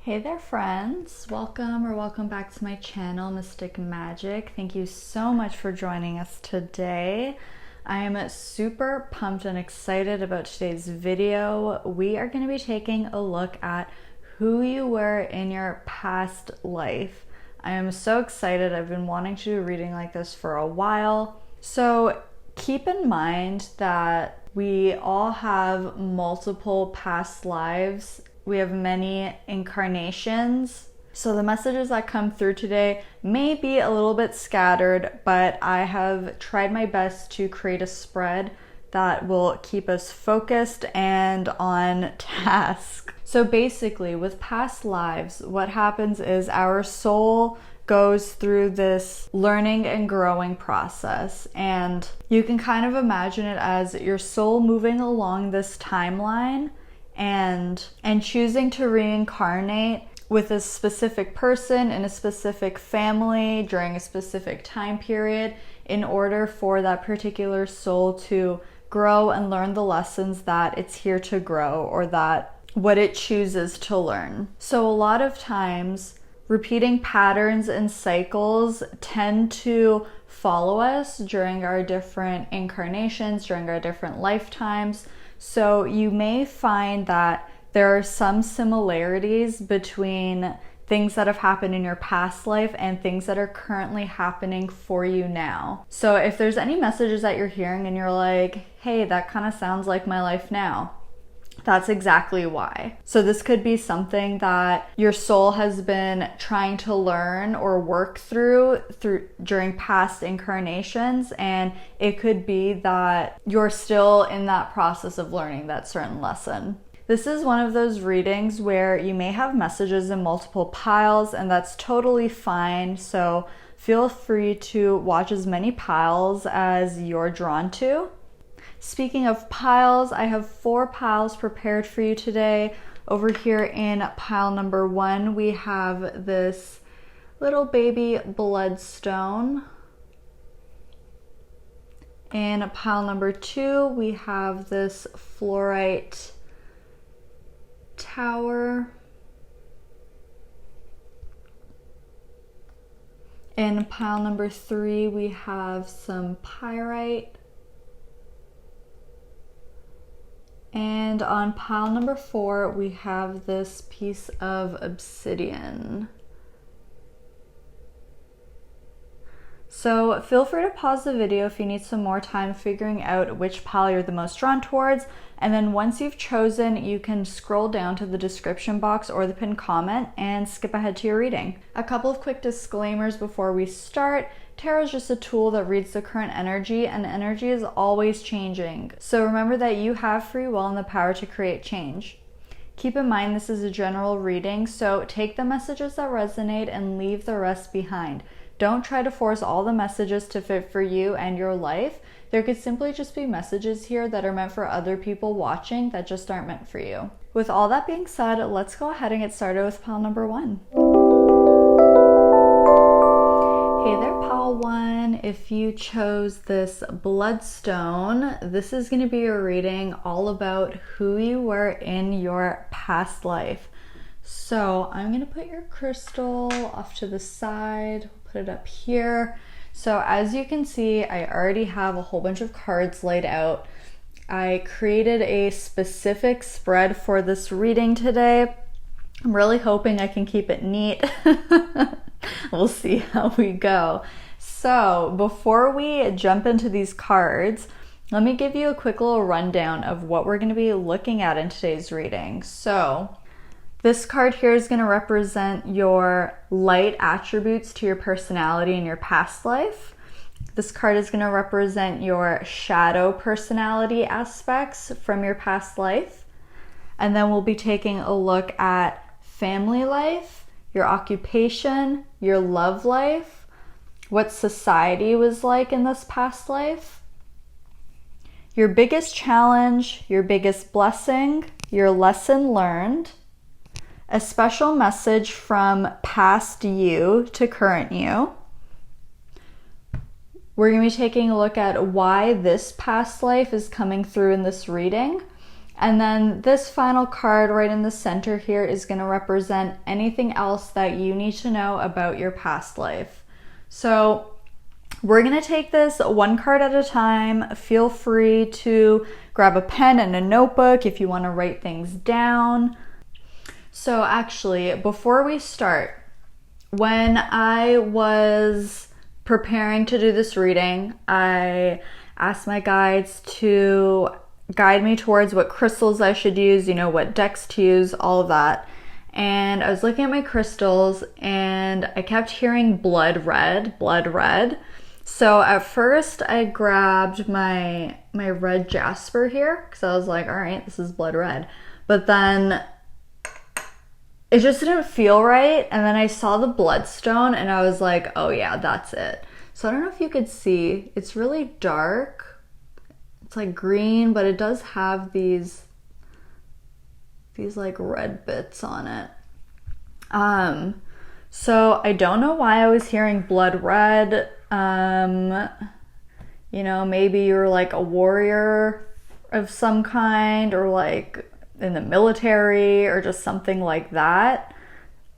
Hey there friends, welcome back to my channel, Mystic Magic. Thank you so much for joining us today. I am super pumped and excited about today's video. We are going to be taking a look at who you were in your past life. I am so excited. I've been wanting to do a reading like this for a while. So keep in mind that we all have multiple past lives. We have many incarnations. So the messages that come through today may be a little bit scattered, but I have tried my best to create a spread that will keep us focused and on task. So basically, with past lives, what happens is our soul goes through this learning and growing process, and you can kind of imagine it as your soul moving along this timeline and choosing to reincarnate with a specific person in a specific family during a specific time period in order for that particular soul to grow and learn the lessons that it's here to grow, or that what it chooses to learn. So a lot of times repeating patterns and cycles tend to follow us during our different incarnations, during our different lifetimes. So you may find that there are some similarities between things that have happened in your past life and things that are currently happening for you now. So if there's any messages that you're hearing and you're like, hey, that kind of sounds like my life now, that's exactly why. So this could be something that your soul has been trying to learn or work through during past incarnations, and it could be that you're still in that process of learning that certain lesson. This is one of those readings where you may have messages in multiple piles, and that's totally fine. So feel free to watch as many piles as you're drawn to. Speaking of piles, I have 4 piles prepared for you today. Over here in pile number 1, we have this little baby Bloodstone. In pile number 2, we have this Fluorite tower. In pile number 3, we have some Pyrite. And on pile number 4, we have this piece of Obsidian. So feel free to pause the video if you need some more time figuring out which pile you're the most drawn towards. And then once you've chosen, you can scroll down to the description box or the pinned comment and skip ahead to your reading. A couple of quick disclaimers before we start. Tarot is just a tool that reads the current energy, and energy is always changing. So remember that you have free will and the power to create change. Keep in mind this is a general reading, so take the messages that resonate and leave the rest behind. Don't try to force all the messages to fit for you and your life. There could simply just be messages here that are meant for other people watching that just aren't meant for you. With all that being said, let's go ahead and get started with pile number 1. Hey there, pile 1. If you chose this Bloodstone, this is going to be a reading all about who you were in your past life. So I'm going to put your crystal off to the side, put it up here. So as you can see, I already have a whole bunch of cards laid out. I created a specific spread for this reading today. I'm really hoping I can keep it neat. We'll see how we go. So before we jump into these cards, let me give you a quick little rundown of what we're going to be looking at in today's reading. So this card here is going to represent your light attributes to your personality in your past life. This card is going to represent your shadow personality aspects from your past life. And then we'll be taking a look at family life, your occupation, your love life, what society was like in this past life, your biggest challenge, your biggest blessing, your lesson learned, a special message from past you to current you. We're going to be taking a look at why this past life is coming through in this reading, And then this final card right in the center here is going to represent anything else that you need to know about your past life. So we're going to take this one card at a time. Feel free to grab a pen and a notebook if you want to write things down. So actually, before we start, when I was preparing to do this reading, I asked my guides to guide me towards what crystals I should use, what decks to use, all of that. And I was looking at my crystals and I kept hearing blood red. So at first I grabbed my red jasper here because I was like, all right, this is blood red. But then it just didn't feel right. And then I saw the bloodstone and I was like, oh yeah, that's it. So I don't know if you could see, it's really dark. It's like green, but it does have these like red bits on it. So I don't know why I was hearing blood red. Maybe you're like a warrior of some kind, or like in the military, or just something like that.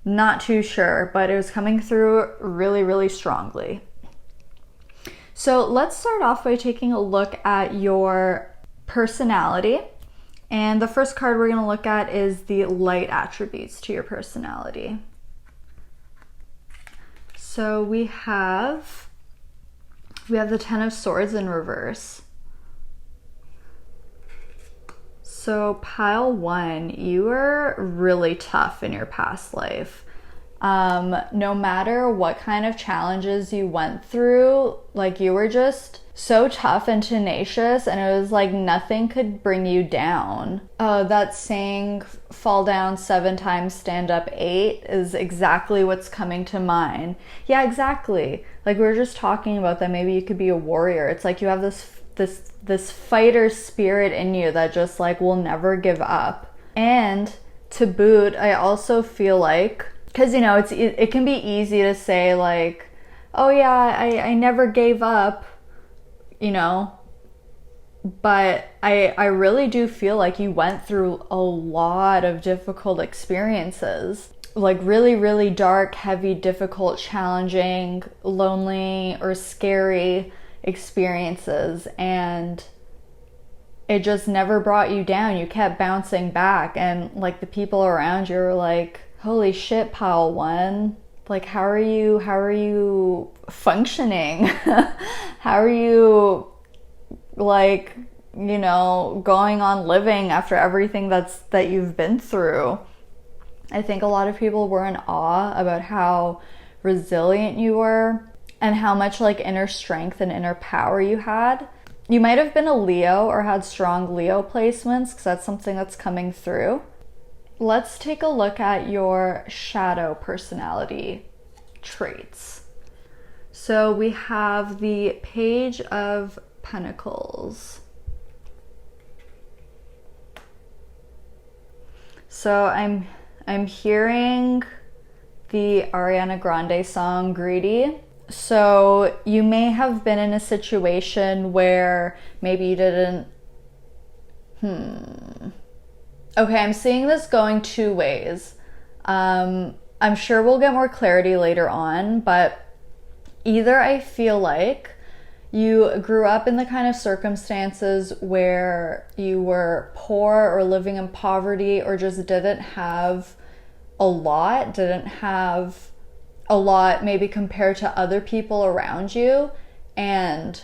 Not too sure, but it was coming through really, really strongly. So let's start off by taking a look at your personality. And the first card we're going to look at is the light attributes to your personality. So we have the Ten of Swords in reverse. So pile 1, you were really tough in your past life. No matter what kind of challenges you went through, like you were just so tough and tenacious, and it was like nothing could bring you down. That saying, fall down 7 times, stand up 8, is exactly what's coming to mind. Yeah, exactly. Like we were just talking about that. Maybe you could be a warrior. It's like you have this fighter spirit in you that just like will never give up. And to boot, I also feel like, because it can be easy to say like, oh yeah, I never gave up, but I really do feel like you went through a lot of difficult experiences, like really, really dark, heavy, difficult, challenging, lonely, or scary experiences, and it just never brought you down. You kept bouncing back, and like the people around you were like, holy shit, pile 1, like how are you functioning? How are you like, going on living after everything that you've been through? I think a lot of people were in awe about how resilient you were and how much like inner strength and inner power you had. You might have been a Leo or had strong Leo placements, because that's something that's coming through. Let's take a look at your shadow personality traits. So we have the Page of Pentacles. So I'm hearing the Ariana Grande song Greedy. So you may have been in a situation where maybe you didn't Okay, I'm seeing this going 2 ways. I'm sure we'll get more clarity later on, but either I feel like you grew up in the kind of circumstances where you were poor or living in poverty, or just didn't have a lot maybe compared to other people around you, and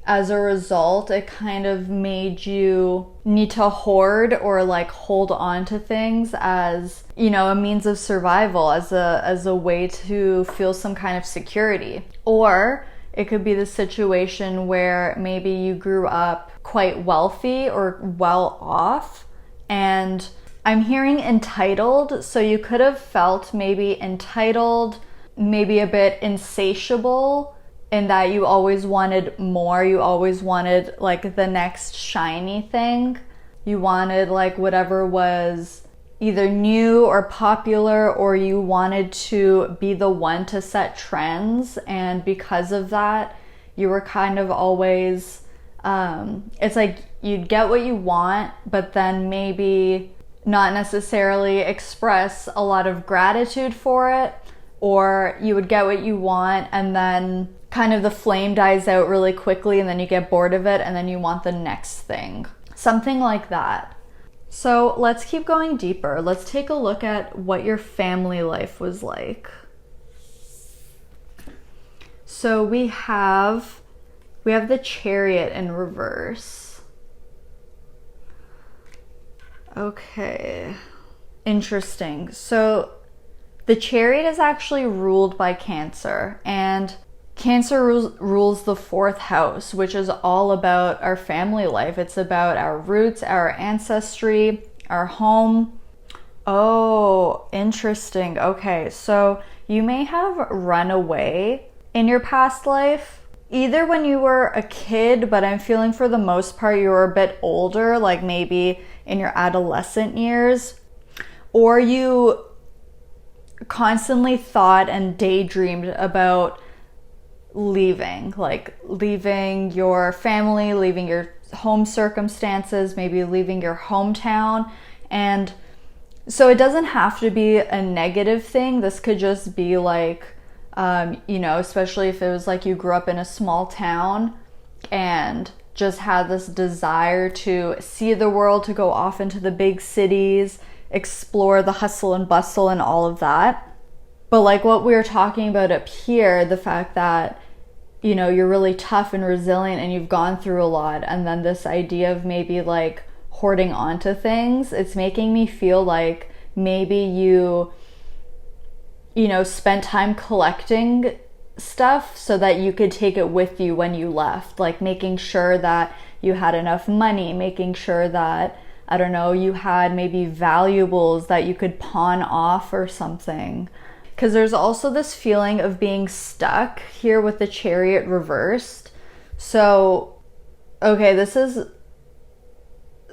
as a result, it kind of made you need to hoard or like hold on to things as, a means of survival, as a way to feel some kind of security. Or it could be the situation where maybe you grew up quite wealthy or well off, and I'm hearing entitled, so you could have felt maybe entitled, maybe a bit insatiable, in that you always wanted more. You always wanted like the next shiny thing. You wanted like whatever was either new or popular, or you wanted to be the one to set trends. And because of that, you were kind of always It's like you'd get what you want, but then maybe not necessarily express a lot of gratitude for it, or you would get what you want and then kind of the flame dies out really quickly and then you get bored of it and then you want the next thing. Something like that. So let's keep going deeper. Let's take a look at what your family life was like. So we have the Chariot in reverse. Okay. Interesting. So the Chariot is actually ruled by Cancer, and Cancer rules the 4th house, which is all about our family life. It's about our roots, our ancestry, our home. Oh, interesting. Okay, so you may have run away in your past life, either when you were a kid, but I'm feeling for the most part you were a bit older, like maybe in your adolescent years, or you constantly thought and daydreamed about leaving your family, leaving your home circumstances, maybe leaving your hometown. And so it doesn't have to be a negative thing. This could just be like, especially if it was like you grew up in a small town and just had this desire to see the world, to go off into the big cities, explore the hustle and bustle and all of that. But like what we were talking about up here, the fact that, you're really tough and resilient and you've gone through a lot, and then this idea of maybe like hoarding onto things, it's making me feel like maybe you spent time collecting stuff so that you could take it with you when you left, like making sure that you had enough money, making sure that, I don't know, you had maybe valuables that you could pawn off or something. Because there's also this feeling of being stuck here with the Chariot reversed. So, okay,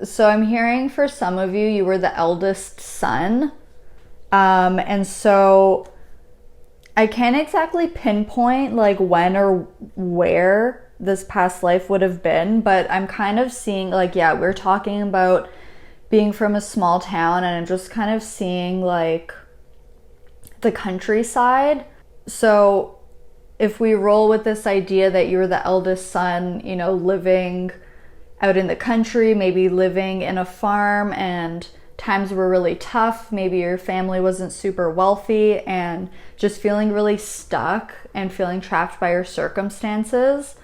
so I'm hearing for some of you were the eldest son. And so I can't exactly pinpoint like when or where this past life would have been, but I'm kind of seeing like, we're talking about being from a small town, and I'm just kind of seeing like the countryside. So if we roll with this idea that you were the eldest son, living out in the country, maybe living in a farm, and times were really tough, maybe your family wasn't super wealthy, and just feeling really stuck and feeling trapped by your circumstances.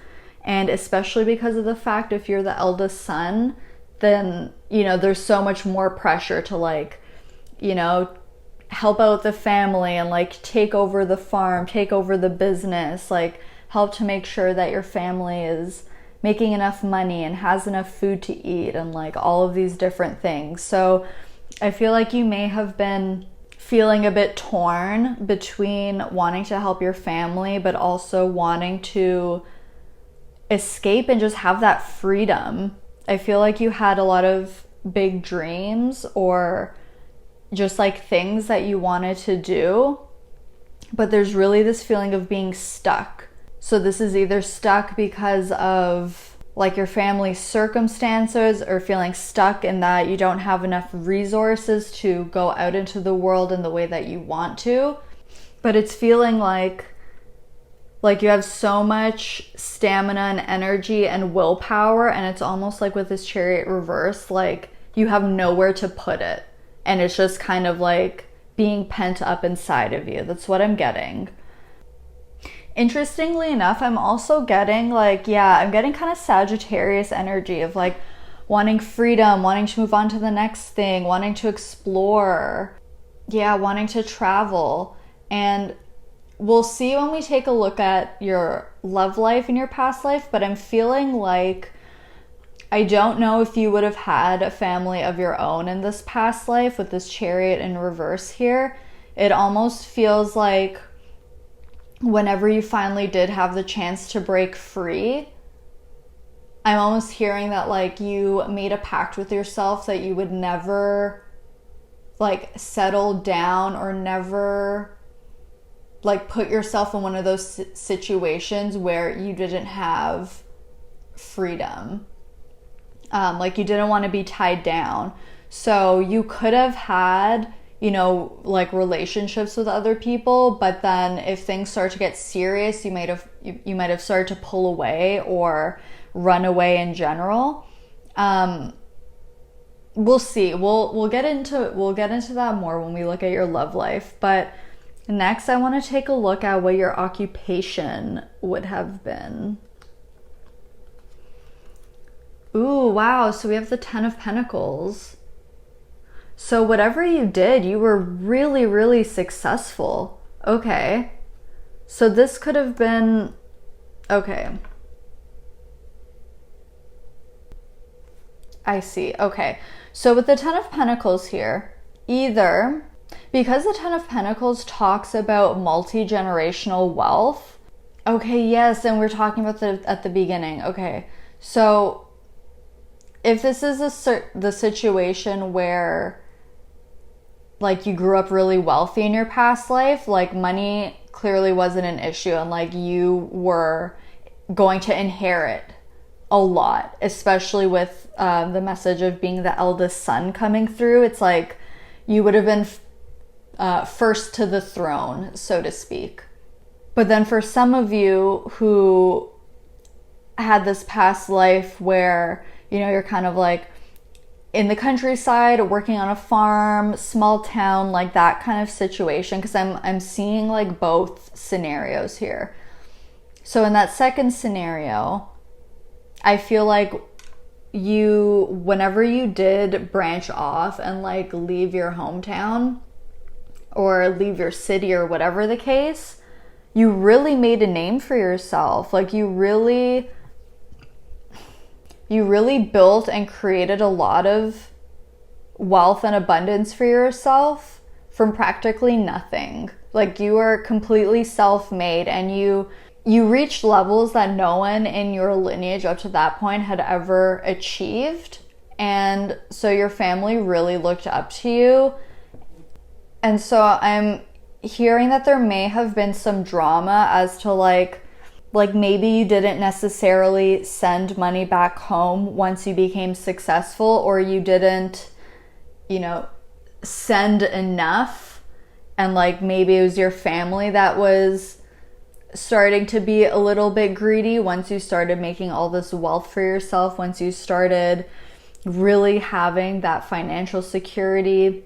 And especially because of the fact if you're the eldest son, then there's so much more pressure to like help out the family and like take over the farm, take over the business, like help to make sure that your family is making enough money and has enough food to eat, and like all of these different things. So I feel like you may have been feeling a bit torn between wanting to help your family but also wanting to escape and just have that freedom. I feel like you had a lot of big dreams or just like things that you wanted to do, but there's really this feeling of being stuck. So this is either stuck because of like your family's circumstances, or feeling stuck in that you don't have enough resources to go out into the world in the way that you want to. But it's feeling like you have so much stamina and energy and willpower, and it's almost like with this Chariot reverse, like you have nowhere to put it. And it's just kind of like being pent up inside of you. That's what I'm getting. Interestingly enough, I'm also getting I'm getting kind of Sagittarius energy of like wanting freedom, wanting to move on to the next thing, wanting to explore, wanting to travel. And we'll see when we take a look at your love life in your past life, but I'm feeling like I don't know if you would have had a family of your own in this past life with this Chariot in reverse here. It almost feels like whenever you finally did have the chance to break free, I'm almost hearing that like you made a pact with yourself that you would never like settle down or never like put yourself in one of those situations where you didn't have freedom. Like you didn't want to be tied down. So you could have had, you know, like relationships with other people, but then if things start to get serious, you might have started to pull away or run away in general. We'll see. We'll get into that more when we look at your love life. But next, I want to take a look at what your occupation would have been. Ooh, wow. So we have the Ten of Pentacles. So whatever you did, you were really, really successful. Okay. So this could have been... Okay. I see. Okay. So with the Ten of Pentacles here, either... Because the Ten of Pentacles talks about multi-generational wealth. Okay, yes, and we're talking about at the beginning. Okay. So... if this is the situation where like you grew up really wealthy in your past life, like money clearly wasn't an issue and like you were going to inherit a lot, especially with the message of being the eldest son coming through. It's like you would have been first to the throne, so to speak. But then for some of you who had this past life where, you know, you're kind of like in the countryside, working on a farm, small town, like that kind of situation, because I'm seeing like both scenarios here. So in that second scenario, I feel like you, whenever you did branch off and like leave your hometown or leave your city or whatever the case, you really made a name for yourself. Like you really built and created a lot of wealth and abundance for yourself from practically nothing. Like you are completely self-made and you reached levels that no one in your lineage up to that point had ever achieved. And so your family really looked up to you. And so I'm hearing that there may have been some drama as to like maybe you didn't necessarily send money back home once you became successful, or you didn't, you know, send enough. And like maybe it was your family that was starting to be a little bit greedy once you started making all this wealth for yourself, once you started really having that financial security.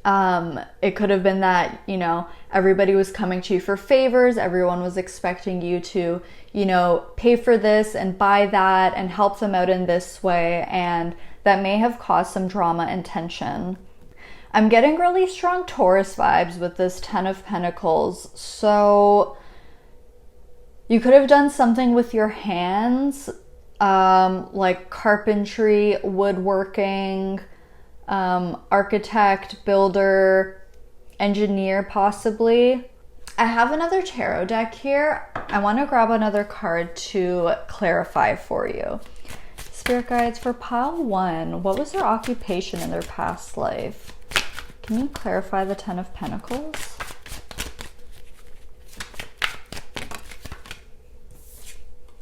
It could have been that, you know, everybody was coming to you for favors. Everyone was expecting you to, you know, pay for this and buy that and help them out in this way. And that may have caused some drama and tension. I'm getting really strong Taurus vibes with this Ten of Pentacles. So you could have done something with your hands, like carpentry, woodworking, architect, builder, engineer, possibly. I have another tarot deck here. I want to grab another card to clarify for you. Spirit guides for pile 1. What was their occupation in their past life? Can you clarify the Ten of Pentacles?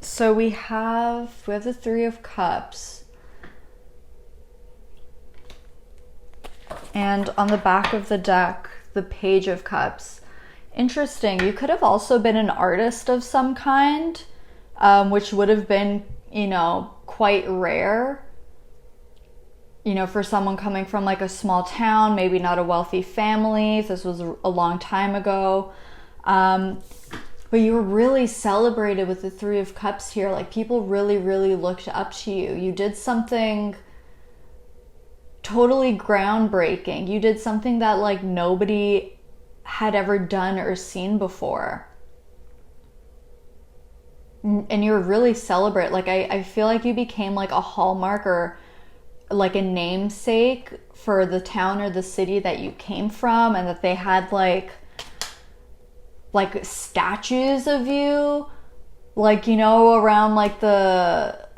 So we have the Three of Cups. And on the back of the deck, the Page of Cups. Interesting. You could have also been an artist of some kind, which would have been, you know, quite rare. You know, for someone coming from like a small town, maybe not a wealthy family, if this was a long time ago. But you were really celebrated with the Three of Cups here. Like people really, really looked up to you. You did something totally groundbreaking. You did something that like nobody had ever done or seen before. And you were really celebrated. Like I feel like you became like a hallmark or like a namesake for the town or the city that you came from, and that they had like statues of you, like, you know, around like the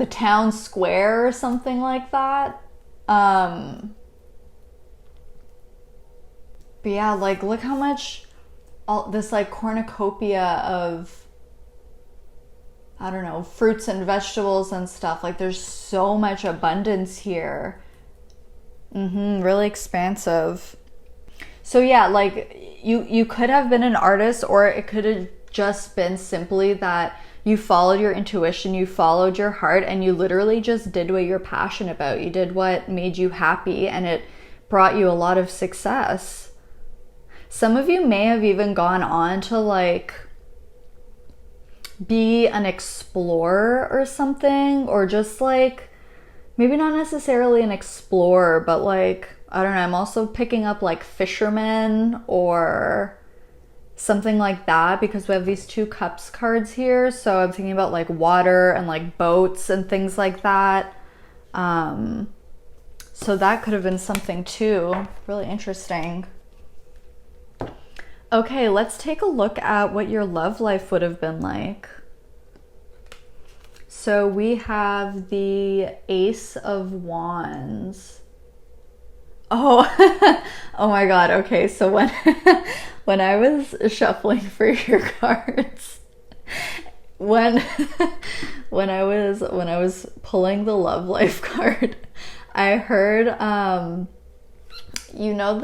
town square or something like that. But yeah, like look how much all this like cornucopia of I don't know, fruits and vegetables and stuff. Like there's so much abundance here. Really expansive. So yeah, like you could have been an artist, or it could have just been simply that you followed your intuition, you followed your heart, and you literally just did what you're passionate about. You did what made you happy, and it brought you a lot of success. Some of you may have even gone on to like be an explorer or something, or just like maybe not necessarily an explorer, but like, I don't know, I'm also picking up like fishermen or something like that, because we have these 2 cups cards here. So I'm thinking about like water and like boats and things like that. So that could have been something too. Really interesting. Okay, let's take a look at what your love life would have been like. So we have the Ace of Wands. Oh, oh my God. Okay, so when I was shuffling for your cards, when I was pulling the love life card, I heard you know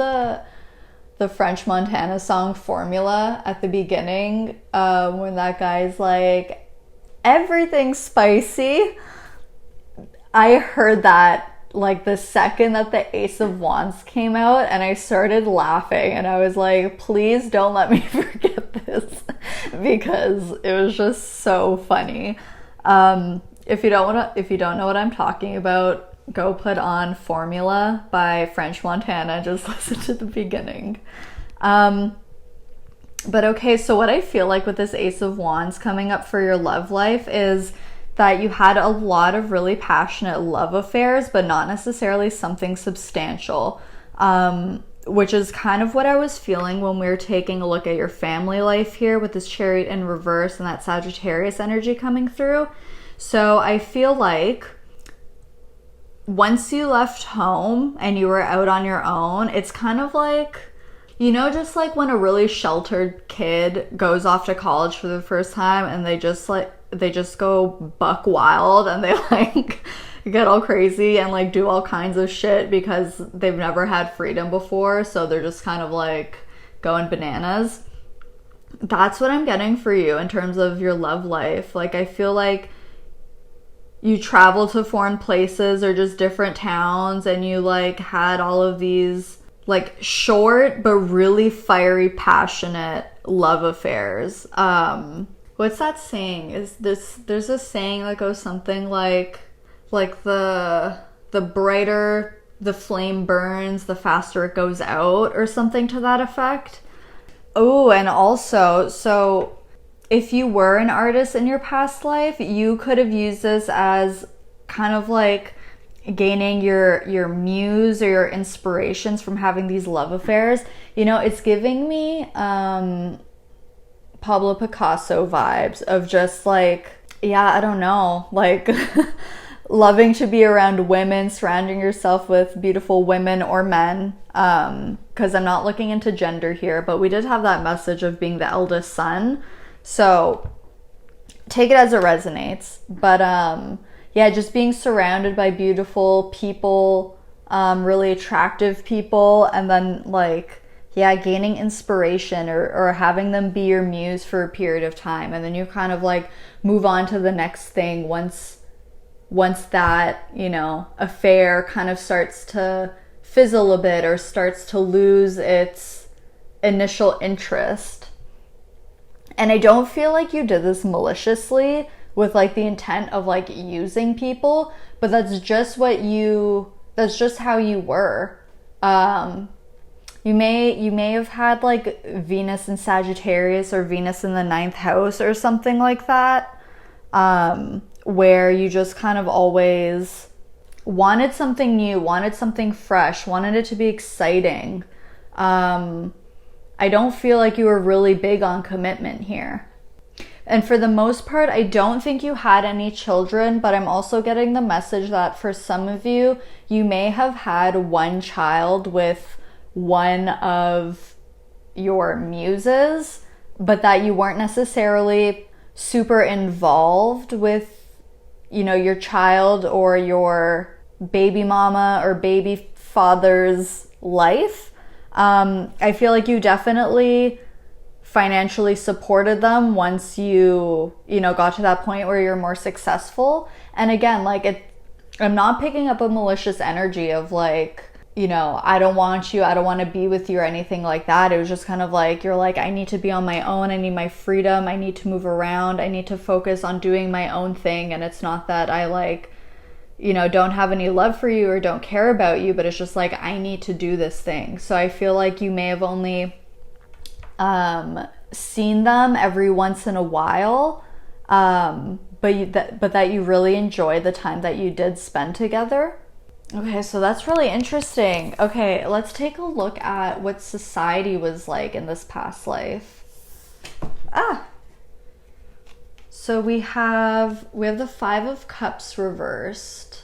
the French Montana song Formula at the beginning, when that guy's like, everything's spicy. I heard that like the second that the Ace of Wands came out, and I started laughing, and I was like, please don't let me forget this, because it was just so funny. If you don't know what I'm talking about, go put on Formula by French Montana. Just listen to the beginning. But okay, so what I feel like with this Ace of Wands coming up for your love life is that you had a lot of really passionate love affairs, but not necessarily something substantial, which is kind of what I was feeling when we were taking a look at your family life here with this Chariot in reverse and that Sagittarius energy coming through. So I feel like once you left home and you were out on your own, it's kind of like, you know, just like when a really sheltered kid goes off to college for the first time and they just go buck wild, and they like get all crazy and like do all kinds of shit because they've never had freedom before, so they're just kind of like going bananas. That's what I'm getting for you in terms of your love life. Like, I feel like you travel to foreign places or just different towns, and you like had all of these like short but really fiery, passionate love affairs. What's that saying? There's a saying that goes something like the brighter the flame burns, the faster it goes out, or something to that effect. Oh, and also, so if you were an artist in your past life, you could have used this as kind of like gaining your muse or your inspirations from having these love affairs. You know, it's giving me Pablo Picasso vibes of just like, yeah, I don't know, like loving to be around women, surrounding yourself with beautiful women or men, because I'm not looking into gender here, but we did have that message of being the eldest son, so take it as it resonates. But yeah, just being surrounded by beautiful people, really attractive people, and then like, yeah, gaining inspiration or having them be your muse for a period of time, and then you kind of like move on to the next thing once that, you know, affair kind of starts to fizzle a bit or starts to lose its initial interest. And I don't feel like you did this maliciously with like the intent of like using people, but that's just how you were. You may have had like Venus in Sagittarius or Venus in the 9th house or something like that, where you just kind of always wanted something new, wanted something fresh, wanted it to be exciting. I don't feel like you were really big on commitment here. And for the most part, I don't think you had any children, but I'm also getting the message that for some of you, you may have had one child with one of your muses, but that you weren't necessarily super involved with, you know, your child or your baby mama or baby father's life. I feel like you definitely financially supported them once you know, got to that point where you're more successful. And again, like, I'm not picking up a malicious energy of like, you know, I don't want you, I don't want to be with you or anything like that. It was just kind of like, you're like, I need to be on my own, I need my freedom, I need to move around, I need to focus on doing my own thing. And it's not that I like, you know, don't have any love for you or don't care about you, but it's just like, I need to do this thing. So I feel like you may have only seen them every once in a while, but that you really enjoy the time that you did spend together. Okay, so that's really interesting. Okay, let's take a look at what society was like in this past life. So we have the Five of Cups reversed.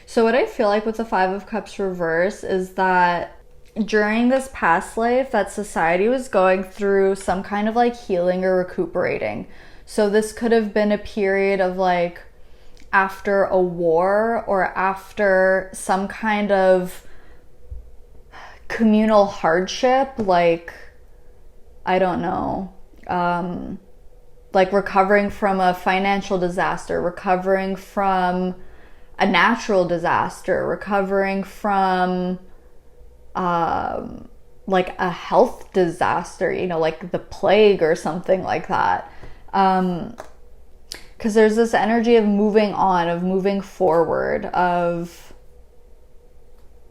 So what I feel like with the Five of Cups reverse is that during this past life, that society was going through some kind of like healing or recuperating. So this could have been a period of like after a war or after some kind of communal hardship, like, I don't know, like recovering from a financial disaster, recovering from a natural disaster, recovering from like a health disaster, you know, like the plague or something like that. Because there's this energy of moving on, of moving forward, of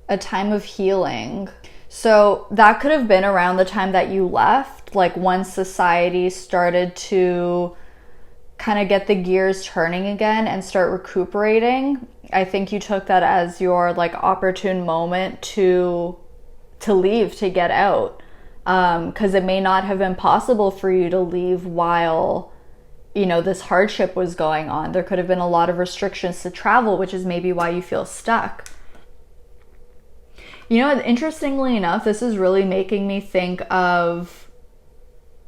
a time of healing. So that could have been around the time that you left, like once society started to kind of get the gears turning again and start recuperating. I think you took that as your like opportune moment to leave, to get out, because it may not have been possible for you to leave while, you know, this hardship was going on. There could have been a lot of restrictions to travel, which is maybe why you feel stuck. You know, interestingly enough, this is really making me think of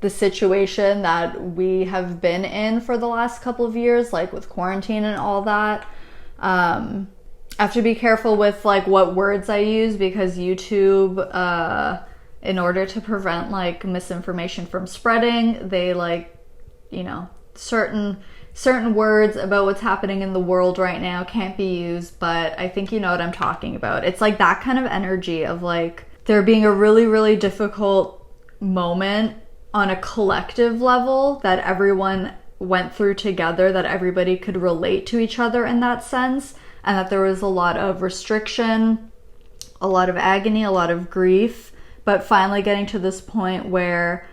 the situation that we have been in for the last couple of years, like with quarantine and all that. I have to be careful with like what words I use, because YouTube, in order to prevent like misinformation from spreading, they like, you know, certain words about what's happening in the world right now can't be used, but I think you know what I'm talking about. It's like that kind of energy of like there being a really, really difficult moment on a collective level that everyone went through together, that everybody could relate to each other in that sense, and that there was a lot of restriction, a lot of agony, a lot of grief, but finally getting to this point where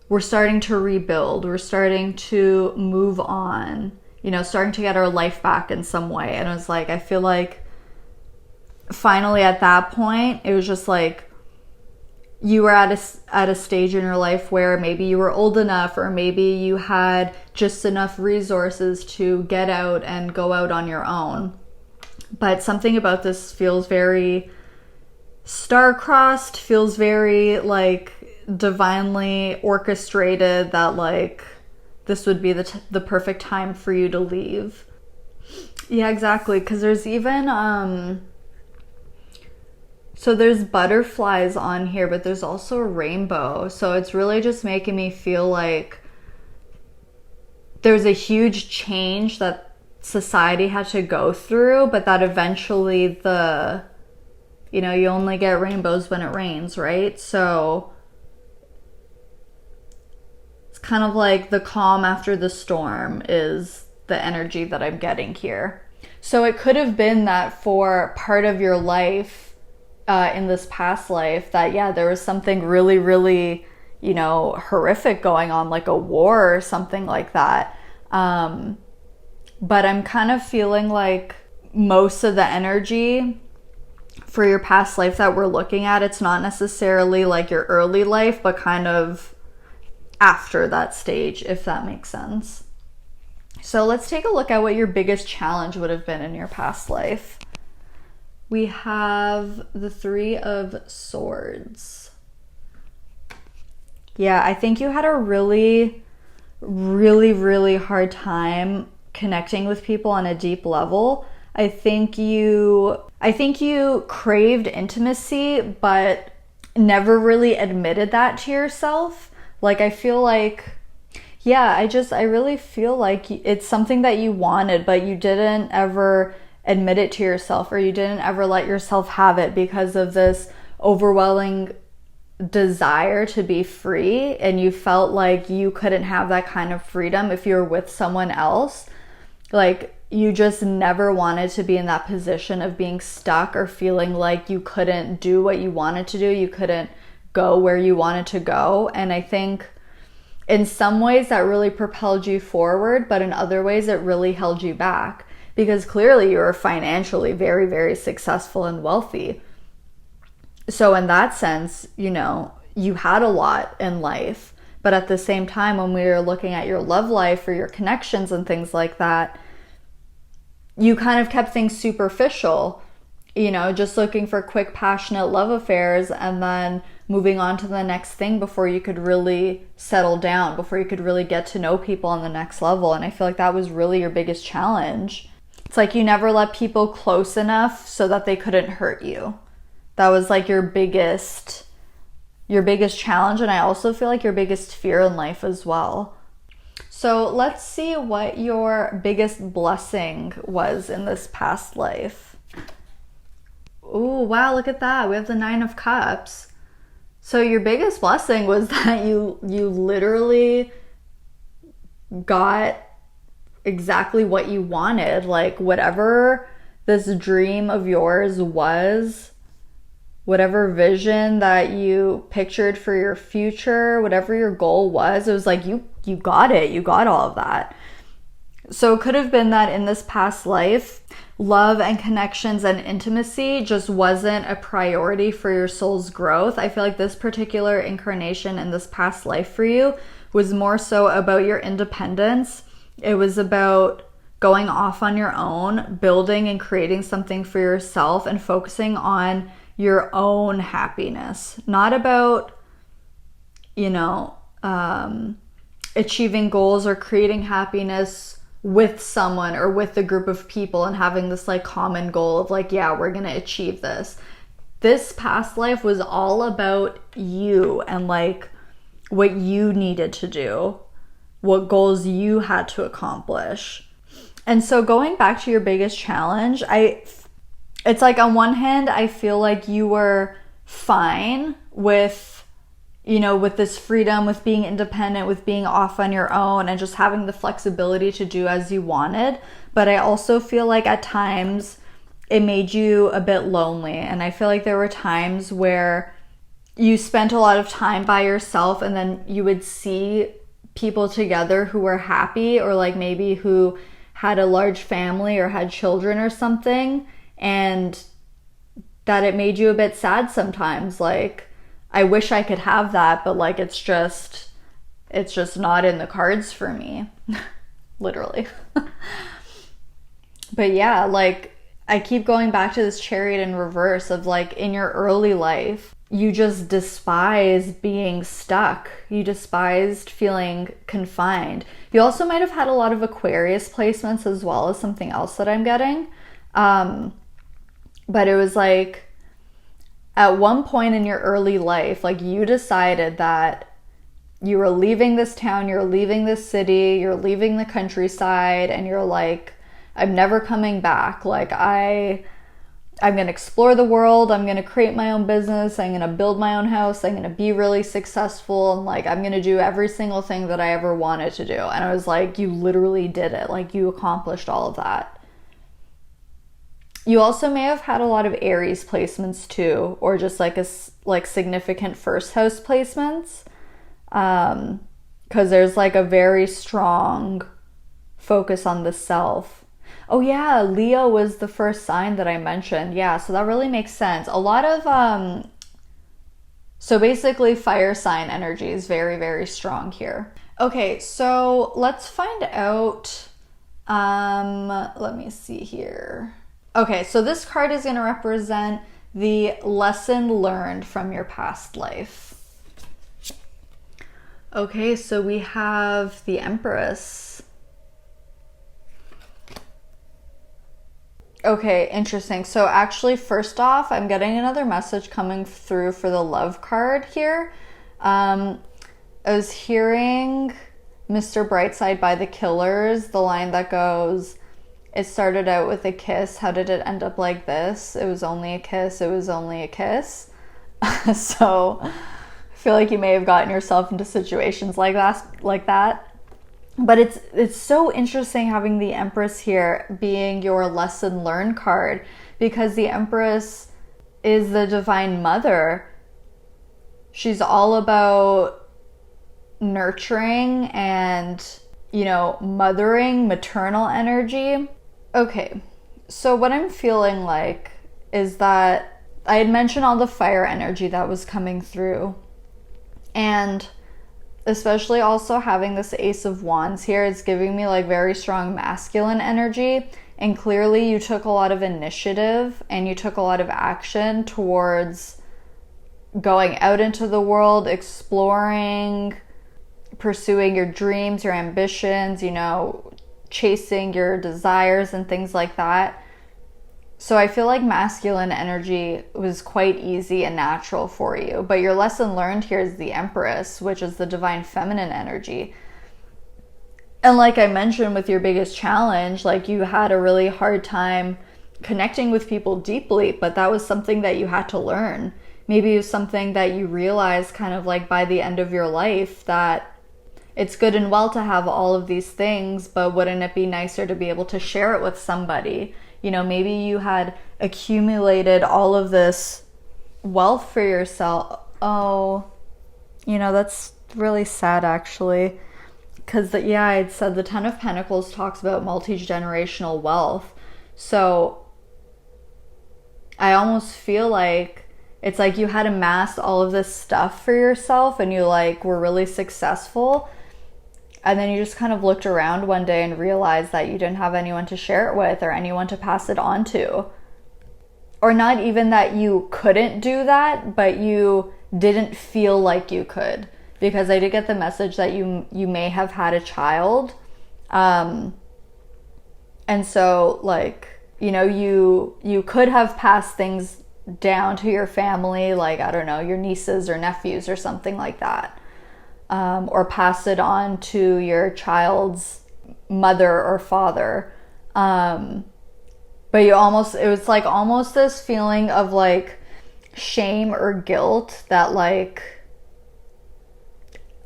we're starting to rebuild, we're starting to move on, you know, starting to get our life back in some way. And it was like, I feel like finally at that point, it was just like, you were at a stage in your life where maybe you were old enough, or maybe you had just enough resources to get out and go out on your own. But something about this feels very star-crossed, feels very like divinely orchestrated, that like this would be the perfect time for you to leave. Yeah, exactly. Because there's even so there's butterflies on here, but there's also a rainbow. So it's really just making me feel like there's a huge change that society had to go through, but that eventually you know, you only get rainbows when it rains, right? So it's kind of like the calm after the storm is the energy that I'm getting here. So it could have been that for part of your life, in this past life, that yeah, there was something really, really, you know, horrific going on, like a war or something like that. But I'm kind of feeling like most of the energy for your past life that we're looking at, it's not necessarily like your early life, but kind of after that stage, if that makes sense. So let's take a look at what your biggest challenge would have been in your past life. We have the Three of Swords. Yeah, I think you had a really, really hard time connecting with people on a deep level. I think you craved intimacy, but never really admitted that to yourself. Like, I feel like, yeah, I really feel like it's something that you wanted, but you didn't ever admit it to yourself, or you didn't ever let yourself have it because of this overwhelming desire to be free, and you felt like you couldn't have that kind of freedom if you were with someone else. Like, you just never wanted to be in that position of being stuck or feeling like you couldn't do what you wanted to do. You couldn't go where you wanted to go. And I think in some ways that really propelled you forward, but in other ways it really held you back, because clearly you were financially very, very successful and wealthy. So in that sense, you know, you had a lot in life. But at the same time, when we were looking at your love life or your connections and things like that, you kind of kept things superficial, you know, just looking for quick, passionate love affairs and then moving on to the next thing before you could really settle down, before you could really get to know people on the next level. And I feel like that was really your biggest challenge. It's like you never let people close enough so that they couldn't hurt you. That was like your biggest challenge, and I also feel like your biggest fear in life as well. So let's see what your biggest blessing was in this past life. Oh, wow, look at that. We have the 9 of Cups. So your biggest blessing was that you literally got exactly what you wanted. Like, whatever this dream of yours was, whatever vision that you pictured for your future, whatever your goal was, it was like you got it. You got all of that. So it could have been that in this past life, love and connections and intimacy just wasn't a priority for your soul's growth. I feel like this particular incarnation in this past life for you was more so about your independence. It was about going off on your own, building and creating something for yourself, and focusing on your own happiness. Not about, you know, achieving goals or creating happiness with someone or with a group of people and having this like common goal of like, yeah, we're gonna achieve this. This past life was all about you and like what you needed to do, what goals you had to accomplish. And so going back to your biggest challenge, it's like on one hand, I feel like you were fine with, you know, with this freedom, with being independent, with being off on your own and just having the flexibility to do as you wanted. But I also feel like at times it made you a bit lonely. And I feel like there were times where you spent a lot of time by yourself, and then you would see people together who were happy, or like maybe who had a large family or had children or something, and that it made you a bit sad sometimes. Like, I wish I could have that, but like it's just not in the cards for me. Literally. But yeah, like I keep going back to this Chariot in reverse of like, in your early life, you just despised being stuck. You despised feeling confined. You also might have had a lot of Aquarius placements as well, as something else that I'm getting. But it was like, at one point in your early life, like you decided that you were leaving this town, you're leaving this city, you're leaving the countryside, and you're like, I'm never coming back. Like I'm going to explore the world. I'm going to create my own business. I'm going to build my own house. I'm going to be really successful. And like, I'm going to do every single thing that I ever wanted to do. And I was like, you literally did it. Like, you accomplished all of that. You also may have had a lot of Aries placements too, or just like significant first house placements. Because there's like a very strong focus on the self. Oh yeah, Leo was the first sign that I mentioned. Yeah, so that really makes sense. A lot of, so basically fire sign energy is very, very strong here. Okay, so let's find out, let me see here. Okay, so this card is going to represent the lesson learned from your past life. Okay, so we have the Empress. Okay, interesting. So actually, first off, I'm getting another message coming through for the love card here. I was hearing Mr. Brightside by the Killers, the line that goes, "It started out with a kiss. How did it end up like this? It was only a kiss. It was only a kiss." So I feel like you may have gotten yourself into situations like that. But it's so interesting having the Empress here being your lesson learned card, because the Empress is the Divine Mother. She's all about nurturing and, mothering, maternal energy. Okay, so what I'm feeling like is that I had mentioned all the fire energy that was coming through, and especially also having this Ace of Wands here, it's giving me like very strong masculine energy. And clearly you took a lot of initiative and you took a lot of action towards going out into the world, exploring, pursuing your dreams, your ambitions, chasing your desires and things like that. So I feel like masculine energy was quite easy and natural for you. But your lesson learned here is the Empress, which is the divine feminine energy. And like I mentioned with your biggest challenge, like you had a really hard time connecting with people deeply, but that was something that you had to learn. Maybe it was something that you realized kind of like by the end of your life, that it's good and well to have all of these things, but wouldn't it be nicer to be able to share it with somebody? Maybe you had accumulated all of this wealth for yourself. Oh, that's really sad actually. Because, I'd said the Ten of Pentacles talks about multi-generational wealth. So I almost feel like it's like you had amassed all of this stuff for yourself and you were really successful. And then you just kind of looked around one day and realized that you didn't have anyone to share it with or anyone to pass it on to. Or not even that you couldn't do that, but you didn't feel like you could. Because I did get the message that you may have had a child. And so you could have passed things down to your family, like, I don't know, your nieces or nephews or something like that. Or pass it on to your child's mother or father. But it was like almost this feeling of like shame or guilt that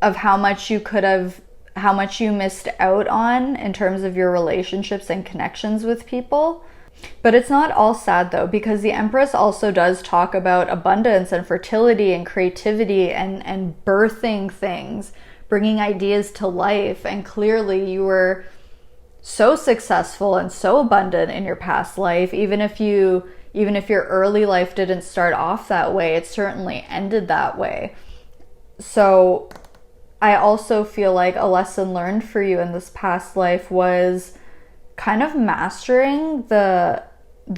of how much you missed out on in terms of your relationships and connections with people. But it's not all sad though, because the Empress also does talk about abundance and fertility and creativity and birthing things, bringing ideas to life. And clearly you were so successful and so abundant in your past life. Even if your early life didn't start off that way, it certainly ended that way. So I also feel like a lesson learned for you in this past life was kind of mastering the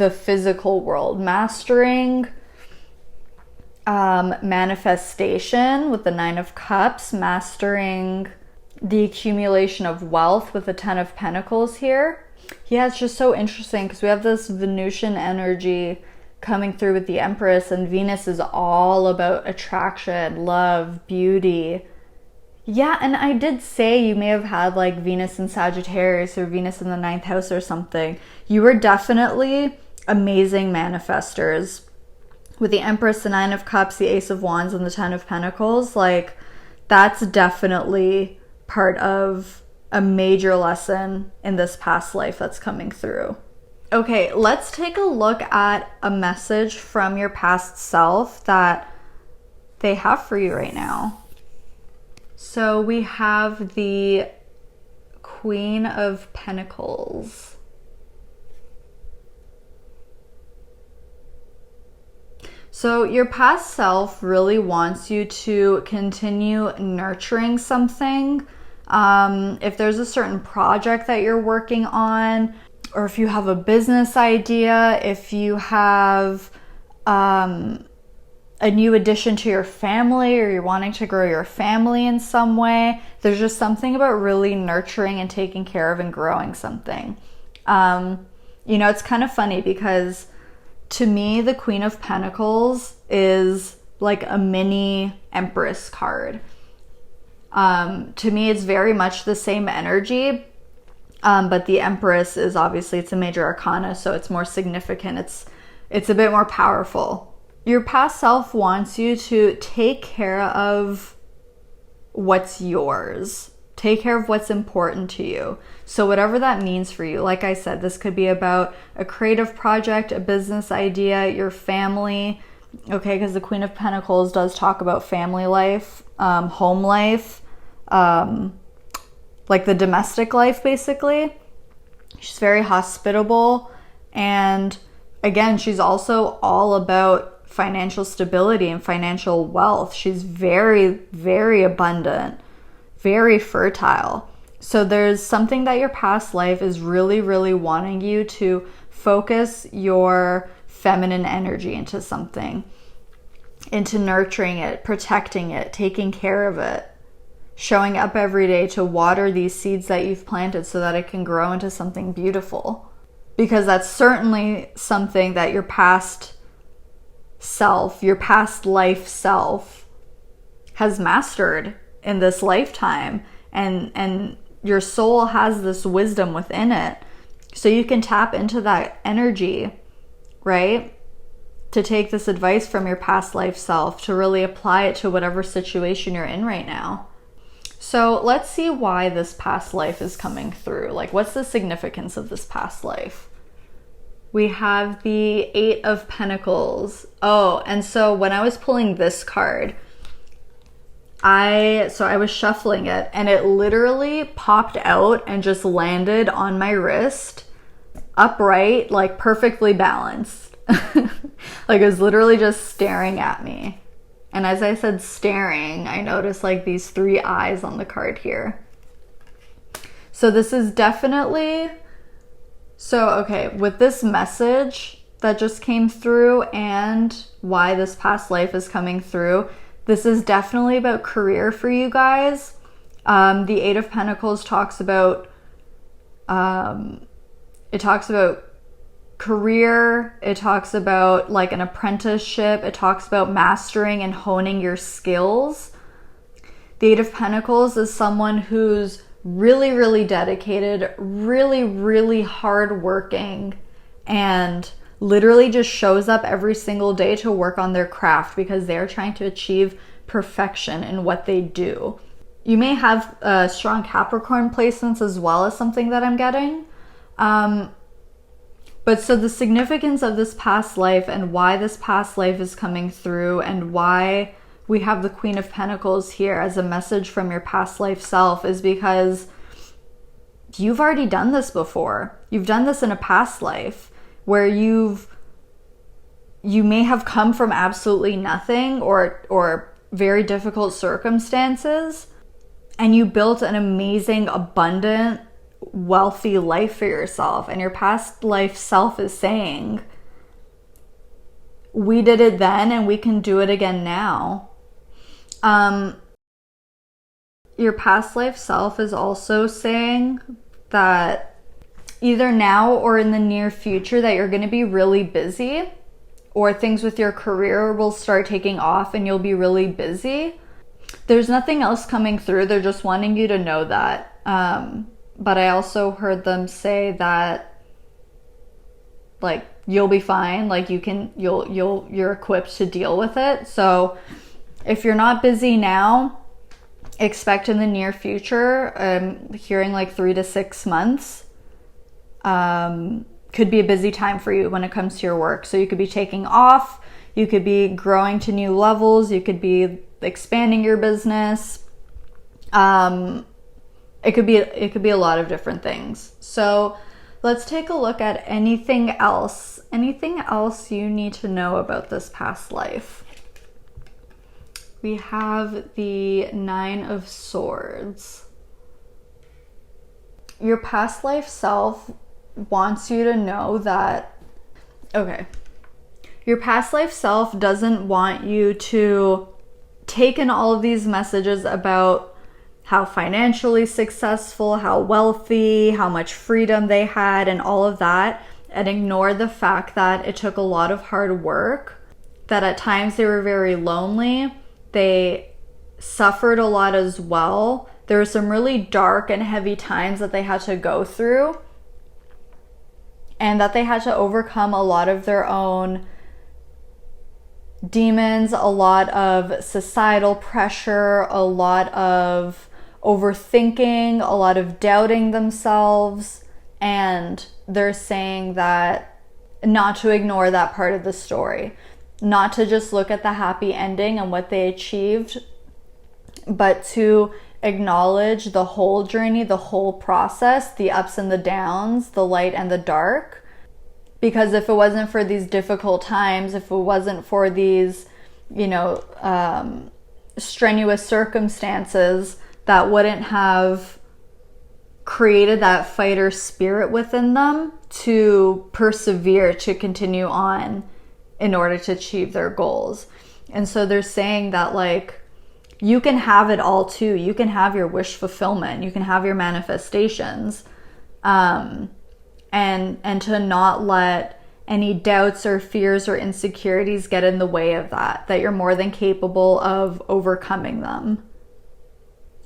physical world, mastering manifestation with the Nine of Cups, mastering the accumulation of wealth with the Ten of Pentacles here. Yeah, it's just so interesting because we have this Venusian energy coming through with the Empress, and Venus is all about attraction, love, beauty. Yeah, and I did say you may have had like Venus in Sagittarius or Venus in the 9th house or something. You were definitely amazing manifestors. With the Empress, the Nine of Cups, the Ace of Wands, and the Ten of Pentacles, like that's definitely part of a major lesson in this past life that's coming through. Okay, let's take a look at a message from your past self that they have for you right now. So we have the Queen of Pentacles. So your past self really wants you to continue nurturing something. If there's a certain project that you're working on, or if you have a business idea, if you have a new addition to your family, or you're wanting to grow your family in some way. There's just something about really nurturing and taking care of and growing something. You know, it's kind of funny because to me, the Queen of Pentacles is like a mini Empress card. To me, it's very much the same energy, but the Empress is obviously, it's a major arcana, so it's more significant. It's a bit more powerful. Your past self wants you to take care of what's yours. Take care of what's important to you. So whatever that means for you, like I said, this could be about a creative project, a business idea, your family, okay? Because the Queen of Pentacles does talk about family life, home life, like the domestic life, basically. She's very hospitable. And again, she's also all about financial stability and financial wealth. She's very, very abundant, very fertile. So there's something that your past life is really, really wanting you to focus your feminine energy into something, into nurturing it, protecting it, taking care of it, showing up every day to water these seeds that you've planted so that it can grow into something beautiful. Because that's certainly something that your past self, your past life self has mastered in this lifetime, and your soul has this wisdom within it, so you can tap into that energy, right, to take this advice from your past life self to really apply it to whatever situation you're in right now. So let's see why this past life is coming through. Like, what's the significance of this past life? We have the Eight of Pentacles. Oh, and so when I was pulling this card, I was shuffling it, and it literally popped out and just landed on my wrist, upright, like perfectly balanced. Like, it was literally just staring at me. And as I said staring, I noticed like these three eyes on the card here. So this is definitely... So, okay, with this message that just came through and why this past life is coming through, this is definitely about career for you guys. The Eight of Pentacles talks about, it talks about career. It talks about like an apprenticeship. It talks about mastering and honing your skills. The Eight of Pentacles is someone who's really, really dedicated, really, really hardworking, and literally just shows up every single day to work on their craft because they're trying to achieve perfection in what they do. You may have strong Capricorn placements as well as something that I'm getting. But so the significance of this past life and why this past life is coming through and why we have the Queen of Pentacles here as a message from your past life self is because you've already done this before. You've done this in a past life where you may have come from absolutely nothing or very difficult circumstances, and you built an amazing, abundant, wealthy life for yourself. And your past life self is saying, we did it then and we can do it again now. Your past life self is also saying that either now or in the near future that you're going to be really busy, or things with your career will start taking off and you'll be really busy. There's nothing else coming through. They're just wanting you to know that. But I also heard them say that like you'll be fine, like you're equipped to deal with it. So if you're not busy now, expect in the near future, hearing like 3 to 6 months, could be a busy time for you when it comes to your work. So you could be taking off, you could be growing to new levels, you could be expanding your business. It could be a lot of different things. So let's take a look at anything else you need to know about this past life. We have the Nine of Swords. Your past life self wants you to know that, okay, Your past life self doesn't want you to take in all of these messages about how financially successful, how wealthy, how much freedom they had, and all of that, and ignore the fact that it took a lot of hard work, that at times they were very lonely, they suffered a lot as well. There were some really dark and heavy times that they had to go through, and that they had to overcome a lot of their own demons, a lot of societal pressure, a lot of overthinking, a lot of doubting themselves. And they're saying that not to ignore that part of the story, not to just look at the happy ending and what they achieved, but to acknowledge the whole journey, the whole process, the ups and the downs, the light and the dark. Because if it wasn't for these difficult times, if it wasn't for these, strenuous circumstances, that wouldn't have created that fighter spirit within them to persevere, to continue on in order to achieve their goals. And so they're saying that, like, you can have it all too. You can have your wish fulfillment. You can have your manifestations. And to not let any doubts or fears or insecurities get in the way of that you're more than capable of overcoming them.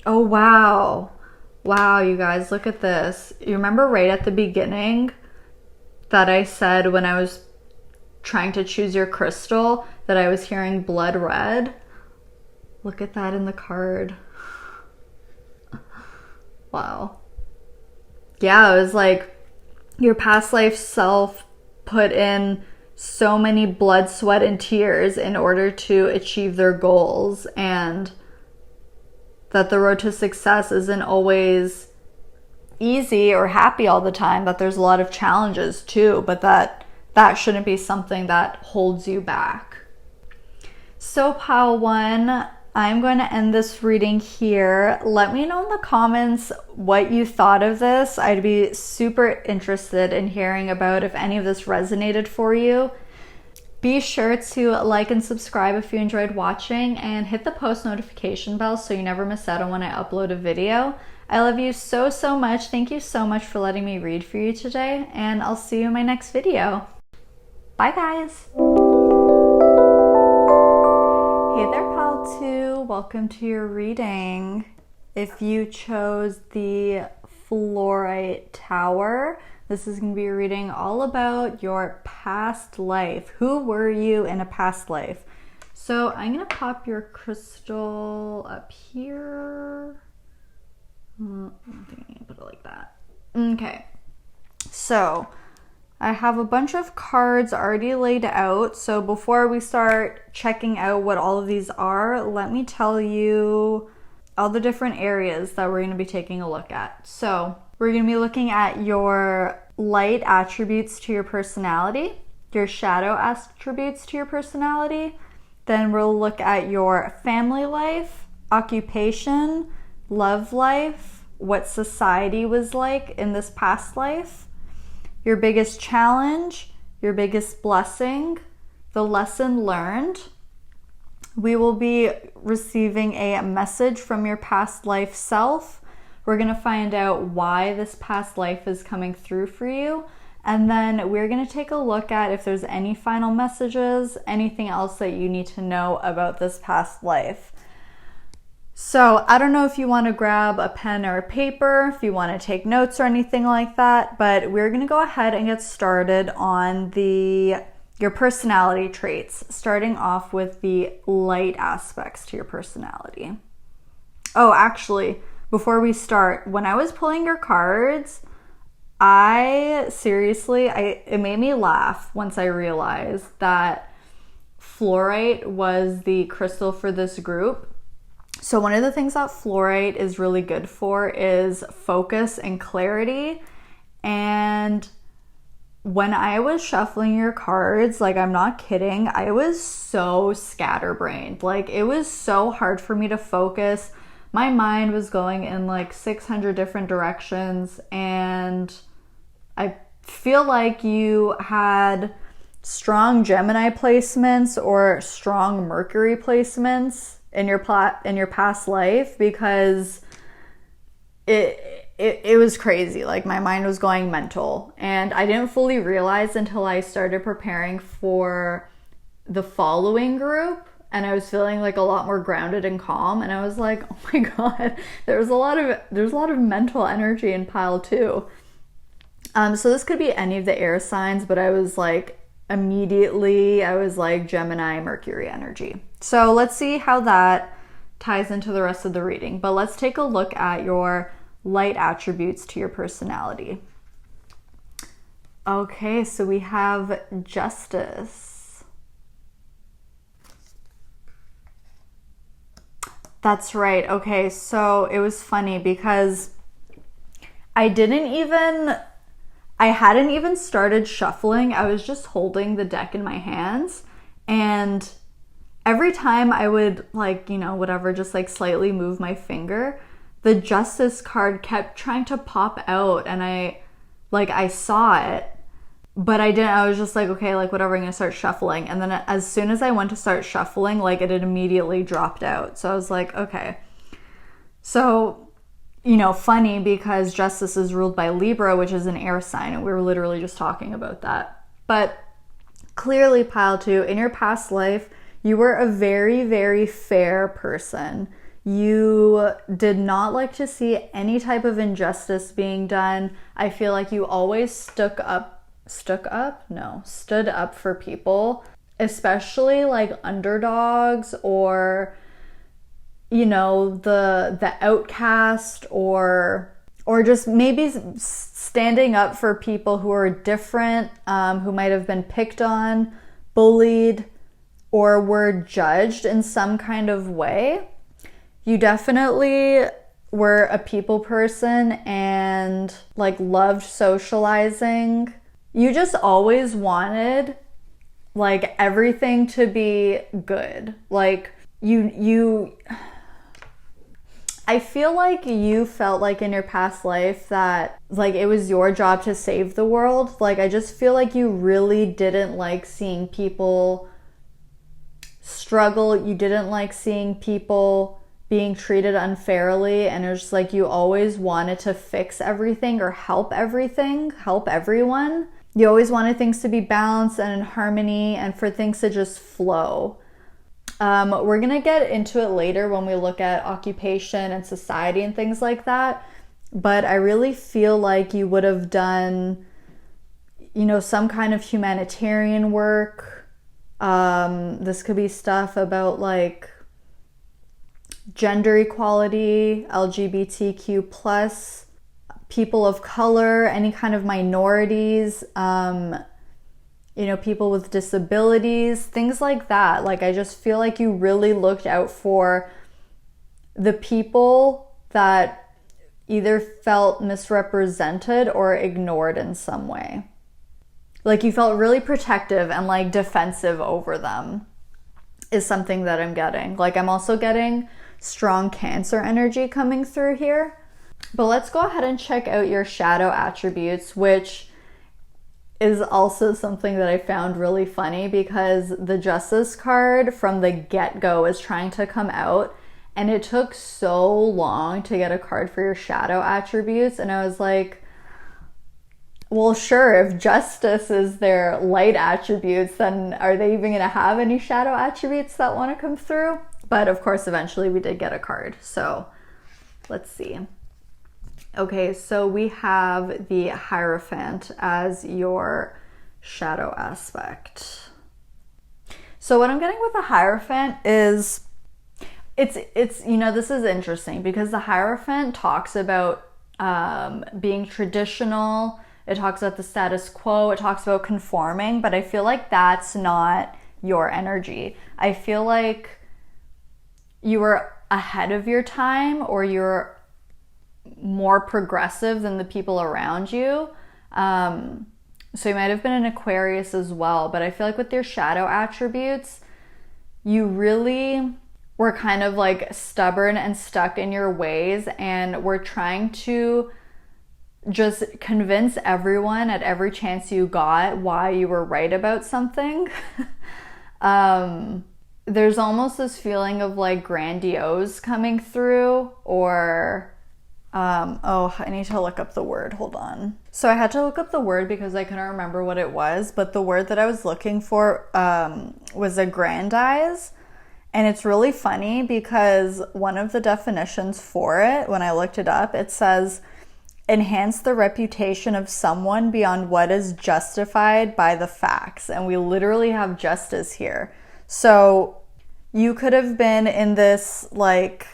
Oh, wow. Wow, you guys, look at this. You remember right at the beginning that I said when I was trying to choose your crystal that I was hearing blood red? Look at that in the card. Wow. Yeah, it was like your past life self put in so many blood, sweat, and tears in order to achieve their goals, and that the road to success isn't always easy or happy all the time, that there's a lot of challenges too, but that shouldn't be something that holds you back. So Pile 1, I'm going to end this reading here. Let me know in the comments what you thought of this. I'd be super interested in hearing about if any of this resonated for you. Be sure to like and subscribe if you enjoyed watching, and hit the post notification bell so you never miss out on when I upload a video. I love you so, so much. Thank you so much for letting me read for you today, and I'll see you in my next video. Bye, guys. Hey there, Pal 2. Welcome to your reading. If you chose the Fluorite Tower, this is going to be a reading all about your past life. Who were you in a past life? So I'm going to pop your crystal up here. I think I'm going to put it like that. Okay. So I have a bunch of cards already laid out. So before we start checking out what all of these are, let me tell you all the different areas that we're going to be taking a look at. So we're going to be looking at your light attributes to your personality, your shadow attributes to your personality. Then we'll look at your family life, occupation, love life, what society was like in this past life, your biggest challenge, your biggest blessing, the lesson learned. We will be receiving a message from your past life self. We're going to find out why this past life is coming through for you. And then we're going to take a look at if there's any final messages, anything else that you need to know about this past life. So I don't know if you want to grab a pen or a paper, if you want to take notes or anything like that, but we're going to go ahead and get started on your personality traits, starting off with the light aspects to your personality. Oh, actually, before we start, when I was pulling your cards, it made me laugh once I realized that Fluorite was the crystal for this group. So one of the things that Fluorite is really good for is focus and clarity. And when I was shuffling your cards, like, I'm not kidding, I was so scatterbrained. Like, it was so hard for me to focus. My mind was going in like 600 different directions, and I feel like you had strong Gemini placements or strong Mercury placements in your past life, because it was crazy. Like, my mind was going mental, and I didn't fully realize until I started preparing for the following group, and I was feeling like a lot more grounded and calm, and I was like, oh my god, there's a lot of mental energy in pile 2. So this could be any of the air signs, but I was like, immediately I was like Gemini, Mercury energy. So let's see how that ties into the rest of the reading. But let's take a look at your light attributes to your personality. Okay, so we have Justice. That's right. Okay, so it was funny because I hadn't even started shuffling. I was just holding the deck in my hands, and every time I would, like, you know, whatever, just like slightly move my finger, the Justice card kept trying to pop out, and I saw it, but I didn't. I was just like, okay, like whatever, I'm gonna start shuffling. And then as soon as I went to start shuffling, like it had immediately dropped out. So I was like, okay. So, you know, funny because Justice is ruled by Libra, which is an air sign, and we were literally just talking about that. But clearly, pile 2, in your past life, you were a very, very fair person. You did not like to see any type of injustice being done. I feel like you always stood up for people, especially like underdogs, or, you know, the outcast, or just maybe standing up for people who are different, who might have been picked on, bullied, or were judged in some kind of way. You definitely were a people person and like loved socializing. You just always wanted like everything to be good. Like I feel like you felt like in your past life that like it was your job to save the world. Like, I just feel like you really didn't like seeing people struggle. You didn't like seeing people being treated unfairly, and it was just like you always wanted to fix everything or help everyone. You always wanted things to be balanced and in harmony, and for things to just flow. We're gonna get into it later when we look at occupation and society and things like that, but I really feel like you would have done, you know, some kind of humanitarian work. This could be stuff about like gender equality, LGBTQ plus, people of color, any kind of minorities, you know, people with disabilities, things like that. Like, I just feel like you really looked out for the people that either felt misrepresented or ignored in some way. Like, you felt really protective and like defensive over them is something that I'm getting. Like, I'm also getting strong Cancer energy coming through here. But let's go ahead and check out your shadow attributes, which is also something that I found really funny because the Justice card from the get-go is trying to come out, and it took so long to get a card for your shadow attributes. And I was like, well, sure, if Justice is their light attributes, then are they even going to have any shadow attributes that want to come through? But of course, eventually we did get a card. So let's see. Okay, so we have the Hierophant as your shadow aspect. So what I'm getting with the Hierophant is, it's you know, this is interesting because the Hierophant talks about being traditional. It talks about the status quo. It talks about conforming, but I feel like that's not your energy. I feel like you were ahead of your time, or you're more progressive than the people around you. So you might have been an Aquarius as well, but I feel like with your shadow attributes, you really were kind of like stubborn and stuck in your ways, and were trying to just convince everyone at every chance you got why you were right about something. There's almost this feeling of like grandiose coming through, or oh, I need to look up the word. Hold on. So I had to look up the word because I couldn't remember what it was, but the word that I was looking for was aggrandize. And it's really funny because one of the definitions for it, when I looked it up, it says, enhance the reputation of someone beyond what is justified by the facts. And we literally have justice here. So you could have been in this like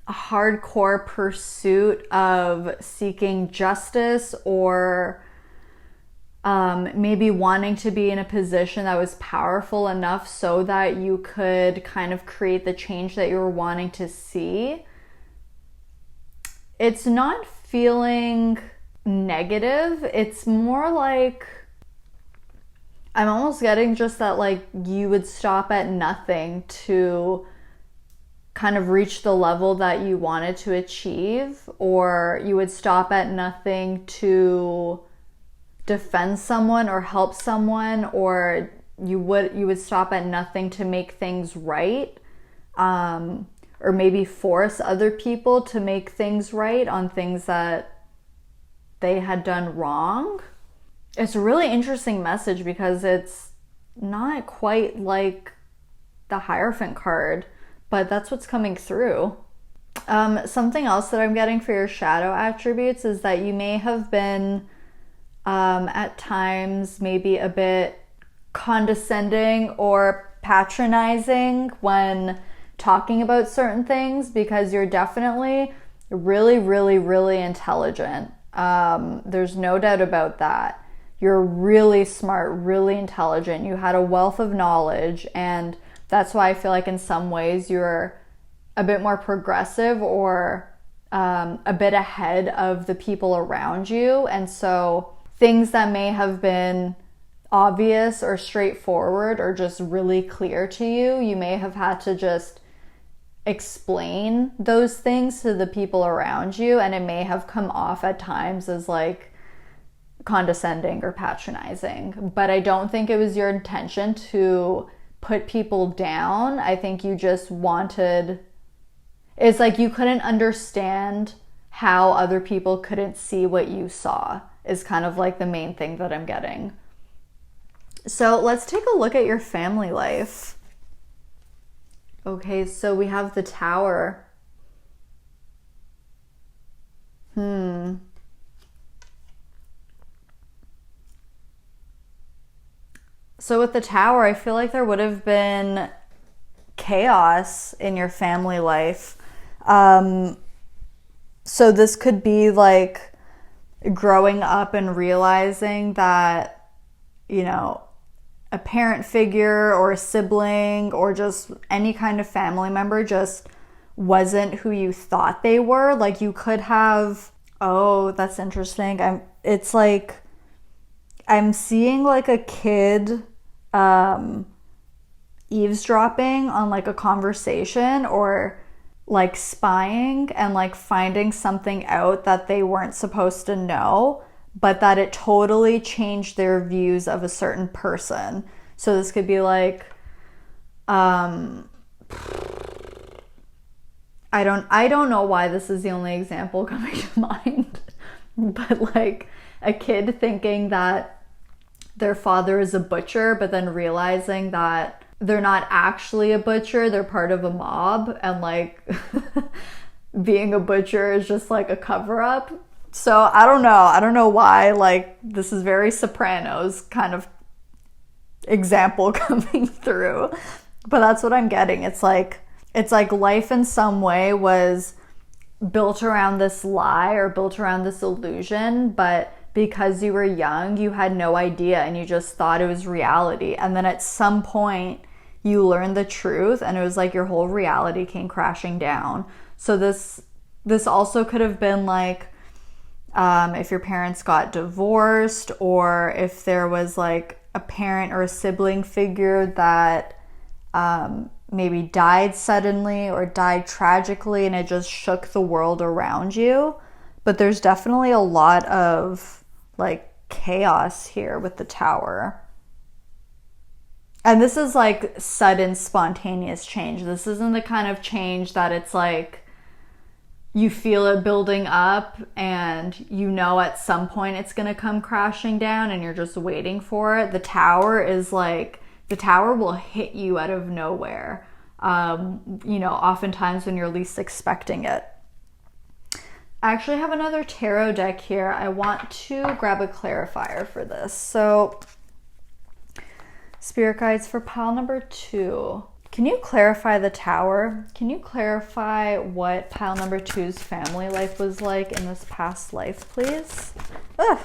hardcore pursuit of seeking justice, or maybe wanting to be in a position that was powerful enough so that you could kind of create the change that you were wanting to see. It's not feeling negative. It's more like, I'm almost getting just that like you would stop at nothing to kind of reach the level that you wanted to achieve, or you would stop at nothing to defend someone or help someone, or you would stop at nothing to make things right, or maybe force other people to make things right on things that they had done wrong. It's a really interesting message because it's not quite like the Hierophant card, but that's what's coming through. Something else that I'm getting for your shadow attributes is that you may have been at times maybe a bit condescending or patronizing when talking about certain things, because you're definitely really, really, really intelligent. There's no doubt about that. You're really smart, really intelligent. You had a wealth of knowledge, and that's why I feel like in some ways you're a bit more progressive, or a bit ahead of the people around you. And so things that may have been obvious or straightforward or just really clear to you, you may have had to just explain those things to the people around you, and it may have come off at times as like condescending or patronizing. But I don't think it was your intention to put people down. I think you just wanted, it's like you couldn't understand how other people couldn't see what you saw, is kind of like the main thing that I'm getting. So let's take a look at your family life. Okay, so we have the Tower. So with the Tower, I feel like there would have been chaos in your family life. So this could be like growing up and realizing that, you know, a parent figure or a sibling or just any kind of family member just wasn't who you thought they were. Like you could have, oh, that's interesting. It's like, I'm seeing like a kid eavesdropping on like a conversation, or like spying and like finding something out that they weren't supposed to know, but that it totally changed their views of a certain person. So this could be like, I don't know why this is the only example coming to mind, but like a kid thinking that their father is a butcher, but then realizing that they're not actually a butcher, they're part of a mob, and like being a butcher is just like a cover-up. So I don't know why, like this is very Sopranos kind of example coming through, but that's what I'm getting. It's like life in some way was built around this lie or built around this illusion, but because you were young, you had no idea and you just thought it was reality. And then at some point you learned the truth and it was like your whole reality came crashing down. So this also could have been like, if your parents got divorced, or if there was like a parent or a sibling figure that maybe died suddenly or died tragically and it just shook the world around you. But there's definitely a lot of like chaos here with the Tower. And this is like sudden, spontaneous change. This isn't the kind of change that it's like you feel it building up and you know at some point it's going to come crashing down and you're just waiting for it. The Tower is like, the Tower will hit you out of nowhere, you know, oftentimes when you're least expecting it. I actually have another tarot deck here. I want to grab a clarifier for this. So, Spirit guides for pile number 2. Can you clarify the Tower? Can you clarify what pile number 2's family life was like in this past life, please? Ugh.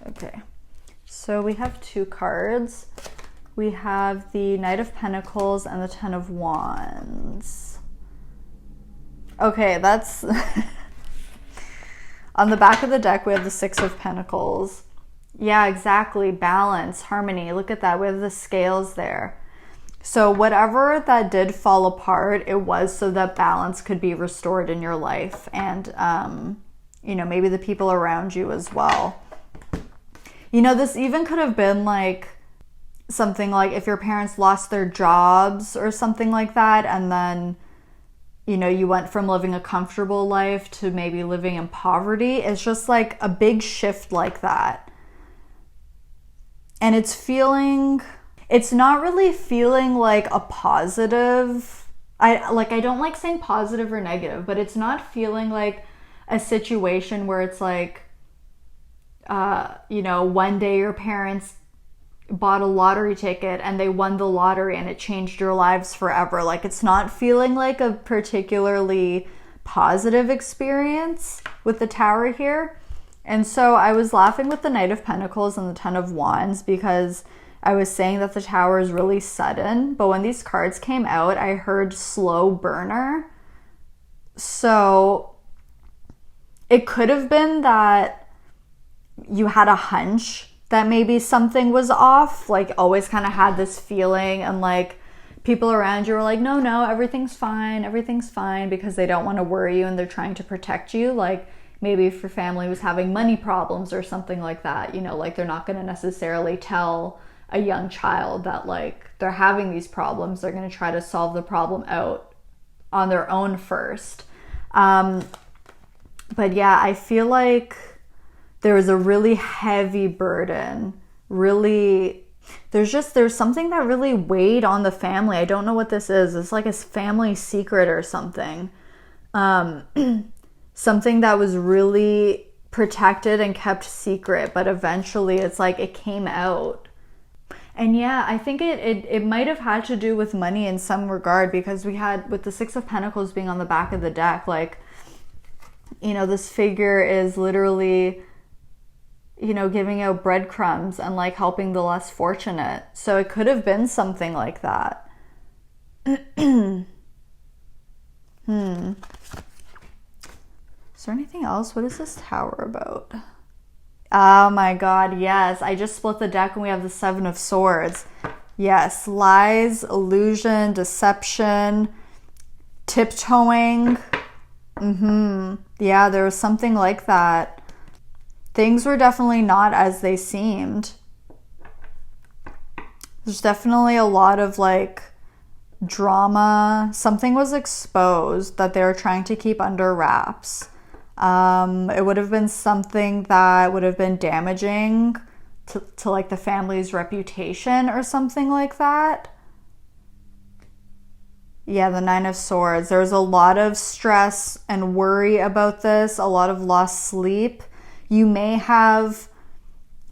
Okay. So we have 2 cards. We have the Knight of Pentacles and the Ten of Wands. Okay, that's... On the back of the deck, we have the Six of Pentacles. Yeah, exactly. Balance, harmony. Look at that. We have the scales there. So whatever that did fall apart, it was so that balance could be restored in your life. And, you know, maybe the people around you as well. You know, this even could have been like something like if your parents lost their jobs or something like that. And then, you know, you went from living a comfortable life to maybe living in poverty. It's just like a big shift like that. And it's not really feeling like a positive. I don't like saying positive or negative, but it's not feeling like a situation where it's like, you know, one day your parents bought a lottery ticket and they won the lottery and it changed your lives forever. Like, it's not feeling like a particularly positive experience with the Tower here. And so I was laughing with the Knight of Pentacles and the Ten of Wands because I was saying that the Tower is really sudden. But when these cards came out, I heard slow burner. So it could have been that you had a hunch that maybe something was off. Like, always kind of had this feeling, and like people around you were like, no, everything's fine, because they don't want to worry you and they're trying to protect you. Like, maybe if your family was having money problems or something like that, you know, like they're not going to necessarily tell a young child that like they're having these problems. They're going to try to solve the problem out on their own first. But yeah, I feel like there was a really heavy burden. There's something that really weighed on the family. I don't know what this is. It's like a family secret or something. Something that was really protected and kept secret, but eventually it's like it came out. And yeah, I think it might have had to do with money in some regard, because we had, with the Six of Pentacles being on the back of the deck, like, you know, this figure is literally, you know, giving out breadcrumbs and like helping the less fortunate. So it could have been something like that. Is there anything else? What is this Tower about? Oh my god, yes. I just split the deck and we have the Seven of Swords. Yes, lies, illusion, deception, tiptoeing. Yeah, there was something like that. Things were definitely not as they seemed. There's definitely a lot of like drama. Something was exposed that they were trying to keep under wraps. It would have been something that would have been damaging to like the family's reputation or something like that. Yeah, the Nine of Swords. There's a lot of stress and worry about this, a lot of lost sleep. You may have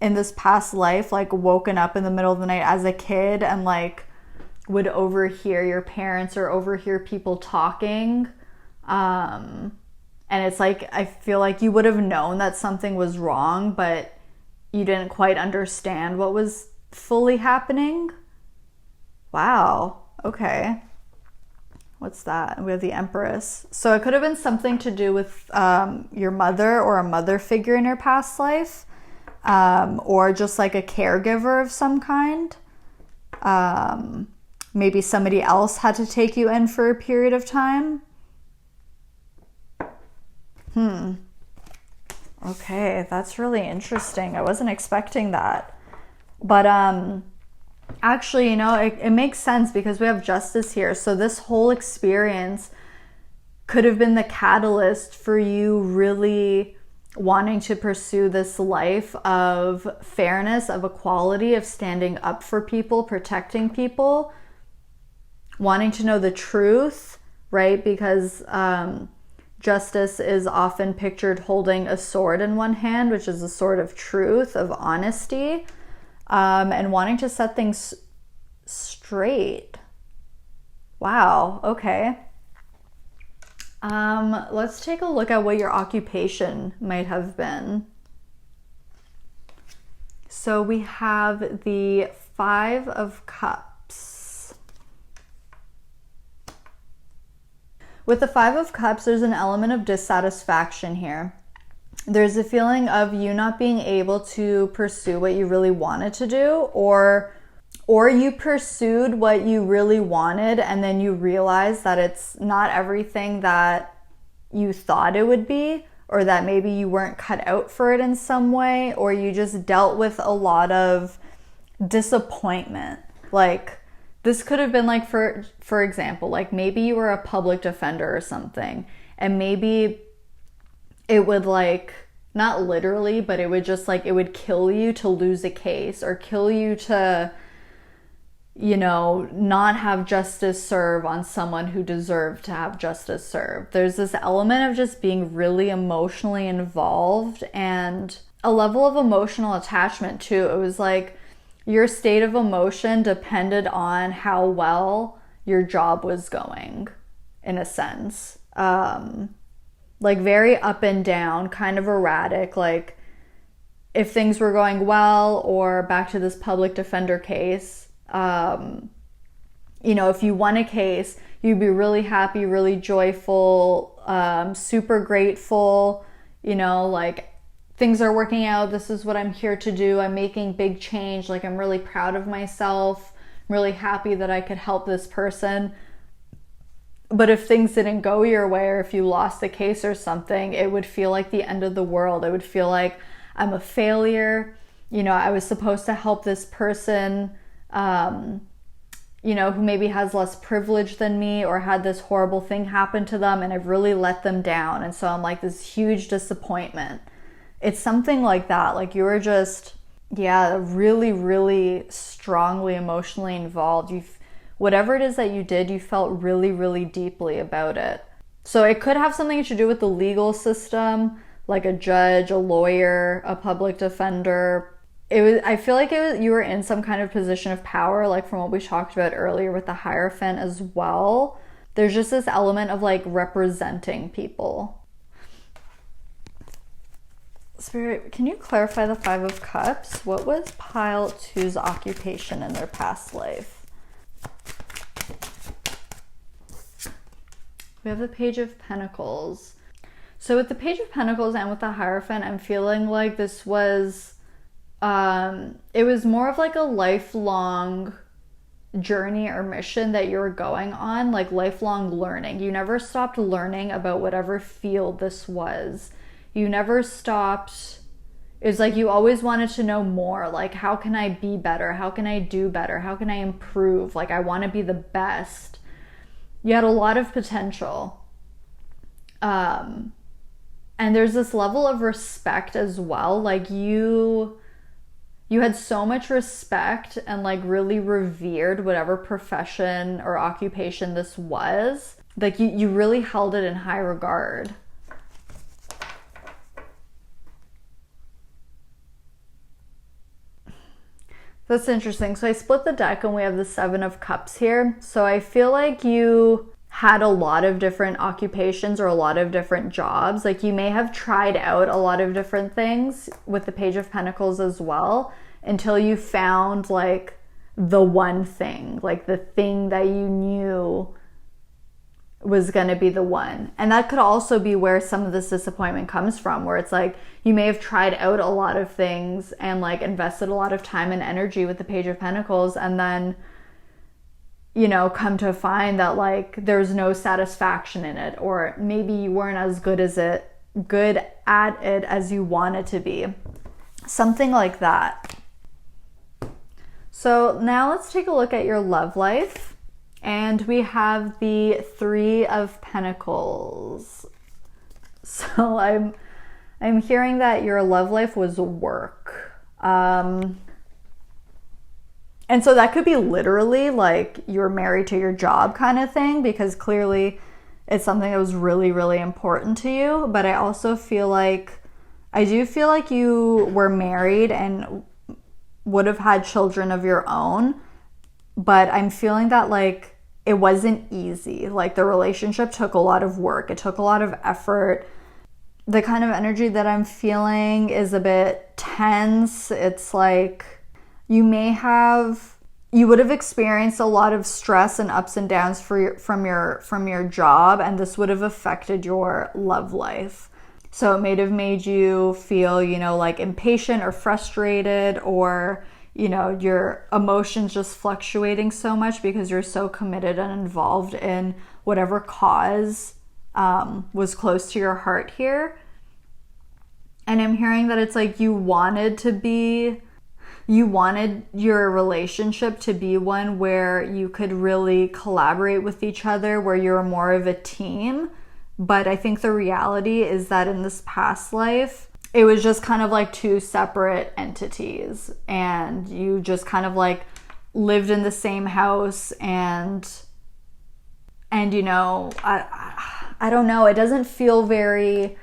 in this past life like woken up in the middle of the night as a kid and like would overhear your parents or overhear people talking. And it's like, I feel like you would have known that something was wrong, but you didn't quite understand what was fully happening. Wow. Okay. What's that? We have the Empress. So it could have been something to do with your mother or a mother figure in your past life, or just like a caregiver of some kind. Maybe somebody else had to take you in for a period of time. Okay, that's really interesting. I wasn't expecting that. But actually, you know, it makes sense because we have justice here. So this whole experience could have been the catalyst for you really wanting to pursue this life of fairness, of equality, of standing up for people, protecting people, wanting to know the truth, right? Because justice is often pictured holding a sword in one hand, which is a sword of truth, of honesty, and wanting to set things straight. Wow, okay. Let's take a look at what your occupation might have been. So we have the Five of Cups. With the Five of Cups, there's an element of dissatisfaction here. There's a feeling of you not being able to pursue what you really wanted to do, or you pursued what you really wanted and then you realize that it's not everything that you thought it would be, or that maybe you weren't cut out for it in some way, or you just dealt with a lot of disappointment. Like, this could have been like, for example, like maybe you were a public defender or something, and maybe it would like, not literally, but it would just like, it would kill you to lose a case, or kill you to, you know, not have justice serve on someone who deserved to have justice served. There's this element of just being really emotionally involved and a level of emotional attachment too. It was like your state of emotion depended on how well your job was going, in a sense. Like very up and down, kind of erratic. Like if things were going well, or back to this public defender case, you know, if you won a case, you'd be really happy, really joyful, super grateful, you know, like things are working out. This is what I'm here to do. I'm making big change. Like, I'm really proud of myself. I'm really happy that I could help this person. But if things didn't go your way, or if you lost the case or something, it would feel like the end of the world. It would feel like I'm a failure. You know, I was supposed to help this person, you know, who maybe has less privilege than me, or had this horrible thing happen to them, and I've really let them down. And so I'm like this huge disappointment. It's something like that. Like, you were just, yeah, really, really strongly emotionally involved. Whatever it is that you did, you felt really, really deeply about it. So it could have something to do with the legal system, like a judge, a lawyer, a public defender. I feel like you were in some kind of position of power, like from what we talked about earlier with the Hierophant as well. There's just this element of like representing people. Spirit, can you clarify the Five of Cups? What was pile 2's occupation in their past life? We have the Page of Pentacles. So with the Page of Pentacles and with the Hierophant, I'm feeling like this was, it was more of like a lifelong journey or mission that you were going on, like lifelong learning. You never stopped learning about whatever field this was. You never stopped. It was like you always wanted to know more. Like, how can I be better? How can I do better? How can I improve? Like, I want to be the best. You had a lot of potential. And there's this level of respect as well. Like, you had so much respect and like really revered whatever profession or occupation this was. Like, you really held it in high regard. That's interesting. So I split the deck and we have the Seven of Cups here. So I feel like you had a lot of different occupations or a lot of different jobs. Like, you may have tried out a lot of different things with the Page of Pentacles as well, until you found like the one thing, like the thing that you knew was going to be the one. And that could also be where some of this disappointment comes from, where it's like you may have tried out a lot of things and like invested a lot of time and energy with the Page of Pentacles, and then, you know, come to find that like there's no satisfaction in it, or maybe you weren't as good as it good at it as you want it to be. Something like that. So now let's take a look at your love life. And we have the Three of Pentacles. So I'm hearing that your love life was work. And so that could be literally like you're married to your job kind of thing, because clearly it's something that was really, really important to you. But I also feel like, I do feel like you were married and would have had children of your own. But I'm feeling that like it wasn't easy. Like the relationship took a lot of work. It took a lot of effort. The kind of energy that I'm feeling is a bit tense. It's like you would have experienced a lot of stress and ups and downs from your job, and this would have affected your love life. So it may have made you feel, like impatient or frustrated, or, your emotions just fluctuating so much because you're so committed and involved in whatever cause was close to your heart here. And I'm hearing that it's like you wanted your relationship to be one where you could really collaborate with each other, where you're more of a team. But I think the reality is that in this past life, it was just kind of like two separate entities, and you just kind of like lived in the same house, and I don't know, it doesn't feel very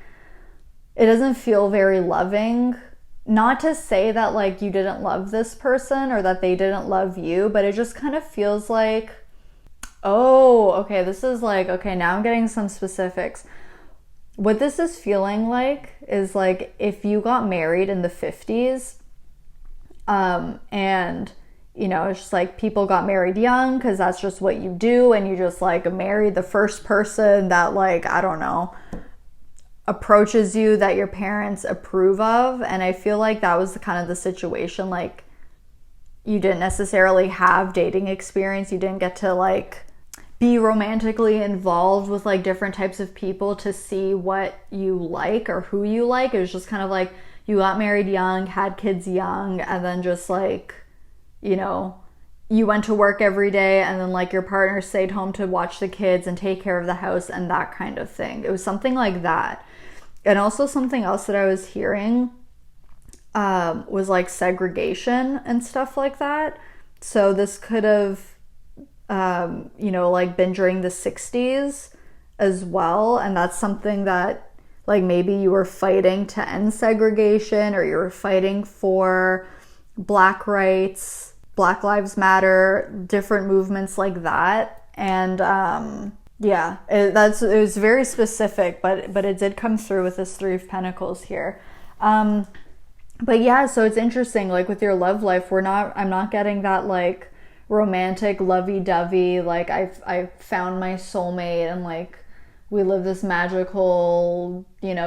loving. Not to say that like you didn't love this person or that they didn't love you, but it just kind of feels like, oh, okay, this is like, okay, now I'm getting some specifics. What this is feeling like is like if you got married in the 50s, and it's just like people got married young because that's just what you do, and you just like married the first person that like, I don't know, approaches you that your parents approve of. And I feel like that was the situation. Like you didn't necessarily have dating experience. You didn't get to like be romantically involved with like different types of people to see what you like or who you like. It was just kind of like you got married young, had kids young, and then just like, you went to work every day, and then like your partner stayed home to watch the kids and take care of the house and that kind of thing. It was something like that. And also something else that I was hearing was like segregation and stuff like that. So this could have, like been during the 60s as well. And that's something that like maybe you were fighting to end segregation, or you were fighting for Black rights, Black Lives Matter, different movements like that. And yeah, it was very specific, but it did come through with this Three of Pentacles here. But yeah, so it's interesting, like with your love life, I'm not getting that like romantic lovey-dovey, like I found my soulmate and like we live this magical,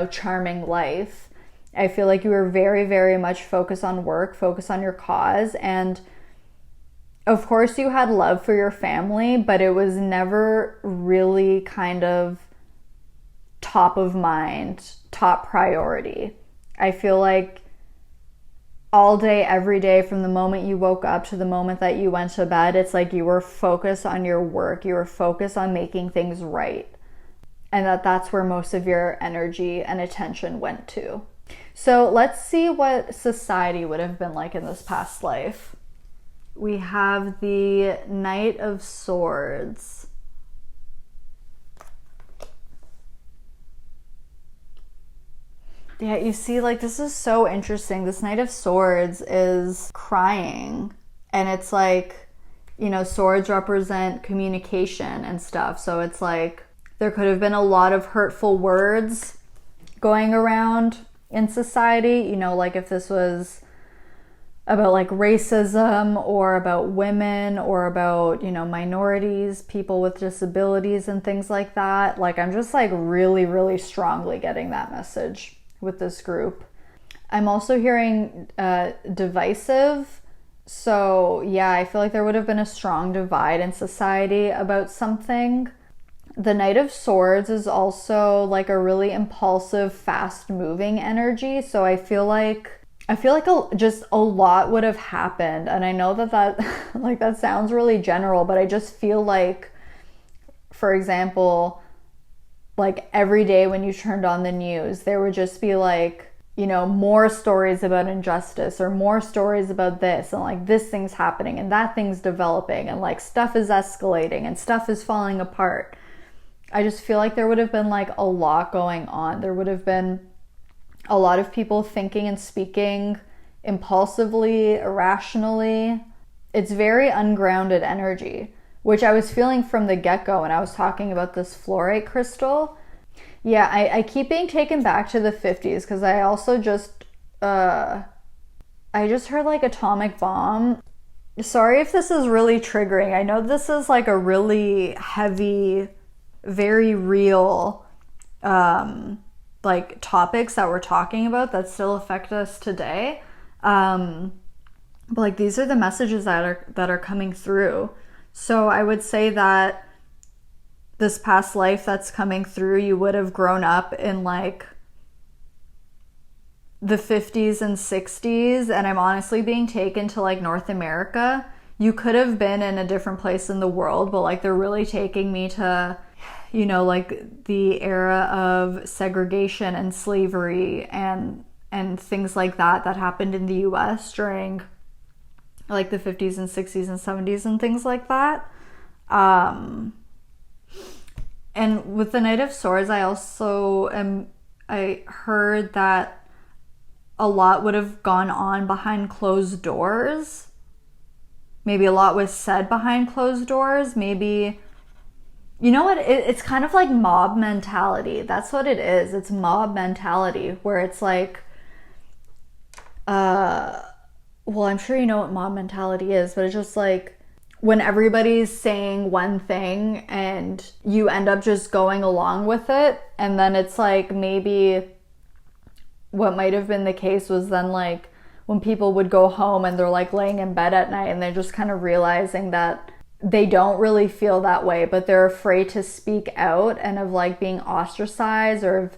charming life. I feel like you were very, very much focused on work, focused on your cause, and of course you had love for your family, but it was never really kind of top of mind, top priority. I feel like all day, every day, from the moment you woke up to the moment that you went to bed, it's like you were focused on your work. You were focused on making things right. And that's where most of your energy and attention went to. So let's see what society would have been like in this past life. We have the Knight of Swords. Yeah, you see, like, this is so interesting. This Knight of Swords is crying. And it's like, swords represent communication and stuff. So it's like there could have been a lot of hurtful words going around in society. Like if this was about like racism or about women or about, minorities, people with disabilities and things like that. Like I'm just like really, really strongly getting that message with this group. I'm also hearing divisive. So yeah, I feel like there would have been a strong divide in society about something. The Knight of Swords is also like a really impulsive, fast-moving energy. So I feel like just a lot would have happened. And I know that like that sounds really general, but I just feel like, for example, like every day when you turned on the news, there would just be like, you know, more stories about injustice or more stories about this, and like this thing's happening and that thing's developing, and like stuff is escalating and stuff is falling apart. I just feel like there would have been like a lot going on. There would have been a lot of people thinking and speaking impulsively, irrationally. It's very ungrounded energy, which I was feeling from the get-go when I was talking about this fluorite crystal. Yeah, I keep being taken back to the 50s because I also just, I just heard like atomic bomb. Sorry if this is really triggering. I know this is like a really heavy, very real, like topics that we're talking about that still affect us today. But like these are the messages that are coming through. So I would say that this past life that's coming through, you would have grown up in like the 50s and 60s, and I'm honestly being taken to like North America. You could have been in a different place in the world, but like they're really taking me to, you know, like the era of segregation and slavery and things like that happened in the US during like the 50s and 60s and 70s and things like that. And with the Knight of Swords, I heard that a lot would have gone on behind closed doors. Maybe a lot was said behind closed doors. Maybe, you know what? It's kind of like mob mentality. That's what it is. It's mob mentality where it's like, well, I'm sure you know what mob mentality is, but it's just like when everybody's saying one thing and you end up just going along with it. And then it's like maybe what might have been the case was then like when people would go home and they're like laying in bed at night and they're just kind of realizing that they don't really feel that way, but they're afraid to speak out and of like being ostracized or of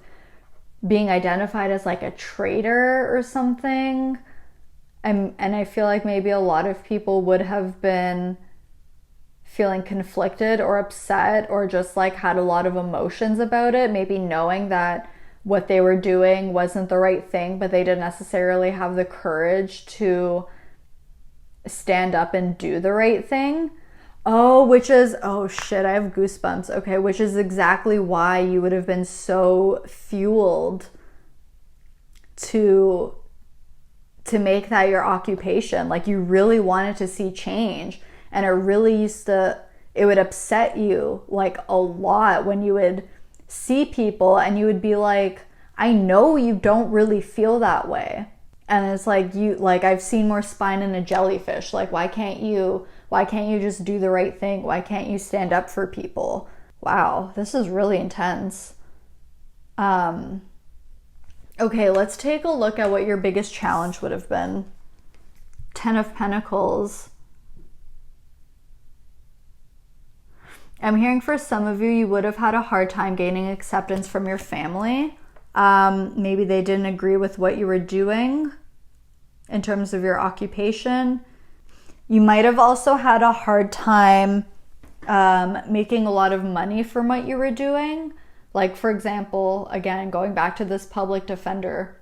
being identified as like a traitor or something. And I feel like maybe a lot of people would have been feeling conflicted or upset or just like had a lot of emotions about it, maybe knowing that what they were doing wasn't the right thing, but they didn't necessarily have the courage to stand up and do the right thing. Oh shit, I have goosebumps. Okay, which is exactly why you would have been so fueled to make that your occupation. Like you really wanted to see change, and it would upset you like a lot when you would see people and you would be like, I know you don't really feel that way. And it's like, I've seen more spine in a jellyfish. Like, why can't you just do the right thing? Why can't you stand up for people? Wow, this is really intense. Okay, let's take a look at what your biggest challenge would have been. 10 of Pentacles. I'm hearing for some of you, you would have had a hard time gaining acceptance from your family. Maybe they didn't agree with what you were doing in terms of your occupation. You might have also had a hard time making a lot of money from what you were doing. Like, for example, again, going back to this public defender,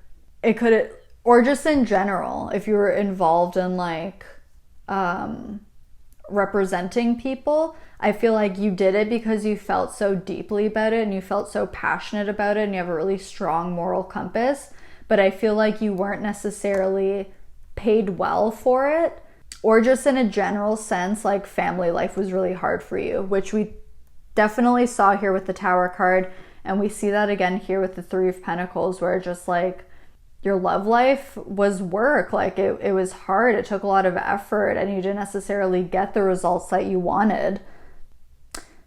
or just in general, if you were involved in like representing people, I feel like you did it because you felt so deeply about it and you felt so passionate about it and you have a really strong moral compass. But I feel like you weren't necessarily paid well for it, or just in a general sense, like family life was really hard for you, which we definitely saw here with the Tower card. And we see that again here with the Three of Pentacles, where just like your love life was work. Like it was hard. It took a lot of effort and you didn't necessarily get the results that you wanted.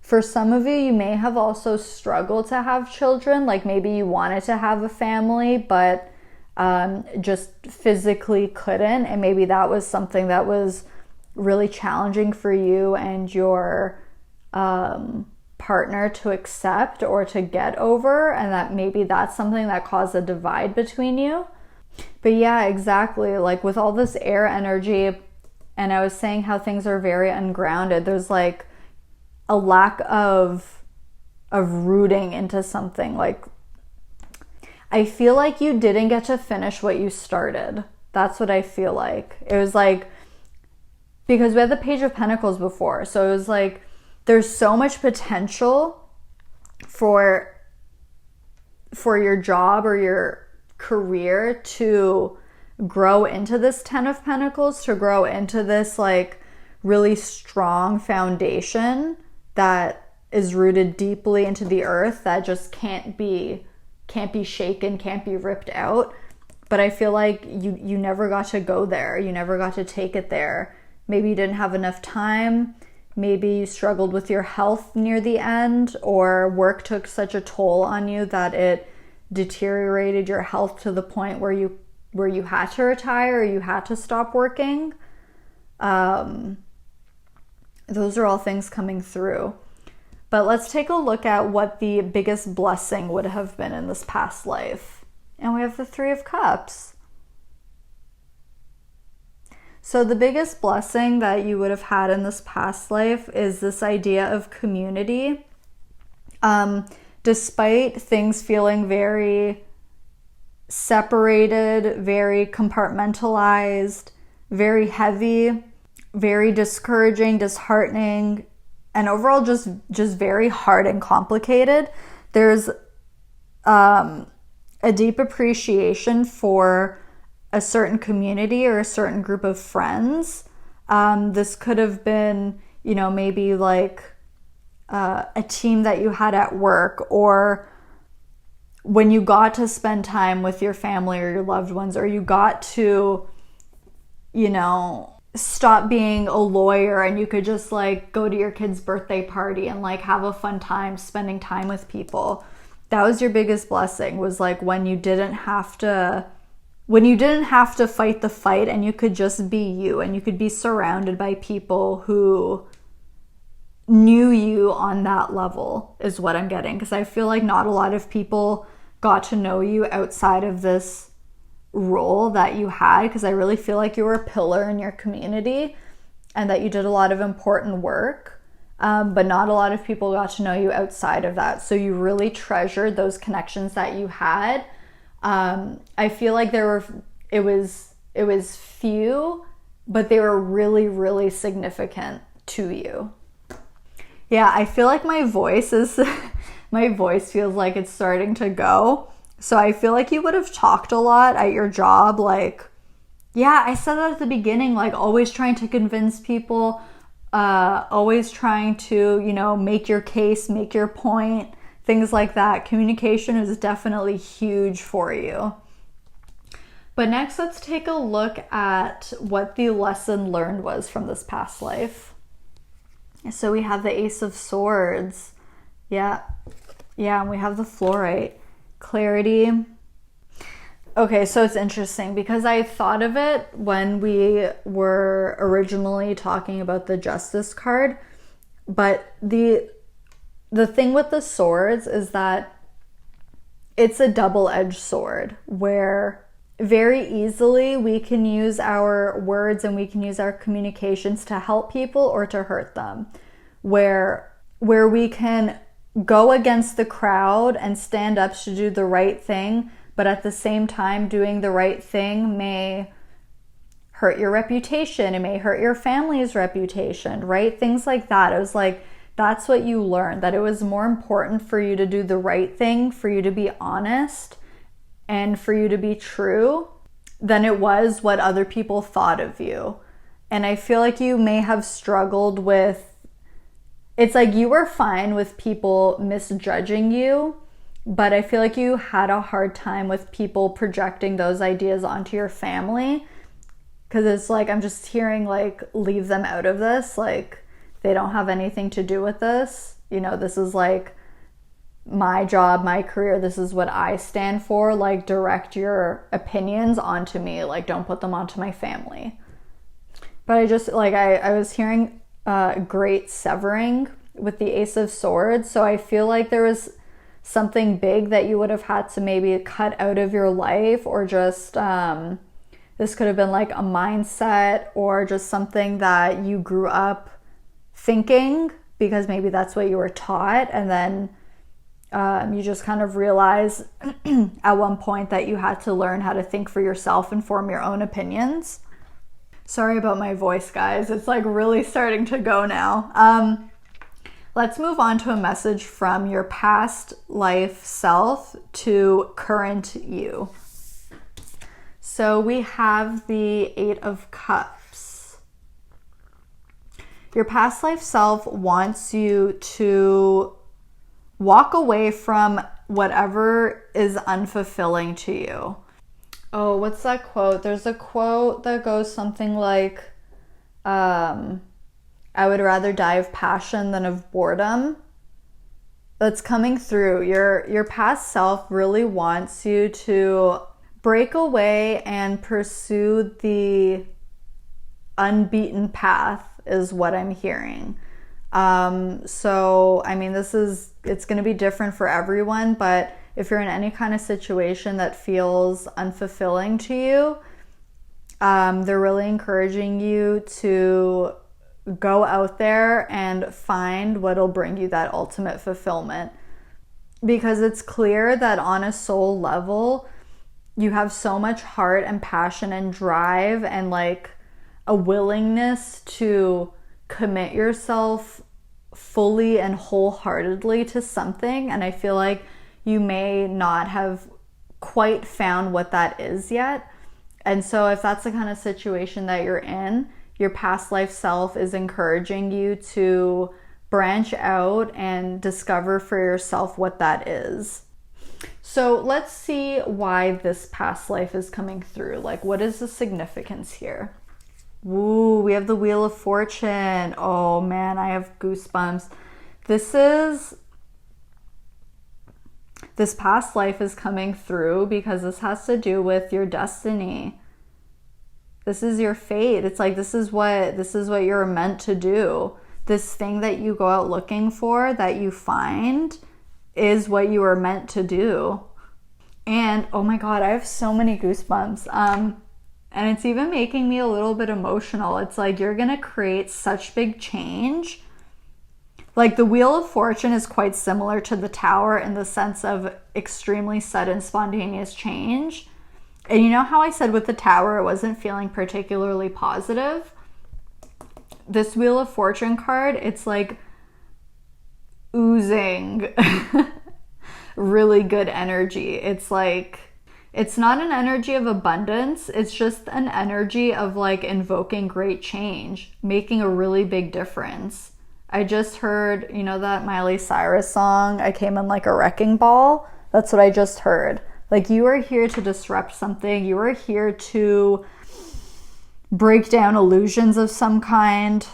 For some of you, you may have also struggled to have children. Like maybe you wanted to have a family, but just physically couldn't. And maybe that was something that was really challenging for you and your partner to accept or to get over, and that maybe that's something that caused a divide between you. But yeah, exactly. Like with all this air energy, and I was saying how things are very ungrounded, there's like a lack of rooting into something. Like I feel like you didn't get to finish what you started. That's what I feel like. It was like, because we had the Page of Pentacles before, so it was like there's so much potential for your job or your career to grow into this Ten of Pentacles, to grow into this like really strong foundation that is rooted deeply into the earth, that just can't be shaken, can't be ripped out. But I feel like you never got to go there. You never got to take it there. Maybe you didn't have enough time. Maybe you struggled with your health near the end, or work took such a toll on you that it deteriorated your health to the point where you had to retire, or you had to stop working. Those are all things coming through. But let's take a look at what the biggest blessing would have been in this past life. And we have the Three of Cups. So the biggest blessing that you would have had in this past life is this idea of community. Despite things feeling very separated, very compartmentalized, very heavy, very discouraging, disheartening, and overall just very hard and complicated, there's a deep appreciation for a certain community or a certain group of friends. This could have been, maybe like a team that you had at work, or when you got to spend time with your family or your loved ones, or you got to, stop being a lawyer and you could just like go to your kid's birthday party and like have a fun time spending time with people. That was your biggest blessing, was like when you didn't have to fight the fight, and you could just be you, and you could be surrounded by people who knew you on that level, is what I'm getting. Because I feel like not a lot of people got to know you outside of this role that you had, because I really feel like you were a pillar in your community and that you did a lot of important work, but not a lot of people got to know you outside of that. So you really treasured those connections that you had. I feel like it was few, but they were really, really significant to you. Yeah, I feel like my voice feels like it's starting to go. So I feel like you would have talked a lot at your job. Like, yeah, I said that at the beginning, like always trying to convince people, always trying to, make your case, make your point, things like that. Communication is definitely huge for you. But next, let's take a look at what the lesson learned was from this past life. So we have the Ace of Swords. Yeah, and we have the Fluorite. Clarity. Okay, so it's interesting because I thought of it when we were originally talking about the Justice card, but the thing with the swords is that it's a double-edged sword, where very easily we can use our words and we can use our communications to help people or to hurt them, where we can go against the crowd and stand up to do the right thing, but at the same time doing the right thing may hurt your reputation, it may hurt your family's reputation, right? Things like that. It was like, that's what you learned, that it was more important for you to do the right thing, for you to be honest, and for you to be true than it was what other people thought of you. And I feel like you may have struggled with, it's like you were fine with people misjudging you, but I feel like you had a hard time with people projecting those ideas onto your family, because it's like, I'm just hearing like, leave them out of this, like they don't have anything to do with this, this is like my job, my career, this is what I stand for, like direct your opinions onto me, like don't put them onto my family. But I just like, I was hearing great severing with the Ace of Swords. So I feel like there was something big that you would have had to maybe cut out of your life, or just this could have been like a mindset, or just something that you grew up thinking because maybe that's what you were taught, and then you just kind of realize at one point that you had to learn how to think for yourself and form your own opinions. Sorry about my voice, guys. It's like really starting to go now. Let's move on to a message from your past life self to current you. So we have the Eight of Cups. Your past life self wants you to walk away from whatever is unfulfilling to you. Oh, what's that quote? There's a quote that goes something like, I would rather die of passion than of boredom. That's coming through. Your past self really wants you to break away and pursue the unbeaten path, is what I'm hearing. So, I mean, it's going to be different for everyone, but if you're in any kind of situation that feels unfulfilling to you, they're really encouraging you to go out there and find what'll bring you that ultimate fulfillment. Because it's clear that on a soul level, you have so much heart and passion and drive and like a willingness to commit yourself fully and wholeheartedly to something. And I feel like you may not have quite found what that is yet. And so if that's the kind of situation that you're in, your past life self is encouraging you to branch out and discover for yourself what that is. So let's see why this past life is coming through. Like, what is the significance here? Ooh, we have the Wheel of Fortune. Oh man, I have goosebumps. This past life is coming through because this has to do with your destiny. This is your fate. It's like, this is what you're meant to do. This thing that you go out looking for, that you find, is what you are meant to do. And oh my God, I have so many goosebumps. And it's even making me a little bit emotional. It's like, you're going to create such big change. Like, the Wheel of Fortune is quite similar to the Tower in the sense of extremely sudden, spontaneous change. And you know how I said with the Tower, it wasn't feeling particularly positive? This Wheel of Fortune card, it's like oozing really good energy. It's like, it's not an energy of abundance. It's just an energy of like invoking great change, making a really big difference. I just heard, you know, that Miley Cyrus song, I Came in Like a Wrecking Ball? That's what I just heard. Like, you are here to disrupt something. You are here to break down illusions of some kind.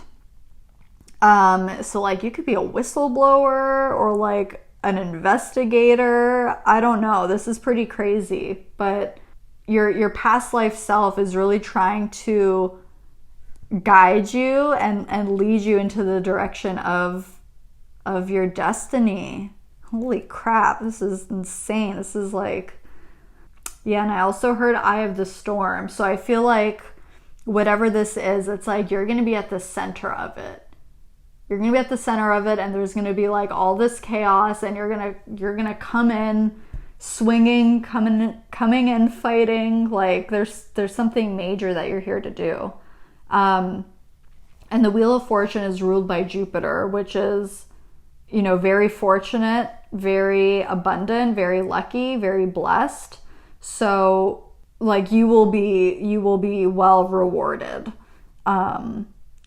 So like, you could be a whistleblower or like an investigator. I don't know. This is pretty crazy. But your past life self is really trying to guide you and lead you into the direction of your destiny. Holy crap, this is insane. This is like, yeah. And I also heard Eye of the Storm. So I feel like whatever this is, it's like you're going to be at the center of it. You're going to be at the center of it, and there's going to be like all this chaos, and you're going to come in swinging, coming in fighting. Like, there's something major that you're here to do. And the Wheel of Fortune is ruled by Jupiter, which is, you know, very fortunate, very abundant, very lucky, very blessed. So like, you will be well rewarded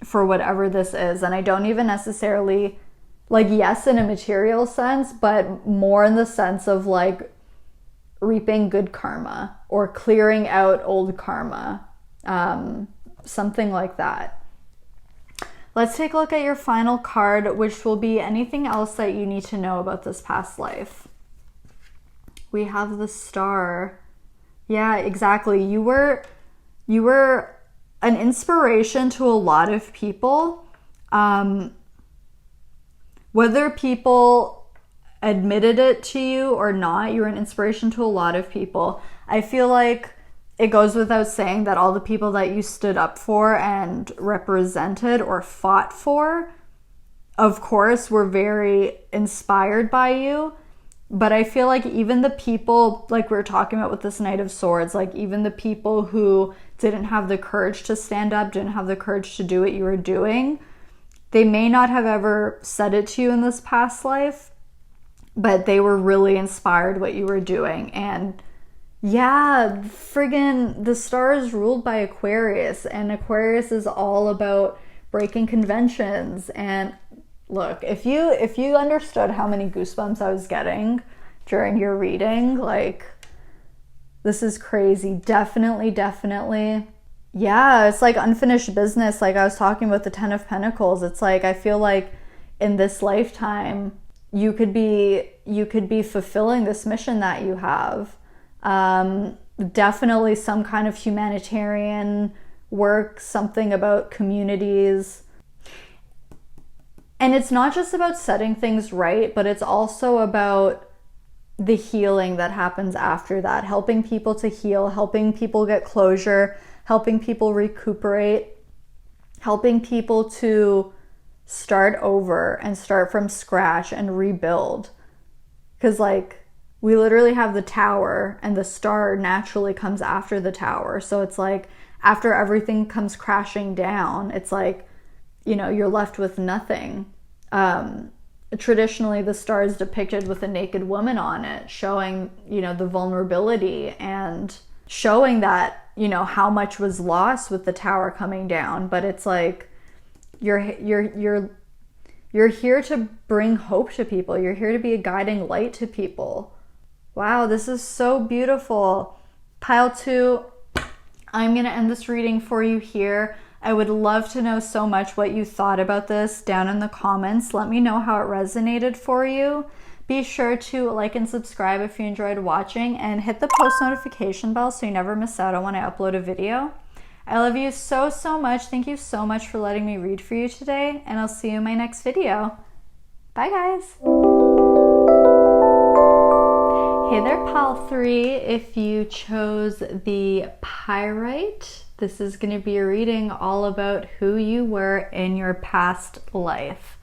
for whatever this is. And I don't even necessarily, like, yes, in a material sense, but more in the sense of like reaping good karma or clearing out old karma. Something like that. Let's take a look at your final card, which will be anything else that you need to know about this past life. We have the Star. Yeah, exactly. You were an inspiration to a lot of people. When whether people admitted it to you or not, you're an inspiration to a lot of people. I feel like it goes without saying that all the people that you stood up for and represented or fought for, of course, were very inspired by you. But I feel like even the people, like we were talking about with this Knight of Swords, like even the people who didn't have the courage to stand up, didn't have the courage to do what you were doing, they may not have ever said it to you in this past life, but they were really inspired what you were doing. And yeah, friggin' the stars ruled by Aquarius, and Aquarius is all about breaking conventions. And look, if you understood how many goosebumps I was getting during your reading, like, this is crazy. Definitely. Yeah, it's like unfinished business. Like I was talking about the Ten of Pentacles. It's like, I feel like in this lifetime, you could be fulfilling this mission that you have. Definitely some kind of humanitarian work, something about communities. And it's not just about setting things right, but it's also about the healing that happens after that, helping people to heal, helping people get closure, helping people recuperate, helping people to start over and start from scratch and rebuild. Because like, we literally have the tower, and the star naturally comes after the tower. So it's like, after everything comes crashing down, it's like, you know, you're left with nothing. Traditionally, the star is depicted with a naked woman on it, showing, you know, the vulnerability and showing that, you know, how much was lost with the tower coming down. But it's like, you're here to bring hope to people. You're here to be a guiding light to people. Wow, this is so beautiful. Pile 2, I'm going to end this reading for you here. I would love to know so much what you thought about this down in the comments. Let me know how it resonated for you. Be sure to like and subscribe if you enjoyed watching, and hit the post notification bell so you never miss out on when I upload a video. I love you so much. Thank you so much for letting me read for you today, and I'll see you in my next video. Bye guys. Hey there, Pile 3. If you chose the Pyrite, this is going to be a reading all about who you were in your past life.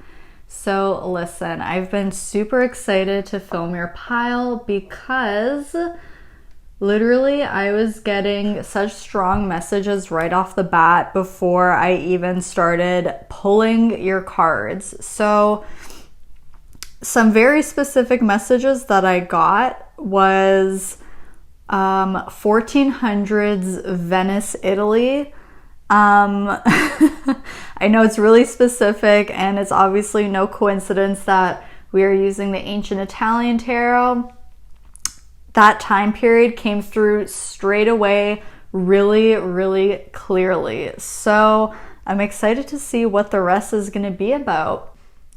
So listen, I've been super excited to film your pile because literally I was getting such strong messages right off the bat before I even started pulling your cards. So some very specific messages that I got was 1400s Venice, Italy. I know it's really specific, and it's obviously no coincidence that we are using the ancient Italian tarot. That time period came through straight away, really clearly. So I'm excited to see what the rest is going to be about.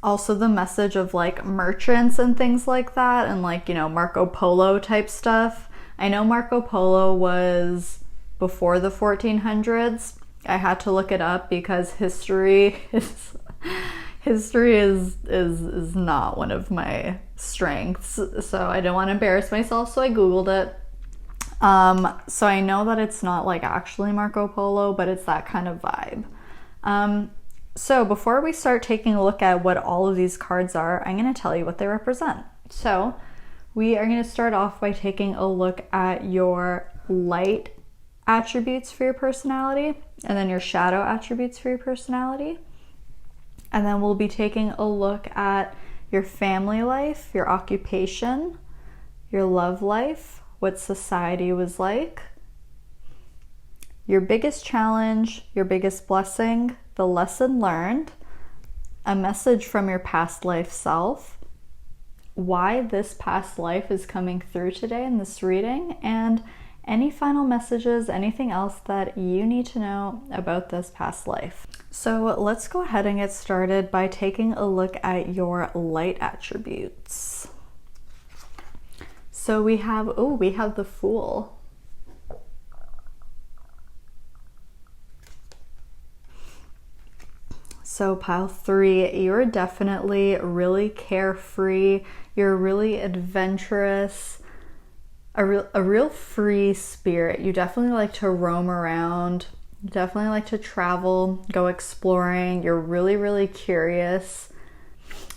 Also the message of like merchants and things like that, and like, you know, Marco Polo type stuff. I know Marco Polo was before the 1400s. I had to look it up because history is not one of my strengths. So I don't want to embarrass myself, so I Googled it. So I know that it's not like actually Marco Polo, but it's that kind of vibe. So before we start taking a look at what all of these cards are, I'm going to tell you what they represent. So we are going to start off by taking a look at your light attributes for your personality, and then your shadow attributes for your personality. And then we'll be taking a look at your family life, your occupation, your love life, what society was like, your biggest challenge, your biggest blessing, the lesson learned, a message from your past life self, why this past life is coming through today in this reading, and any final messages, anything else that you need to know about this past life. So let's go ahead and get started by taking a look at your light attributes. So we have the Fool. So pile 3, you're definitely really carefree. You're really adventurous, a real free spirit. You definitely like to roam around. You definitely like to travel, go exploring. You're really, really curious.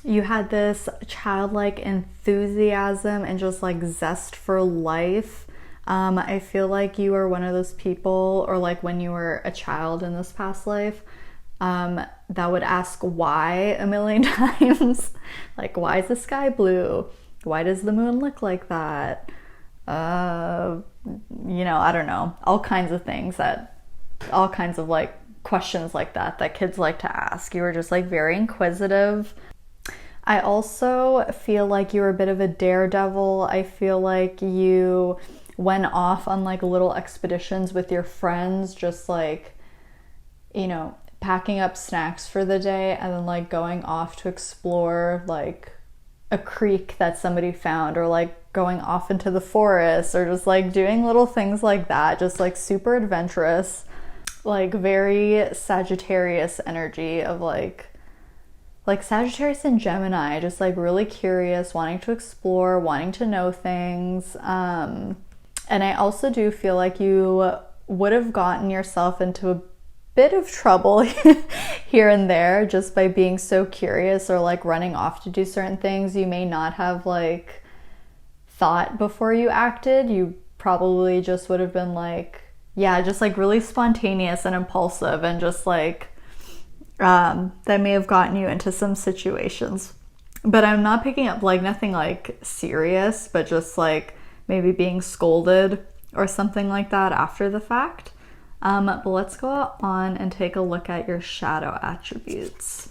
You had this childlike enthusiasm and just like zest for life. I feel like you are one of those people, or like when you were a child in this past life, that would ask why a million times. Like, why is the sky blue? Why does the moon look like that? I don't know. All kinds of things all kinds of like questions like that kids like to ask. You were just like very inquisitive. I also feel like you were a bit of a daredevil. I feel like you went off on like little expeditions with your friends, just like, packing up snacks for the day and then like going off to explore like a creek that somebody found, or like going off into the forest, or just like doing little things like that, just like super adventurous, like very Sagittarius energy of like Sagittarius and Gemini, just like really curious, wanting to explore, wanting to know things. And I also do feel like you would have gotten yourself into a bit of trouble here and there just by being so curious, or like running off to do certain things you may not have like thought before you acted. You probably just would have been like, yeah, just like really spontaneous and impulsive, and just like that may have gotten you into some situations. But I'm not picking up like nothing like serious, but just like maybe being scolded or something like that after the fact. But let's go on and take a look at your shadow attributes.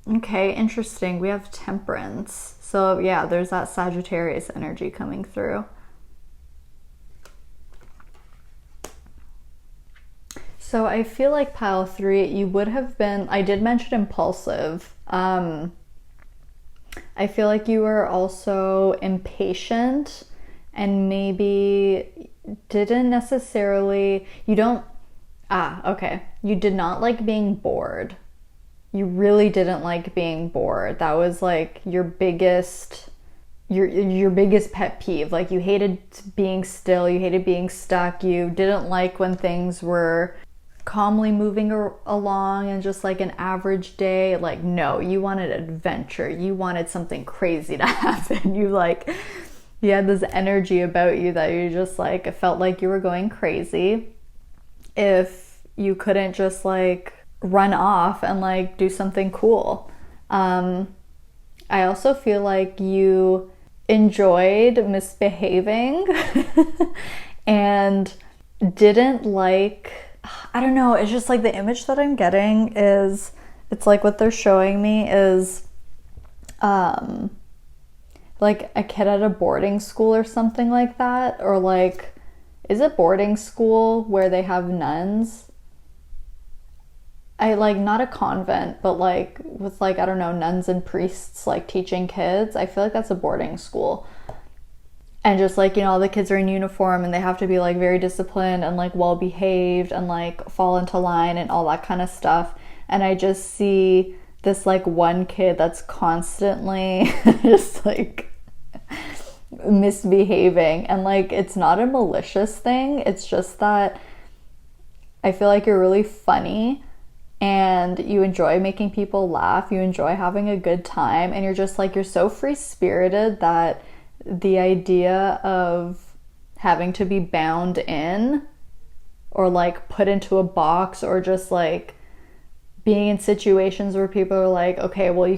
Okay, interesting. We have Temperance. So yeah, there's that Sagittarius energy coming through. So I feel like pile 3, you would have been, I did mention impulsive. I feel like you were also impatient, and maybe didn't necessarily, you did not like being bored. You really didn't like being bored. That was like your biggest pet peeve. Like you hated being still, you hated being stuck, you didn't like when things were calmly moving along and just like an average day. Like, no, you wanted adventure, you wanted something crazy to happen. You had this energy about you that you just like, it felt like you were going crazy if you couldn't just like run off and like do something cool. I also feel like you enjoyed misbehaving and didn't like, I don't know, it's just like the image that I'm getting is, it's like what they're showing me is like a kid at a boarding school or something like that, or like, is it boarding school where they have nuns? I like, not a convent, but like with like, I don't know, nuns and priests like teaching kids. I feel like that's a boarding school. And just like, all the kids are in uniform and they have to be like very disciplined and like well behaved and like fall into line and all that kind of stuff. And I just see this like one kid that's constantly just like misbehaving, and like it's not a malicious thing, it's just that I feel like you're really funny and you enjoy making people laugh, you enjoy having a good time, and you're just like, you're so free-spirited that the idea of having to be bound in or like put into a box, or just like being in situations where people are like, okay, well, you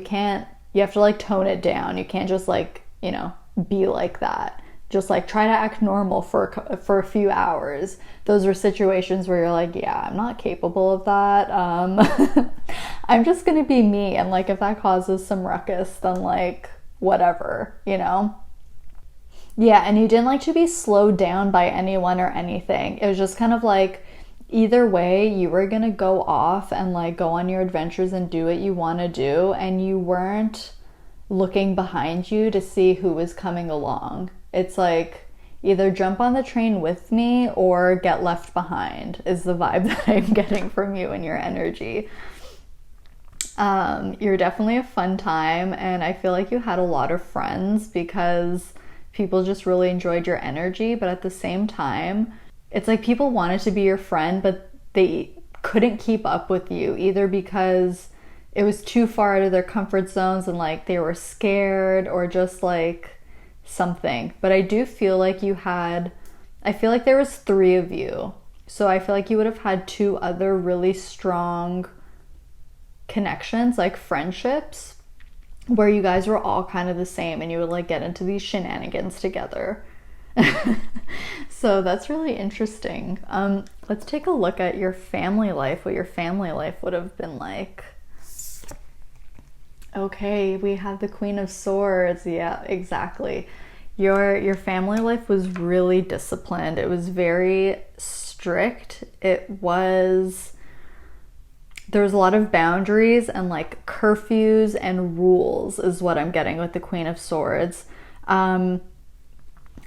have to like tone it down, you can't just like, be like that, just like try to act normal for a few hours. Those are situations where you're like, yeah, I'm not capable of that. I'm just gonna be me, and like if that causes some ruckus, then like whatever, Yeah, and you didn't like to be slowed down by anyone or anything. It was just kind of like, either way, you were gonna go off and like go on your adventures and do what you want to do, and you weren't looking behind you to see who was coming along. It's like, either jump on the train with me or get left behind is the vibe that I'm getting from you and your energy. You're definitely a fun time, and I feel like you had a lot of friends because people just really enjoyed your energy, but at the same time, it's like people wanted to be your friend, but they couldn't keep up with you, either because it was too far out of their comfort zones and like they were scared or just like something. But I do feel like I feel like there was 3 of you. So I feel like you would have had 2 other really strong connections, like friendships, where you guys were all kind of the same and you would like get into these shenanigans together. So that's really interesting. Let's take a look at your family life, what your family life would have been like. Okay, we have the Queen of Swords. Yeah, exactly. Your family life was really disciplined. It was very strict. There was a lot of boundaries and like curfews and rules is what I'm getting with the Queen of Swords.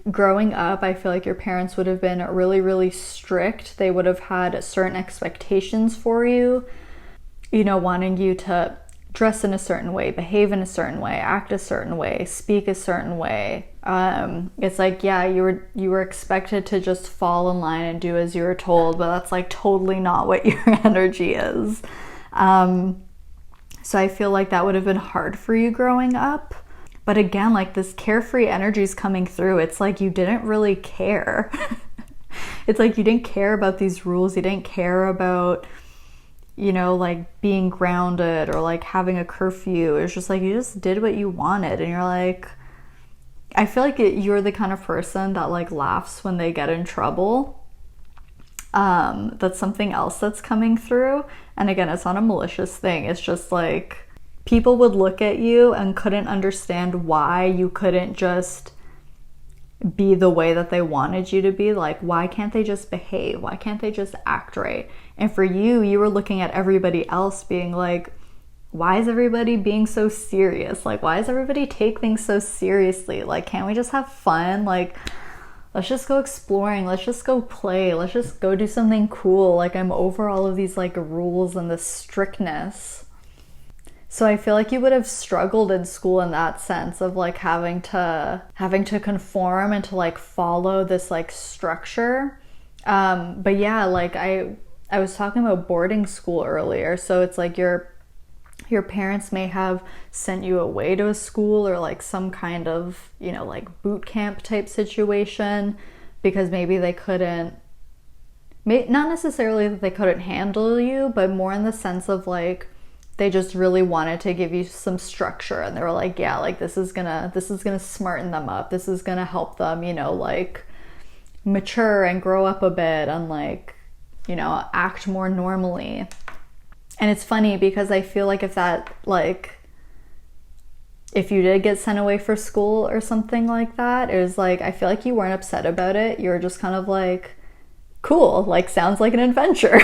Growing up, I feel like your parents would have been really, really strict. They would have had certain expectations for you, you know, wanting you to dress in a certain way, behave in a certain way, act a certain way, speak a certain way. It's like, yeah, you were expected to just fall in line and do as you were told, but that's like totally not what your energy is. So I feel like that would have been hard for you growing up. But again, like this carefree energy is coming through. It's like you didn't really care. It's like you didn't care about these rules. You didn't care about, you know, like being grounded or like having a curfew. It's just like you just did what you wanted. And you're like, I feel like you're the kind of person that like laughs when they get in trouble. That's something else that's coming through. And again, it's not a malicious thing. It's just like people would look at you and couldn't understand why you couldn't just be the way that they wanted you to be. Like, why can't they just behave? Why can't they just act right? And for you, you were looking at everybody else being like, why is everybody being so serious? Like, why does everybody take things so seriously? Like, can't we just have fun? Like, let's just go exploring. Let's just go play. Let's just go do something cool. Like, I'm over all of these like rules and this strictness. So I feel like you would have struggled in school in that sense of like having to conform and to like follow this like structure. But yeah, like I was talking about boarding school earlier. So it's like your parents may have sent you away to a school or like some kind of, you know, like boot camp type situation because maybe they couldn't, not necessarily that they couldn't handle you, but more in the sense of like, they just really wanted to give you some structure and they were like, yeah, like this is gonna smarten them up. This is gonna help them, you know, like mature and grow up a bit and like, you know, act more normally. And it's funny because I feel like if you did get sent away for school or something like that, it was like, I feel like you weren't upset about it. You were just kind of like, cool, like sounds like an adventure.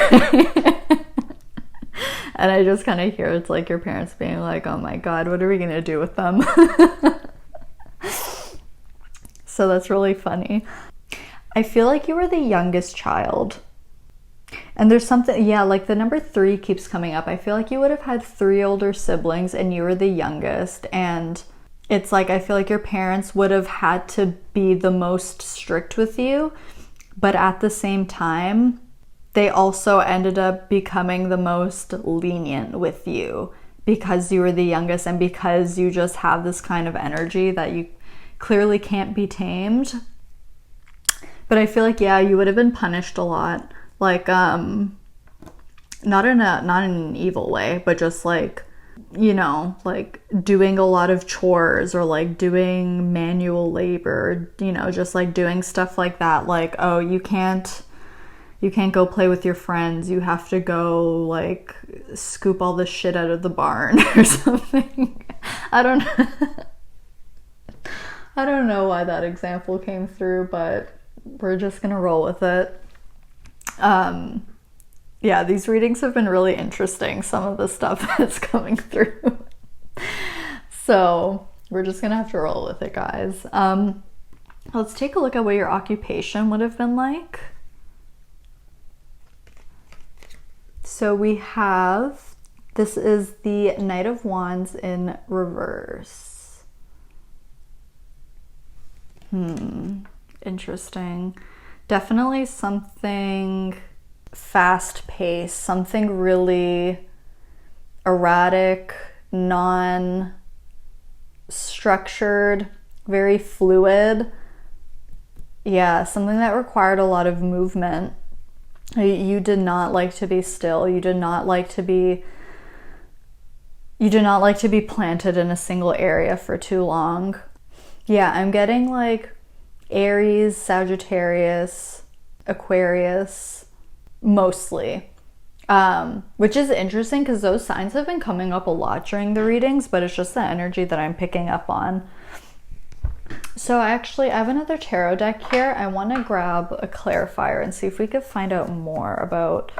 And I just kind of hear it's like your parents being like, oh my God, what are we going to do with them? So that's really funny. I feel like you were the youngest child. And there's something, yeah, like the number 3 keeps coming up. I feel like you would have had 3 older siblings and you were the youngest. And it's like, I feel like your parents would have had to be the most strict with you. But at the same time, they also ended up becoming the most lenient with you because you were the youngest and because you just have this kind of energy that you clearly can't be tamed. But I feel like, yeah, you would have been punished a lot. Like, not in an evil way, but just like, you know, like doing a lot of chores or like doing manual labor, you know, just like doing stuff like that. Like, oh, you can't go play with your friends. You have to go like scoop all the shit out of the barn or something. I don't know why that example came through, but we're just gonna roll with it. Yeah, these readings have been really interesting, some of the stuff that's coming through. So we're just gonna have to roll with it, guys. Let's take a look at what your occupation would have been like. So we have This is the Knight of Wands in reverse. Interesting. Definitely something fast-paced, something really erratic, non-structured, very fluid. Yeah, something that required a lot of movement. You did not like to be still. You did not like to be planted in a single area for too long. Yeah, I'm getting like Aries, Sagittarius, Aquarius, mostly. Which is interesting because those signs have been coming up a lot during the readings, but it's just the energy that I'm picking up on. So I have another tarot deck here. I want to grab a clarifier and see if we could find out more about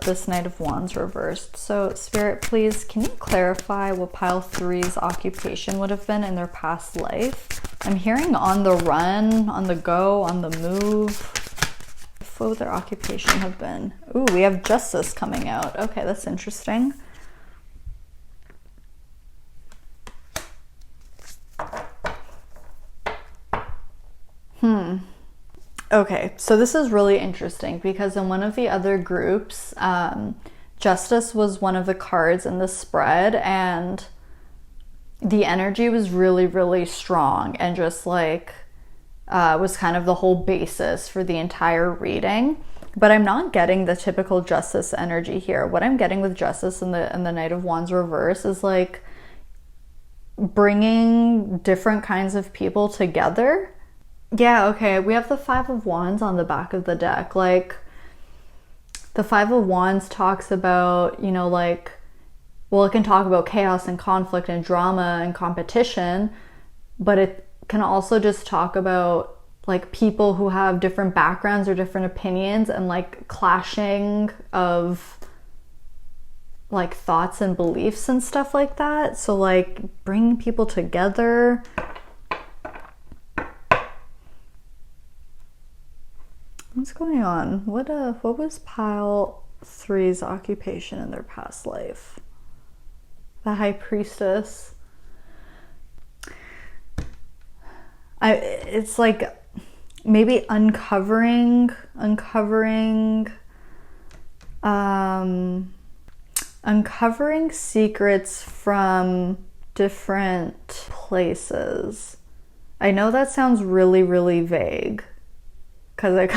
this Knight of Wands reversed. So Spirit, please, can you clarify what pile 3's occupation would have been in their past life? I'm hearing on the run, on the go, on the move. What would their occupation have been? Ooh, we have Justice coming out. Okay, that's interesting. Okay, so this is really interesting because in one of the other groups, Justice was one of the cards in the spread, and the energy was really, really strong and just like was kind of the whole basis for the entire reading. But I'm not getting the typical Justice energy here. What I'm getting with Justice and the Knight of Wands reverse is like bringing different kinds of people together. Yeah, okay, we have the Five of Wands on the back of the deck. Like, the Five of Wands talks about, you know, like, well, it can talk about chaos and conflict and drama and competition, but it can also just talk about, like, people who have different backgrounds or different opinions and, like, clashing of, like, thoughts and beliefs and stuff like that. So, like, bringing people together. What's going on? What was pile 3's occupation in their past life? The High Priestess. It's like maybe uncovering secrets from different places. I know that sounds really, really vague, because it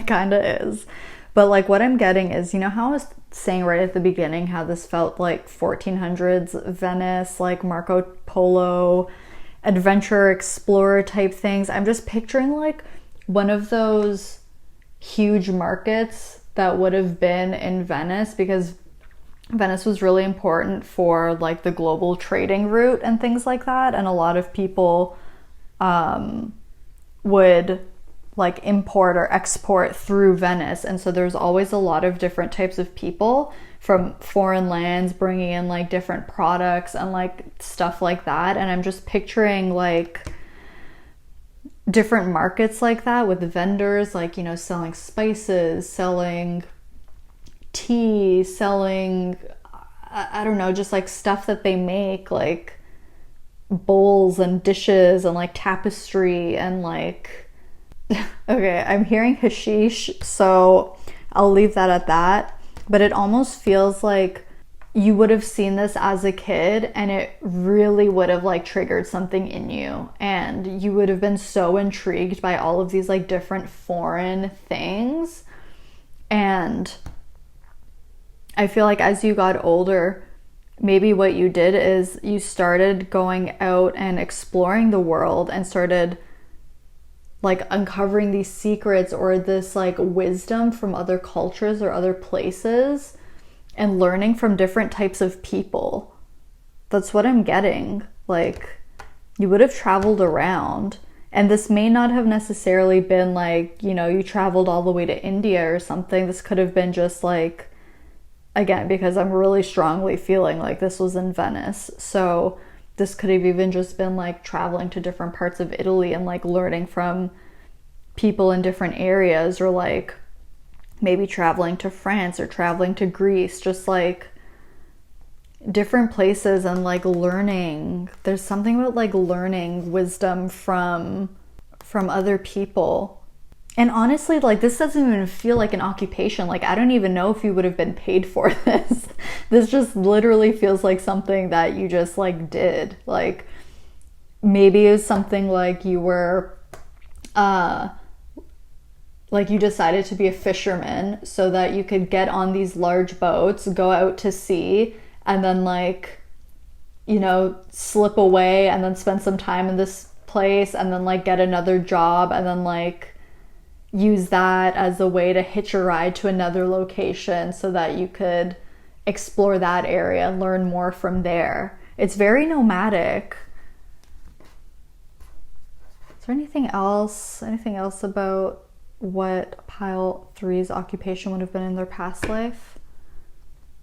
kind of is. But like what I'm getting is, you know how I was saying right at the beginning how this felt like 1400s Venice, like Marco Polo, adventure explorer type things. I'm just picturing like one of those huge markets that would have been in Venice, because Venice was really important for like the global trading route and things like that. And a lot of people would like import or export through Venice. And so there's always a lot of different types of people from foreign lands bringing in like different products and like stuff like that. And I'm just picturing like different markets like that with the vendors, like, you know, selling spices, selling tea, selling, I don't know, just like stuff that they make, like bowls and dishes and like tapestry and like, okay, I'm hearing hashish, so I'll leave that at that. But it almost feels like you would have seen this as a kid and it really would have like triggered something in you, and you would have been so intrigued by all of these like different foreign things. And I feel like as you got older, maybe what you did is you started going out and exploring the world and started like uncovering these secrets or this like wisdom from other cultures or other places and learning from different types of people. That's what I'm getting. Like, you would have traveled around, and this may not have necessarily been like, you know, you traveled all the way to India or something. This could have been just like, again, because I'm really strongly feeling like this was in Venice. So this could have even just been like traveling to different parts of Italy and like learning from people in different areas, or like maybe traveling to France or traveling to Greece, just like different places and like learning. There's something about like learning wisdom from other people. And honestly, like this doesn't even feel like an occupation. Like I don't even know if you would have been paid for this. This just literally feels like something that you just like did. Like maybe it was something like you were like you decided to be a fisherman so that you could get on these large boats, go out to sea, and then like, you know, slip away and then spend some time in this place and then like get another job and then like use that as a way to hitch a ride to another location so that you could explore that area and learn more from there. It's very nomadic. Is there anything else? Anything else about what pile 3's occupation would have been in their past life?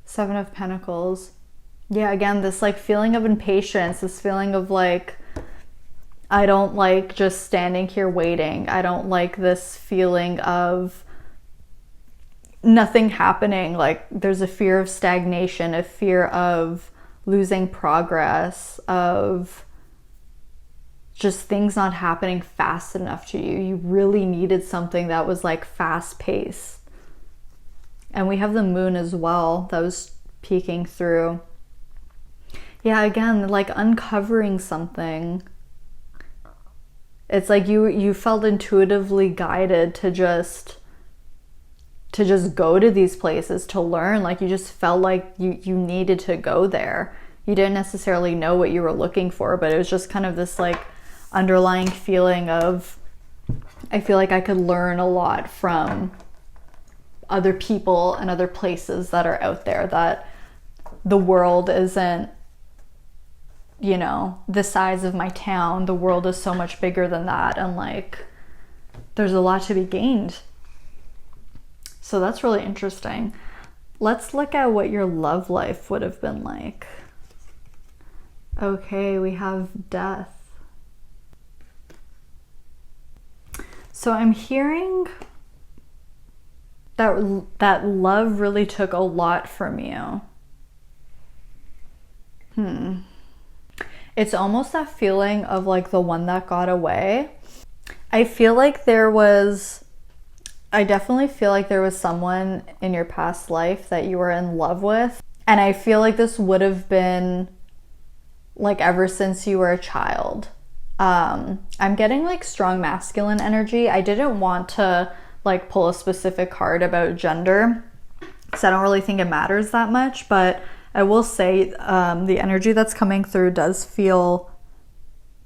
7 of Pentacles. Yeah, again, this like feeling of impatience, this feeling of like, I don't like just standing here waiting. I don't like this feeling of nothing happening. Like there's a fear of stagnation, a fear of losing progress, of just things not happening fast enough to you. You really needed something that was like fast paced. And we have the moon as well that was peeking through. Yeah, again, like uncovering something. It's like you felt intuitively guided to just go to these places to learn. Like you just felt like you needed to go there. You didn't necessarily know what you were looking for, but it was just kind of this like underlying feeling of, I feel like I could learn a lot from other people and other places that are out there, that the world isn't, you know, the size of my town. The world is so much bigger than that, and like there's a lot to be gained. So that's really interesting. Let's look at what your love life would have been like. Okay, we have death. So I'm hearing that love really took a lot from you. It's almost that feeling of like the one that got away. I definitely feel like there was someone in your past life that you were in love with. And I feel like this would have been like ever since you were a child. I'm getting like strong masculine energy. I didn't want to like pull a specific card about gender because I don't really think it matters that much, but I will say the energy that's coming through does feel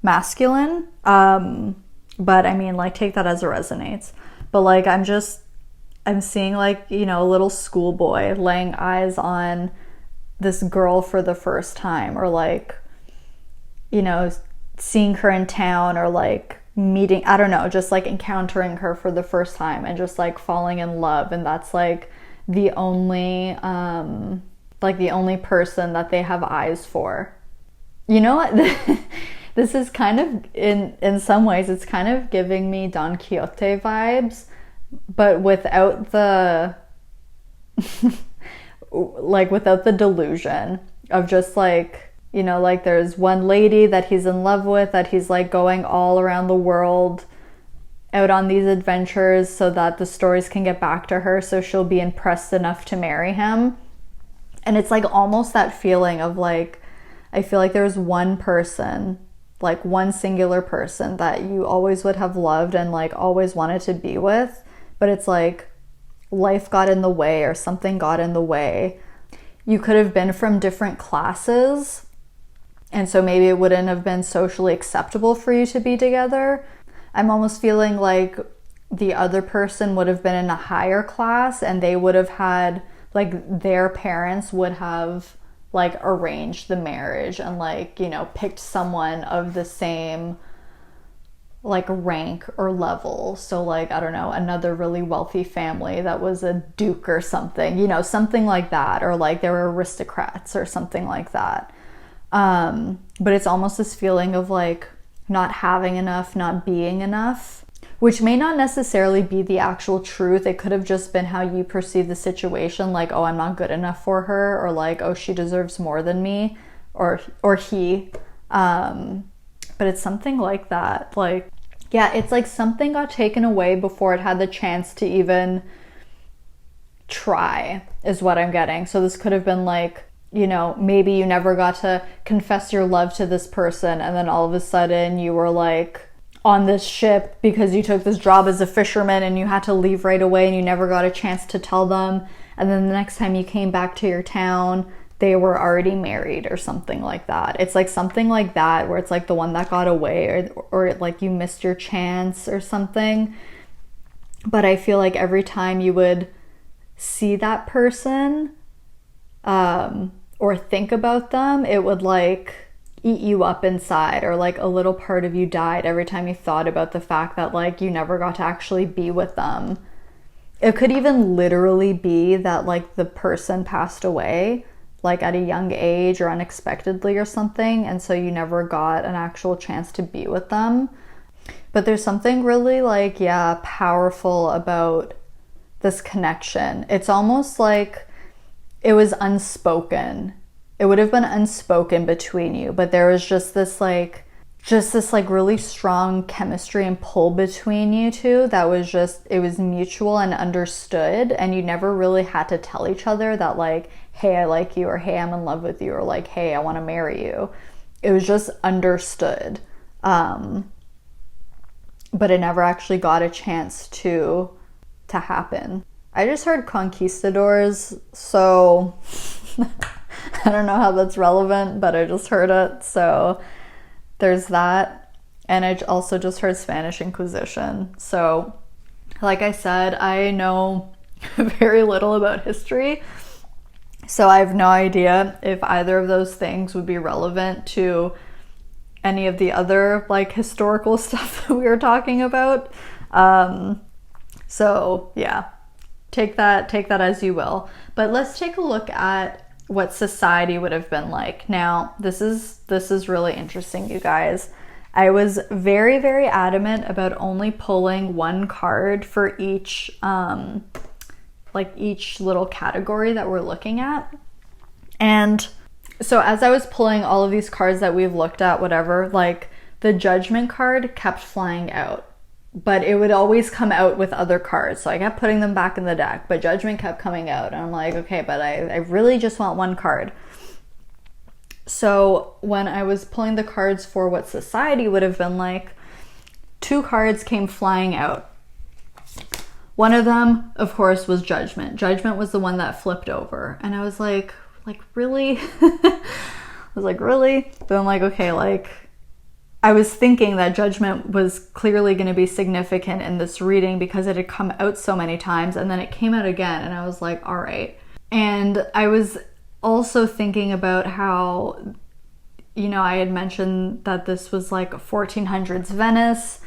masculine. But I mean, like, take that as it resonates. But like, I'm seeing like, you know, a little schoolboy laying eyes on this girl for the first time, or like, you know, seeing her in town, or like meeting, I don't know, just like encountering her for the first time and just like falling in love. And that's like the only person that they have eyes for. You know what? This is kind of, in some ways, it's kind of giving me Don Quixote vibes, but without the, like without the delusion of just like, you know, like there's one lady that he's in love with, that he's like going all around the world out on these adventures so that the stories can get back to her, so she'll be impressed enough to marry him. And it's like almost that feeling of like, I feel like there's one person, like one singular person that you always would have loved and like always wanted to be with, but it's like life got in the way or something got in the way. You could have been from different classes, and so maybe it wouldn't have been socially acceptable for you to be together. I'm almost feeling like the other person would have been in a higher class, and they would have had, like, their parents would have like arranged the marriage and like, you know, picked someone of the same like rank or level. So like, I don't know, another really wealthy family that was a duke or something, you know, something like that, or like they were aristocrats or something like that. But it's almost this feeling of like not having enough, not being enough. which may not necessarily be the actual truth. It could have just been how you perceive the situation, like, oh, I'm not good enough for her, or like, oh, she deserves more than me, or he. But it's something like that. Like, yeah, it's like something got taken away before it had the chance to even try, is what I'm getting. So this could have been like, you know, maybe you never got to confess your love to this person, and then all of a sudden you were like on this ship because you took this job as a fisherman and you had to leave right away and you never got a chance to tell them. And then the next time you came back to your town, they were already married or something like that. It's like something like that where it's like the one that got away, or like you missed your chance or something. But I feel like every time you would see that person or think about them, it would like eat you up inside, or like a little part of you died every time you thought about the fact that like you never got to actually be with them. It could even literally be that like the person passed away like at a young age or unexpectedly or something, and so you never got an actual chance to be with them. But there's something really like, yeah, powerful about this connection. It's almost like it was unspoken. It would have been unspoken between you, but there was just this like really strong chemistry and pull between you two that was just, it was mutual and understood, and you never really had to tell each other that like, hey, I like you, or hey, I'm in love with you, or like, hey, I want to marry you. It was just understood. But it never actually got a chance to happen. I just heard conquistadors, so I don't know how that's relevant, but I just heard it. So there's that. And I also just heard Spanish Inquisition. So like I said, I know very little about history. So I have no idea if either of those things would be relevant to any of the other like historical stuff that we were talking about. So yeah, take that as you will. But let's take a look at what society would have been like. Now, this is really interesting, you guys. I was very, very adamant about only pulling one card for each each little category that we're looking at. And so as I was pulling all of these cards that we've looked at, whatever, like the judgment card kept flying out, but it would always come out with other cards. So I kept putting them back in the deck, but judgment kept coming out. And I'm like, okay, but I really just want one card. So when I was pulling the cards for what society would have been like, two cards came flying out. One of them, of course, was judgment. Judgment was the one that flipped over. And I was like, really? I was like, really? But I'm like, okay, like, I was thinking that judgment was clearly going to be significant in this reading because it had come out so many times, and then it came out again, and I was like, all right. And I was also thinking about how, you know, I had mentioned that this was like 1400s Venice,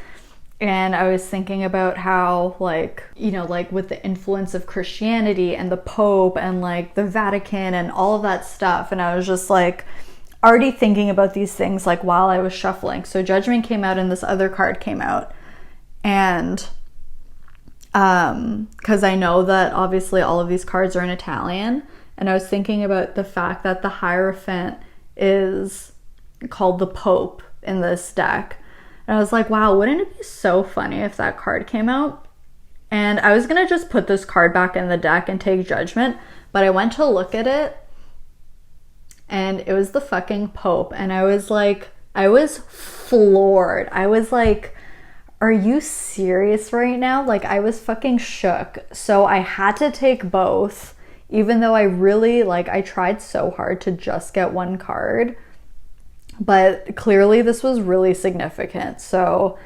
and I was thinking about how, like, you know, like with the influence of Christianity and the Pope and like the Vatican and all of that stuff, and I was just like already thinking about these things like while I was shuffling. So judgment came out and this other card came out, and because I know that obviously all of these cards are in Italian, and I was thinking about the fact that the Hierophant is called the Pope in this deck. And I was like, wow, wouldn't it be so funny if that card came out? And I was gonna just put this card back in the deck and take judgment, but I went to look at it and it was the fucking Pope. And I was like, I was floored. I was like, are you serious right now? Like, I was fucking shook. So I had to take both, even though I really, like, I tried so hard to just get one card. But clearly this was really significant. So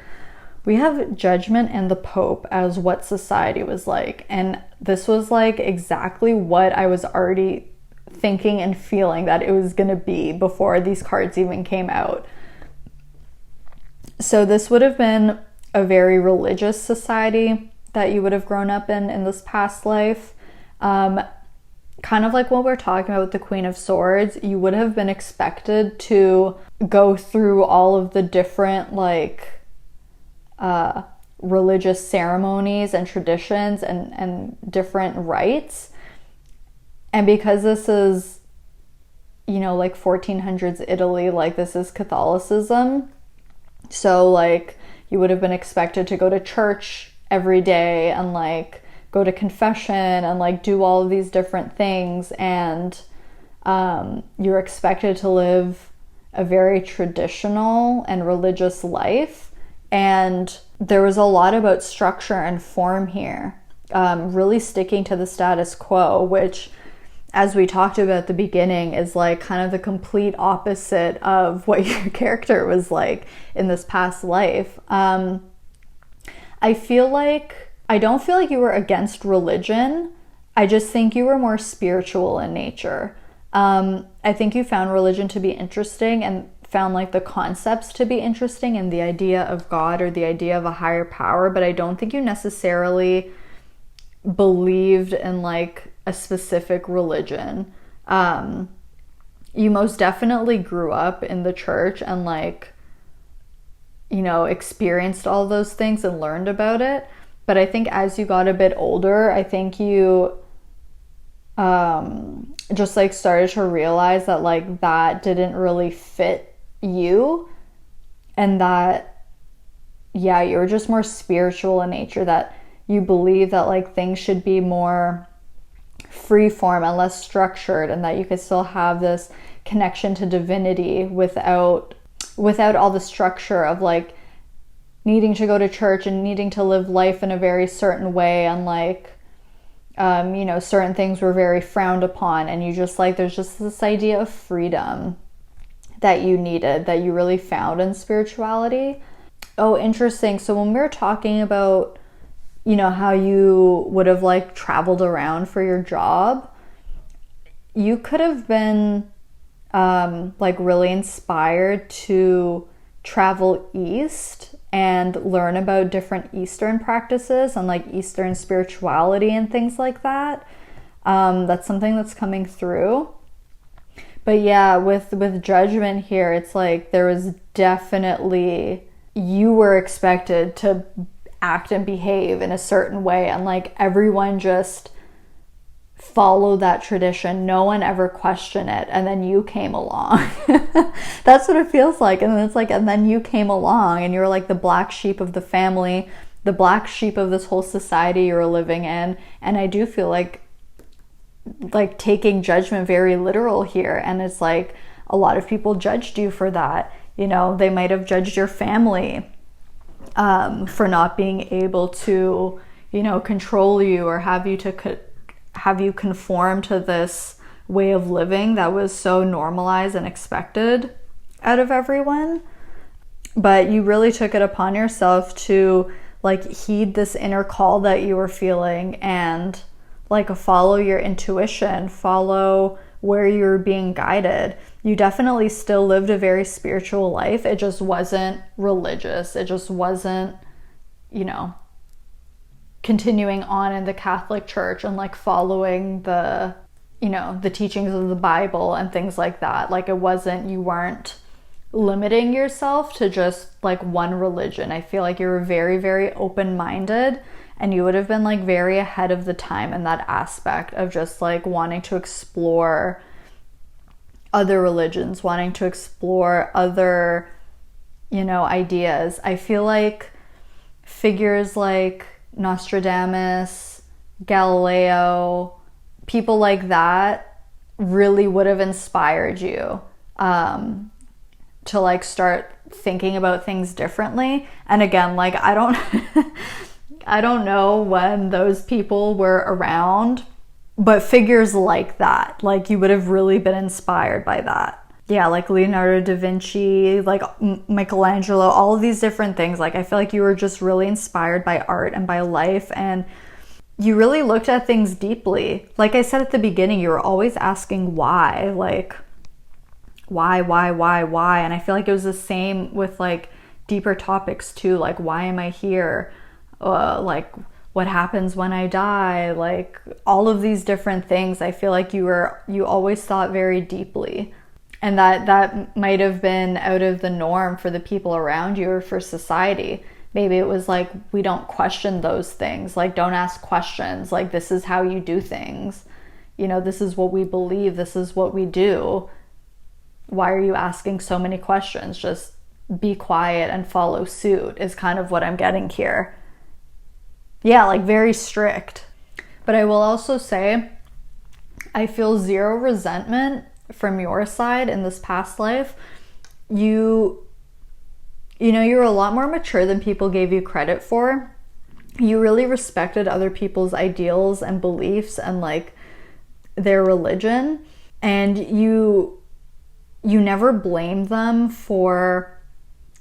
we have judgment and the Pope as what society was like. And this was like exactly what I was already thinking and feeling that it was going to be before these cards even came out. So this would have been a very religious society that you would have grown up in this past life. Kind of like what we're talking about with the Queen of Swords, you would have been expected to go through all of the different like religious ceremonies and traditions and different rites. And because this is, you know, like 1400s Italy, like this is Catholicism. So like you would have been expected to go to church every day and like go to confession and like do all of these different things. And you're expected to live a very traditional and religious life. And there was a lot about structure and form here, really sticking to the status quo, which, as we talked about at the beginning, is like kind of the complete opposite of what your character was like in this past life. I don't feel like you were against religion. I just think you were more spiritual in nature. I think you found religion to be interesting and found like the concepts to be interesting and the idea of God or the idea of a higher power, but I don't think you necessarily believed in like a specific religion. You most definitely grew up in the church and like, you know, experienced all those things and learned about it. But I think as you got a bit older, I think you just like started to realize that like that didn't really fit you, and that, yeah, you were just more spiritual in nature, that you believe that like things should be more free form and less structured, and that you could still have this connection to divinity without all the structure of like needing to go to church and needing to live life in a very certain way, and like you know, certain things were very frowned upon, and you just like, there's just this idea of freedom that you needed, that you really found in spirituality. Oh, interesting. So when we were talking about, you know, how you would have like traveled around for your job, you could have been like really inspired to travel east and learn about different Eastern practices and like Eastern spirituality and things like that. That's something that's coming through. But yeah, with judgment here, it's like there was definitely, you were expected to act and behave in a certain way, and like everyone just followed that tradition. No one ever questioned it, and then you came along. That's what it feels like. And then it's like, and then you came along and you were like the black sheep of the family, the black sheep of this whole society you were living in. And I do feel like taking judgment very literal here. And it's like a lot of people judged you for that. You know, they might have judged your family for not being able to, you know, control you or have you conform to this way of living that was so normalized and expected out of everyone. But you really took it upon yourself to like heed this inner call that you were feeling and like follow your intuition, follow where you're being guided. You definitely still lived a very spiritual life. It just wasn't religious. It just wasn't, you know, continuing on in the Catholic Church and like following the, you know, the teachings of the Bible and things like that. Like it wasn't, you weren't limiting yourself to just like one religion. I feel like you were very, very open-minded, and you would have been like very ahead of the time in that aspect of just like wanting to explore other religions, wanting to explore other, you know, ideas. I feel like figures like Nostradamus, Galileo, people like that really would have inspired you to like start thinking about things differently. And again, like I don't I don't know when those people were around, but figures like that, like you would have really been inspired by that. Yeah, like Leonardo da Vinci, like Michelangelo, all of these different things. Like I feel like you were just really inspired by art and by life, and you really looked at things deeply. Like I said at the beginning, you were always asking why, like why? And I feel like it was the same with like deeper topics too, like why am I here? Like what happens when I die? Like all of these different things. I feel like you always thought very deeply. And that might have been out of the norm for the people around you or for society. Maybe it was like, we don't question those things. Like, don't ask questions. Like, this is how you do things. You know, this is what we believe. This is what we do. Why are you asking so many questions? Just be quiet and follow suit is kind of what I'm getting here. Yeah, like very strict. But I will also say, I feel zero resentment from your side in this past life. You know, you're a lot more mature than people gave you credit for. You really respected other people's ideals and beliefs and like their religion. And you never blamed them for,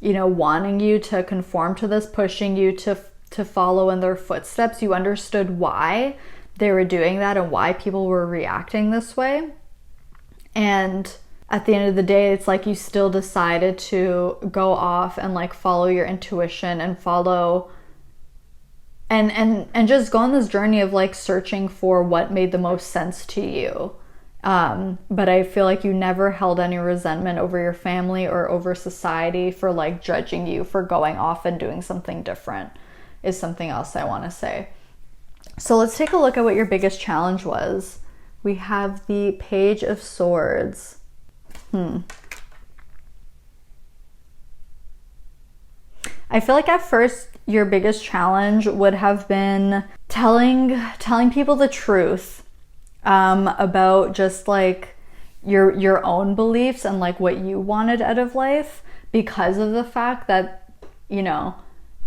you know, wanting you to conform to this, pushing you to follow in their footsteps. You understood why they were doing that and why people were reacting this way. And at the end of the day, it's like you still decided to go off and like follow your intuition and follow and just go on this journey of like searching for what made the most sense to you. But I feel like you never held any resentment over your family or over society for like judging you for going off and doing something different, is something else I want to say. So let's take a look at what your biggest challenge was. We have the Page of Swords. I feel like at first your biggest challenge would have been telling people the truth about just like your own beliefs and like what you wanted out of life, because of the fact that, you know,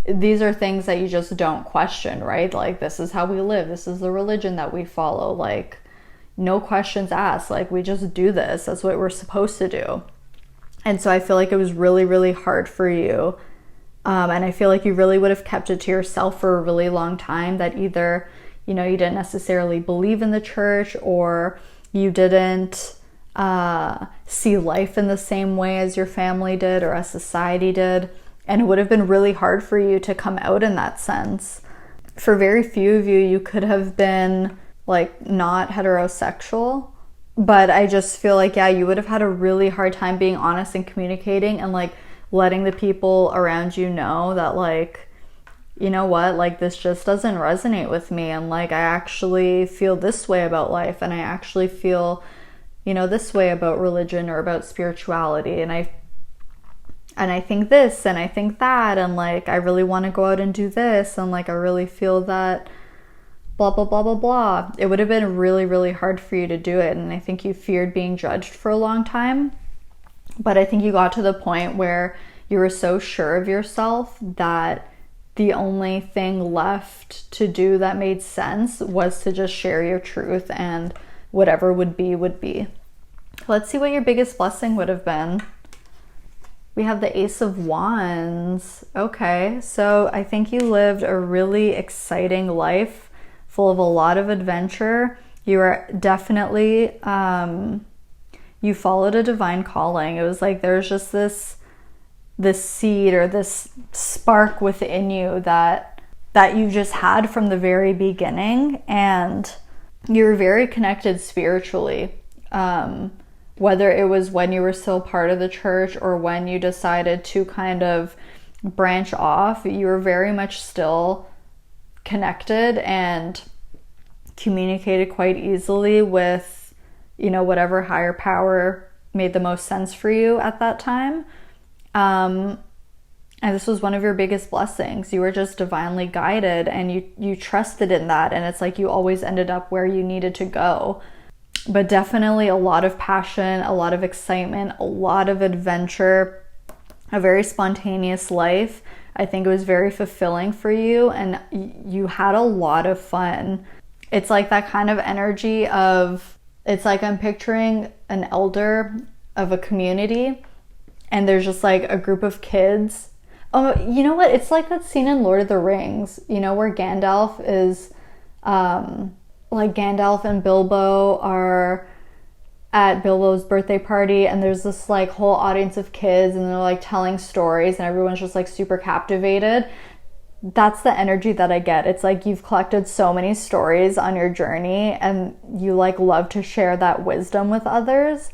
these are things that you just don't question, right? Like, this is how we live. This is the religion that we follow. Like, no questions asked. Like, we just do this. That's what we're supposed to do. And so I feel like it was really, really hard for you. And I feel like you really would have kept it to yourself for a really long time, that either, you know, you didn't necessarily believe in the church, or you didn't see life in the same way as your family did or as society did. And it would have been really hard for you to come out in that sense. For very few of you, you could have been like not heterosexual, but I just feel like, yeah, you would have had a really hard time being honest and communicating and like letting the people around you know that, like, you know what, like, this just doesn't resonate with me, and like I actually feel this way about life, and I actually feel, you know, this way about religion or about spirituality, and I think this and I think that, and like I really want to go out and do this, and like I really feel that blah blah blah blah blah. It would have been really, really hard for you to do it, and I think you feared being judged for a long time. But I think you got to the point where you were so sure of yourself that the only thing left to do that made sense was to just share your truth, and whatever would be, would be. Let's see what your biggest blessing would have been. We have the Ace of Wands. Okay, so I think you lived a really exciting life full of a lot of adventure. You are definitely, you followed a divine calling. It was like there's just this seed or this spark within you that you just had from the very beginning, and you're very connected spiritually. Whether it was when you were still part of the church or when you decided to kind of branch off, you were very much still connected and communicated quite easily with, you know, whatever higher power made the most sense for you at that time. And this was one of your biggest blessings. You were just divinely guided, and you trusted in that, and it's like you always ended up where you needed to go. But definitely a lot of passion, a lot of excitement, a lot of adventure, a very spontaneous life. I think it was very fulfilling for you, and you had a lot of fun. It's like that kind of energy of, it's like I'm picturing an elder of a community, and there's just like a group of kids. Oh, you know what? It's like that scene in Lord of the Rings, you know, where Gandalf is, like Gandalf and Bilbo are at Bilbo's birthday party, and there's this like whole audience of kids, and they're like telling stories, and everyone's just like super captivated. That's the energy that I get. It's like you've collected so many stories on your journey, and you like love to share that wisdom with others.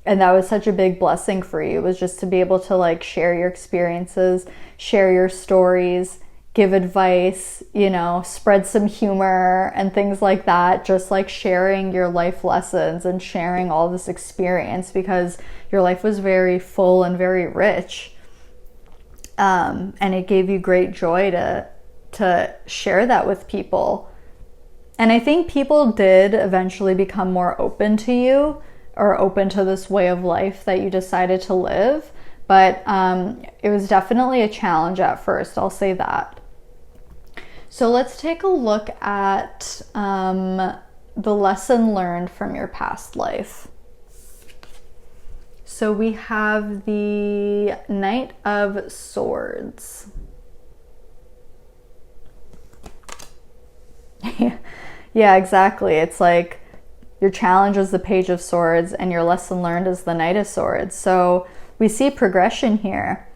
And that was such a big blessing for you, was just to be able to like share your experiences, share your stories, give advice, you know, spread some humor and things like that. Just like sharing your life lessons and sharing all this experience, because your life was very full and very rich. And it gave you great joy to share that with people. And I think people did eventually become more open to you, or open to this way of life that you decided to live. But it was definitely a challenge at first, I'll say that. So let's take a look at the lesson learned from your past life. So we have the Knight of Swords. Yeah, exactly. It's like your challenge is the Page of Swords and your lesson learned is the Knight of Swords. So we see progression here.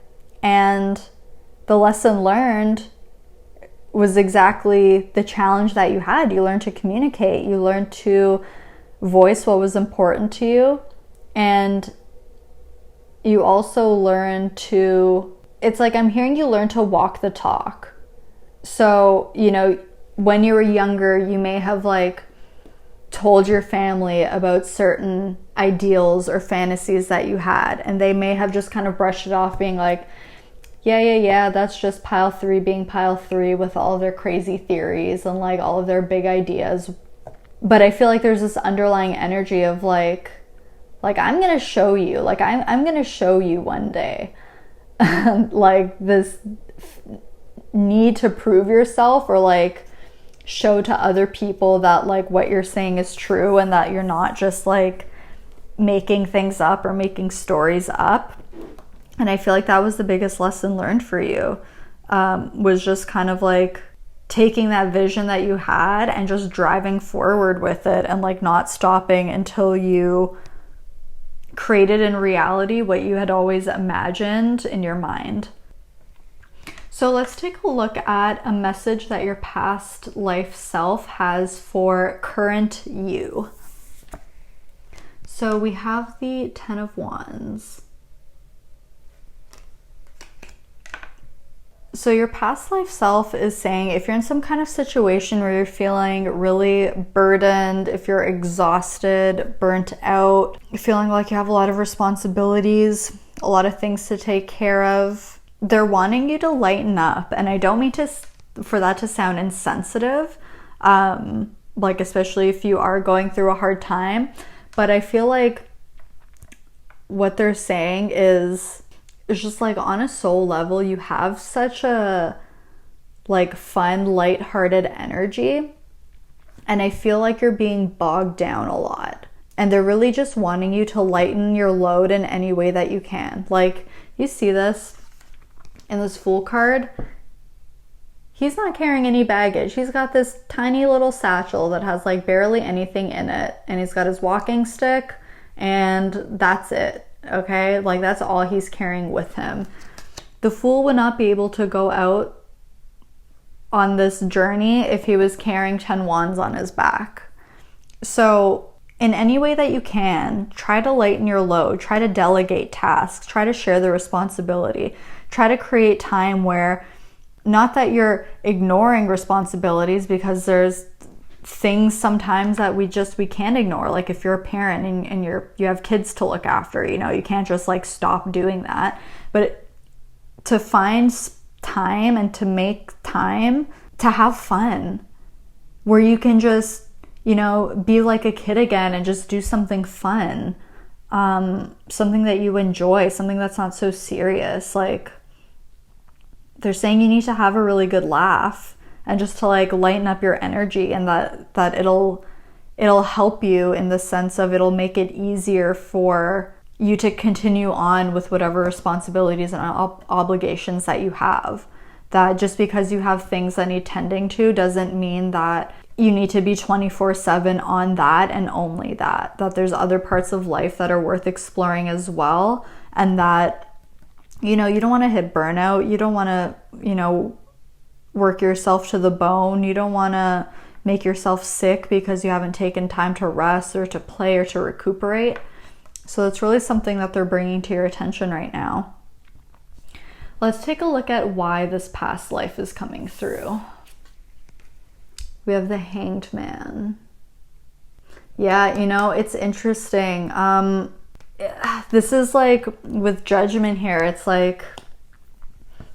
And the lesson learned was exactly the challenge that you had. You learned to communicate. You learned to voice what was important to you. And you also learned to, it's like I'm hearing you learn to walk the talk. So, you know, when you were younger, you may have like told your family about certain ideals or fantasies that you had, and they may have just kind of brushed it off, being like, yeah, that's just pile 3 being pile 3 with all of their crazy theories and like all of their big ideas. But I feel like there's this underlying energy of like I'm gonna show you, like I'm gonna show you one day. Like this need to prove yourself, or like show to other people that like what you're saying is true, and that you're not just like making things up or making stories up. And I feel like that was the biggest lesson learned for you, was just kind of like taking that vision that you had and just driving forward with it, and like not stopping until you created in reality what you had always imagined in your mind. So let's take a look at a message that your past life self has for current you. So we have the 10 of Wands. So your past life self is saying, if you're in some kind of situation where you're feeling really burdened, if you're exhausted, burnt out, feeling like you have a lot of responsibilities, a lot of things to take care of, they're wanting you to lighten up. And I don't mean for that to sound insensitive, like especially if you are going through a hard time, but I feel like what they're saying is, it's just like on a soul level, you have such a like fun, lighthearted energy, and I feel like you're being bogged down a lot, and they're really just wanting you to lighten your load in any way that you can. Like you see this in this Fool card, he's not carrying any baggage. He's got this tiny little satchel that has like barely anything in it, and he's got his walking stick, and that's it. Okay, like that's all he's carrying with him. The Fool would not be able to go out on this journey if he was carrying 10 wands on his back. So in any way that you can, try to lighten your load, try to delegate tasks, try to share the responsibility, try to create time where, not that you're ignoring responsibilities, because there's things sometimes that we can't ignore. Like if you're a parent and you have kids to look after, you know, you can't just like stop doing that. But to find time and to make time to have fun, where you can just, you know, be like a kid again and just do something fun, something that you enjoy, something that's not so serious. Like they're saying you need to have a really good laugh, and just to like lighten up your energy, and that it'll help you in the sense of it'll make it easier for you to continue on with whatever responsibilities and obligations that you have. That just because you have things that need tending to doesn't mean that you need to be 24/7 on that and only that. That there's other parts of life that are worth exploring as well, and that, you know, you don't want to hit burnout. You don't want to, you know, work yourself to the bone. You don't want to make yourself sick because you haven't taken time to rest or to play or to recuperate. So it's really something that they're bringing to your attention right now. Let's take a look at why this past life is coming through. We have the Hanged Man. Yeah, you know, it's interesting. This is like with judgment here, it's like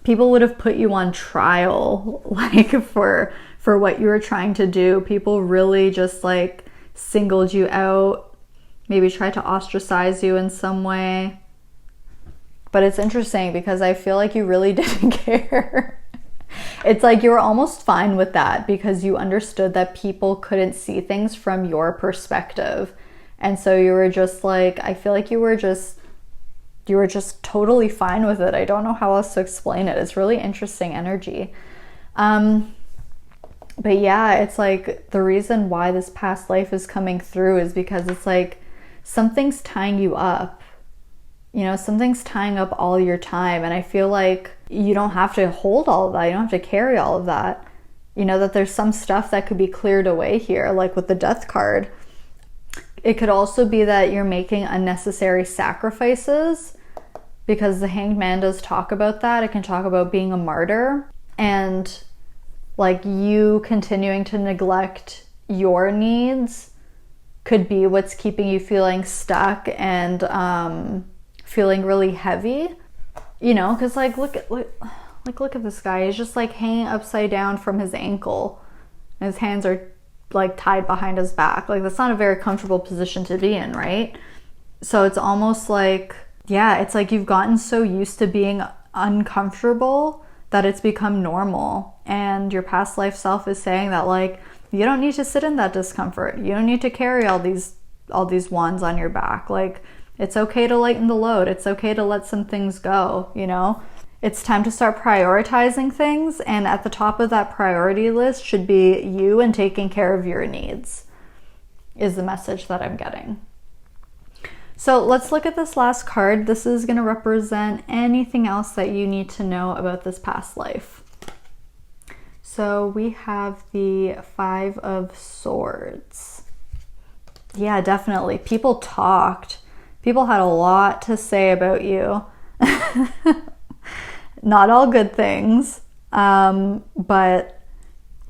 people would have put you on trial, like for what you were trying to do. People really just like singled you out, maybe tried to ostracize you in some way. But it's interesting because I feel like you really didn't care. It's like you were almost fine with that because you understood that people couldn't see things from your perspective. And so you were just like, I feel like you were just totally fine with it. I don't know how else to explain it. It's really interesting energy. But yeah, it's like the reason why this past life is coming through is because it's like something's tying you up. You know, something's tying up all your time. And I feel like you don't have to hold all of that. You don't have to carry all of that. You know, that there's some stuff that could be cleared away here, like with the Death card. It could also be that you're making unnecessary sacrifices, because the Hanged Man does talk about that. It can talk about being a martyr and like you continuing to neglect your needs could be what's keeping you feeling stuck and feeling really heavy. You know, because like look at this guy. He's just like hanging upside down from his ankle. And his hands are like tied behind his back. Like that's not a very comfortable position to be in, right? So it's almost like, yeah, it's like you've gotten so used to being uncomfortable that it's become normal. And your past life self is saying that like, you don't need to sit in that discomfort. You don't need to carry all these wands on your back. Like, it's okay to lighten the load. It's okay to let some things go, you know? It's time to start prioritizing things. And at the top of that priority list should be you and taking care of your needs, is the message that I'm getting. So let's look at this last card. This is going to represent anything else that you need to know about this past life. So we have the Five of Swords. Yeah, definitely. People talked. People had a lot to say about you. Not all good things, but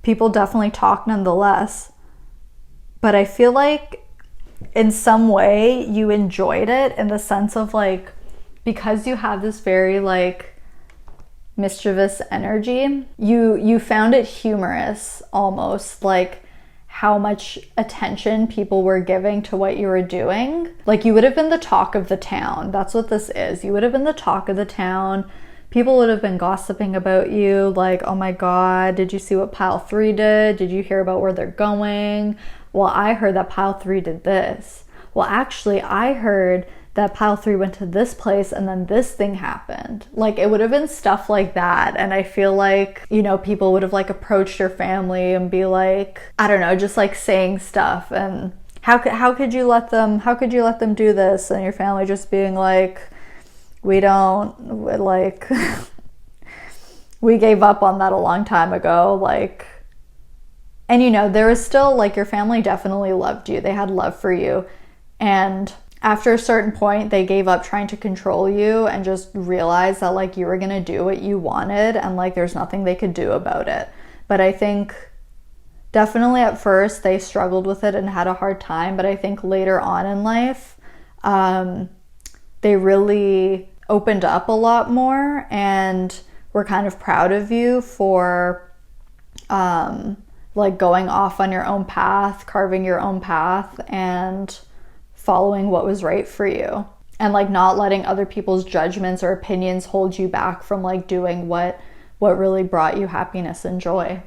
people definitely talk nonetheless. But I feel like in some way you enjoyed it, in the sense of like, because you have this very like mischievous energy, you found it humorous, almost like how much attention people were giving to what you were doing. Like you would have been the talk of the town. That's what this is. You would have been the talk of the town. People would have been gossiping about you, like, oh my God, did you see what pile 3 did? Did you hear about where they're going? Well, I heard that pile 3 did this. Well, actually, I heard that pile 3 went to this place and then this thing happened. Like, it would have been stuff like that. And I feel like, you know, people would have like approached your family and be like, I don't know, just like saying stuff. And how could you let them do this? And your family just being like, we gave up on that a long time ago. Like, and you know, there was still like, your family definitely loved you. They had love for you. And after a certain point, they gave up trying to control you and just realized that like you were going to do what you wanted and like there's nothing they could do about it. But I think definitely at first they struggled with it and had a hard time. But I think later on in life, they really opened up a lot more and were kind of proud of you for like going off on your own path, carving your own path, and following what was right for you, and like not letting other people's judgments or opinions hold you back from like doing what really brought you happiness and joy.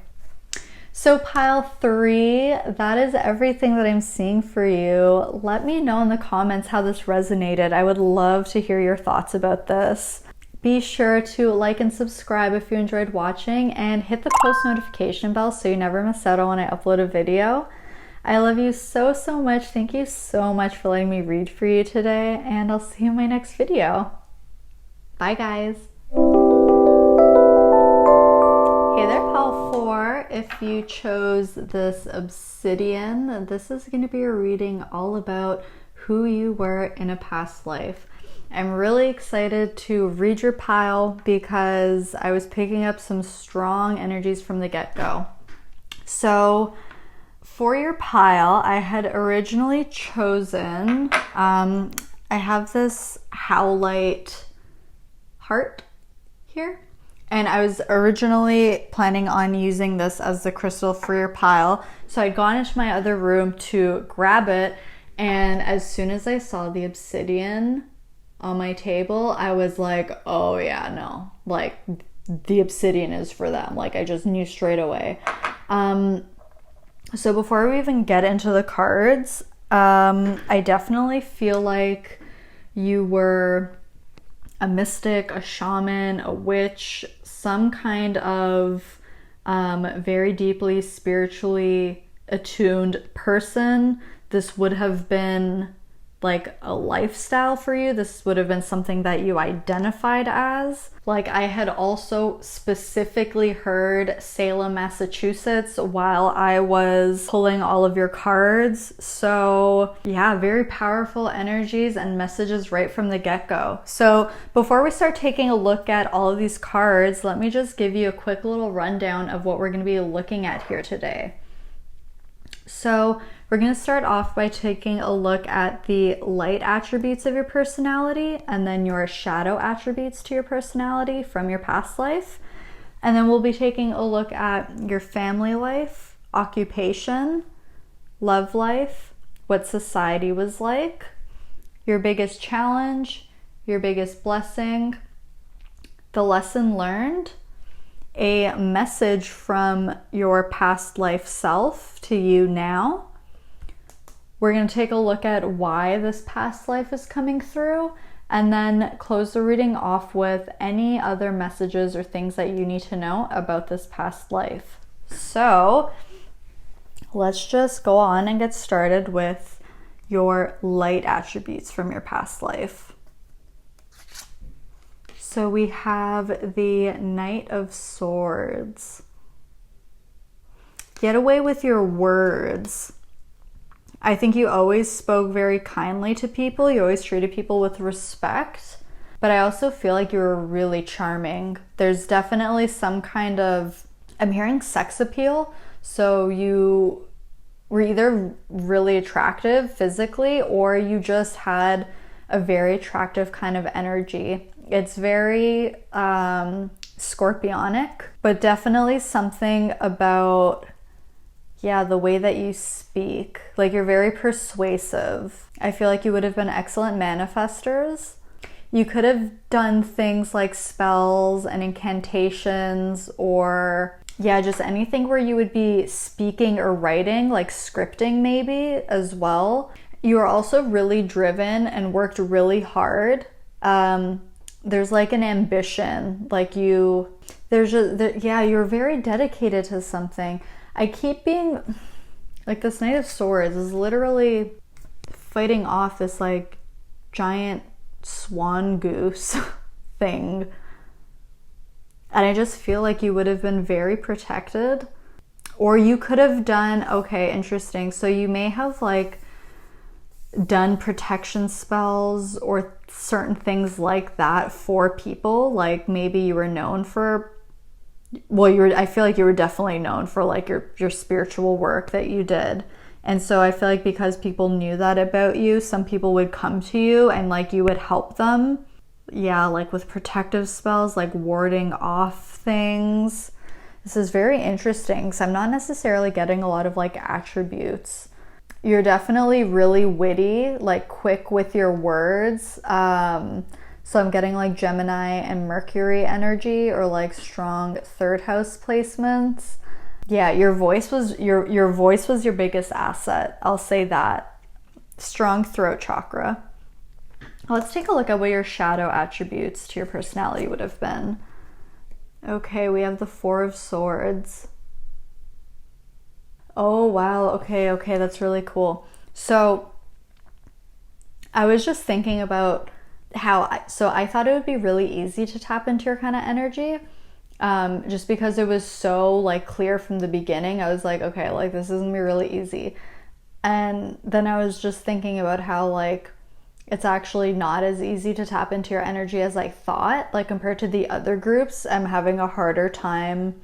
So pile 3, that is everything that I'm seeing for you. Let me know in the comments how this resonated. I would love to hear your thoughts about this. Be sure to like and subscribe if you enjoyed watching, and hit the post notification bell so you never miss out on when I upload a video. I love you so much. Thank you so much for letting me read for you today, and I'll see you in my next video. Bye guys. Hey there, pile 4. If you chose this Obsidian, this is going to be a reading all about who you were in a past life. I'm really excited to read your pile because I was picking up some strong energies from the get-go. So for your pile, I had originally chosen, I have this howlite heart here. And I was originally planning on using this as the crystal for your pile. So I'd gone into my other room to grab it. And as soon as I saw the obsidian on my table, I was like, oh yeah, no, like the obsidian is for them. Like I just knew straight away. So before we even get into the cards, I definitely feel like you were a mystic, a shaman, a witch, some kind of very deeply spiritually attuned person. This would have been like a lifestyle for you. This would have been something that you identified as. Like I had also specifically heard Salem, Massachusetts while I was pulling all of your cards. So yeah, very powerful energies and messages right from the get-go. So before we start taking a look at all of these cards, let me just give you a quick little rundown of what we're going to be looking at here today. So we're going to start off by taking a look at the light attributes of your personality and then your shadow attributes to your personality from your past life. And then we'll be taking a look at your family life, occupation, love life, what society was like, your biggest challenge, your biggest blessing, the lesson learned, a message from your past life self to you now. We're going to take a look at why this past life is coming through, and then close the reading off with any other messages or things that you need to know about this past life. So let's just go on and get started with your light attributes from your past life. So we have the Knight of Swords. Get away with your words. I think you always spoke very kindly to people. You always treated people with respect. But I also feel like you were really charming. There's definitely some kind of, I'm hearing sex appeal. So you were either really attractive physically or you just had a very attractive kind of energy. It's very scorpionic, but definitely something about, yeah, the way that you speak. Like you're very persuasive. I feel like you would have been excellent manifestors. You could have done things like spells and incantations or, yeah, just anything where you would be speaking or writing, like scripting maybe as well. You are also really driven and worked really hard. There's like an ambition, like you're very dedicated to something. I keep being, like this Knight of Swords is literally fighting off this like giant swan goose thing. And I just feel like you would have been very protected. Or you could have done, okay, interesting. So you may have like done protection spells or certain things like that for people. Like maybe you were known for, well, I feel like you were definitely known for like your spiritual work that you did. And so I feel like because people knew that about you, some people would come to you and like you would help them. Yeah, like with protective spells, like warding off things. This is very interesting because I'm not necessarily getting a lot of like attributes. You're definitely really witty, like quick with your words. So I'm getting like Gemini and Mercury energy or like strong third house placements. Yeah, your voice was your biggest asset. I'll say that. Strong throat chakra. Let's take a look at what your shadow attributes to your personality would have been. Okay, we have the Four of Swords. Oh, wow. Okay, that's really cool. So I was just thinking about how, I thought it would be really easy to tap into your kind of energy. Just because it was so like clear from the beginning. I was like, okay, like this is gonna be really easy. And then I was just thinking about how like it's actually not as easy to tap into your energy as I thought. Like compared to the other groups, I'm having a harder time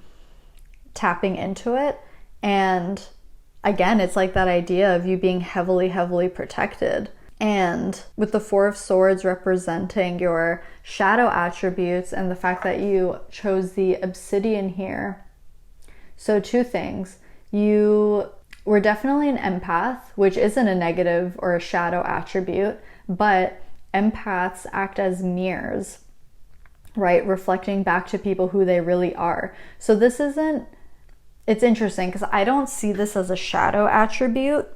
tapping into it. And again, it's like that idea of you being heavily, heavily protected. And with the Four of Swords representing your shadow attributes and the fact that you chose the Obsidian here. So two things. You were definitely an empath, which isn't a negative or a shadow attribute, but empaths act as mirrors, right? Reflecting back to people who they really are. So this isn't, it's interesting because I don't see this as a shadow attribute,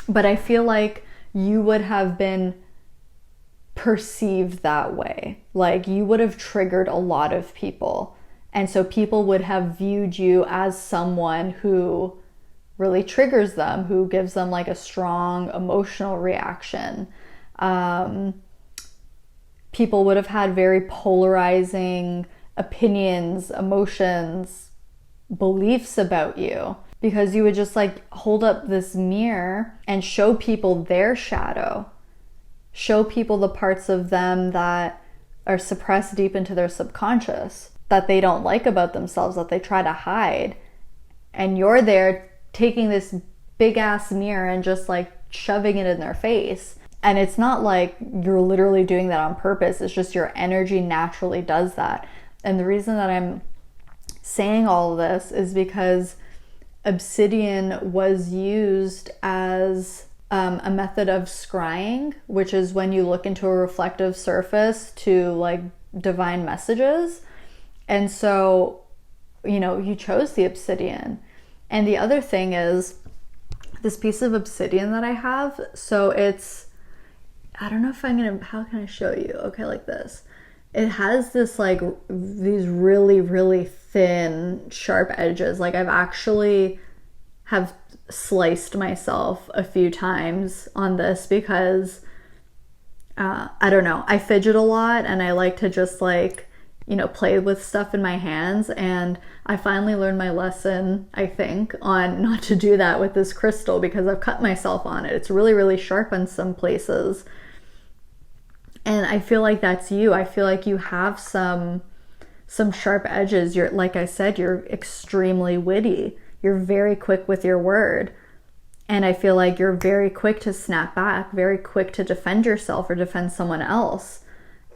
but I feel like you would have been perceived that way. Like you would have triggered a lot of people. And so people would have viewed you as someone who really triggers them, who gives them like a strong emotional reaction. People would have had very polarizing opinions, emotions, beliefs about you, because you would just like hold up this mirror and show people their shadow, show people the parts of them that are suppressed deep into their subconscious, that they don't like about themselves, that they try to hide. And you're there taking this big ass mirror and just like shoving it in their face. And it's not like you're literally doing that on purpose. It's just your energy naturally does that. And the reason that I'm saying all of this is because obsidian was used as a method of scrying, which is when you look into a reflective surface to like divine messages. And so, you know, you chose the obsidian. And the other thing is this piece of obsidian that I have. So it's, I don't know if I'm gonna, how can I show you? Okay, like this. It has this like, these really, really thin, sharp edges. Like I've actually have sliced myself a few times on this because, I don't know, I fidget a lot and I like to just like, you know, play with stuff in my hands. And I finally learned my lesson, I think, on not to do that with this crystal because I've cut myself on it. It's really, really sharp in some places. And I feel like that's you. I feel like you have some sharp edges. You're, like I said, you're extremely witty. You're very quick with your word. And I feel like you're very quick to snap back, very quick to defend yourself or defend someone else.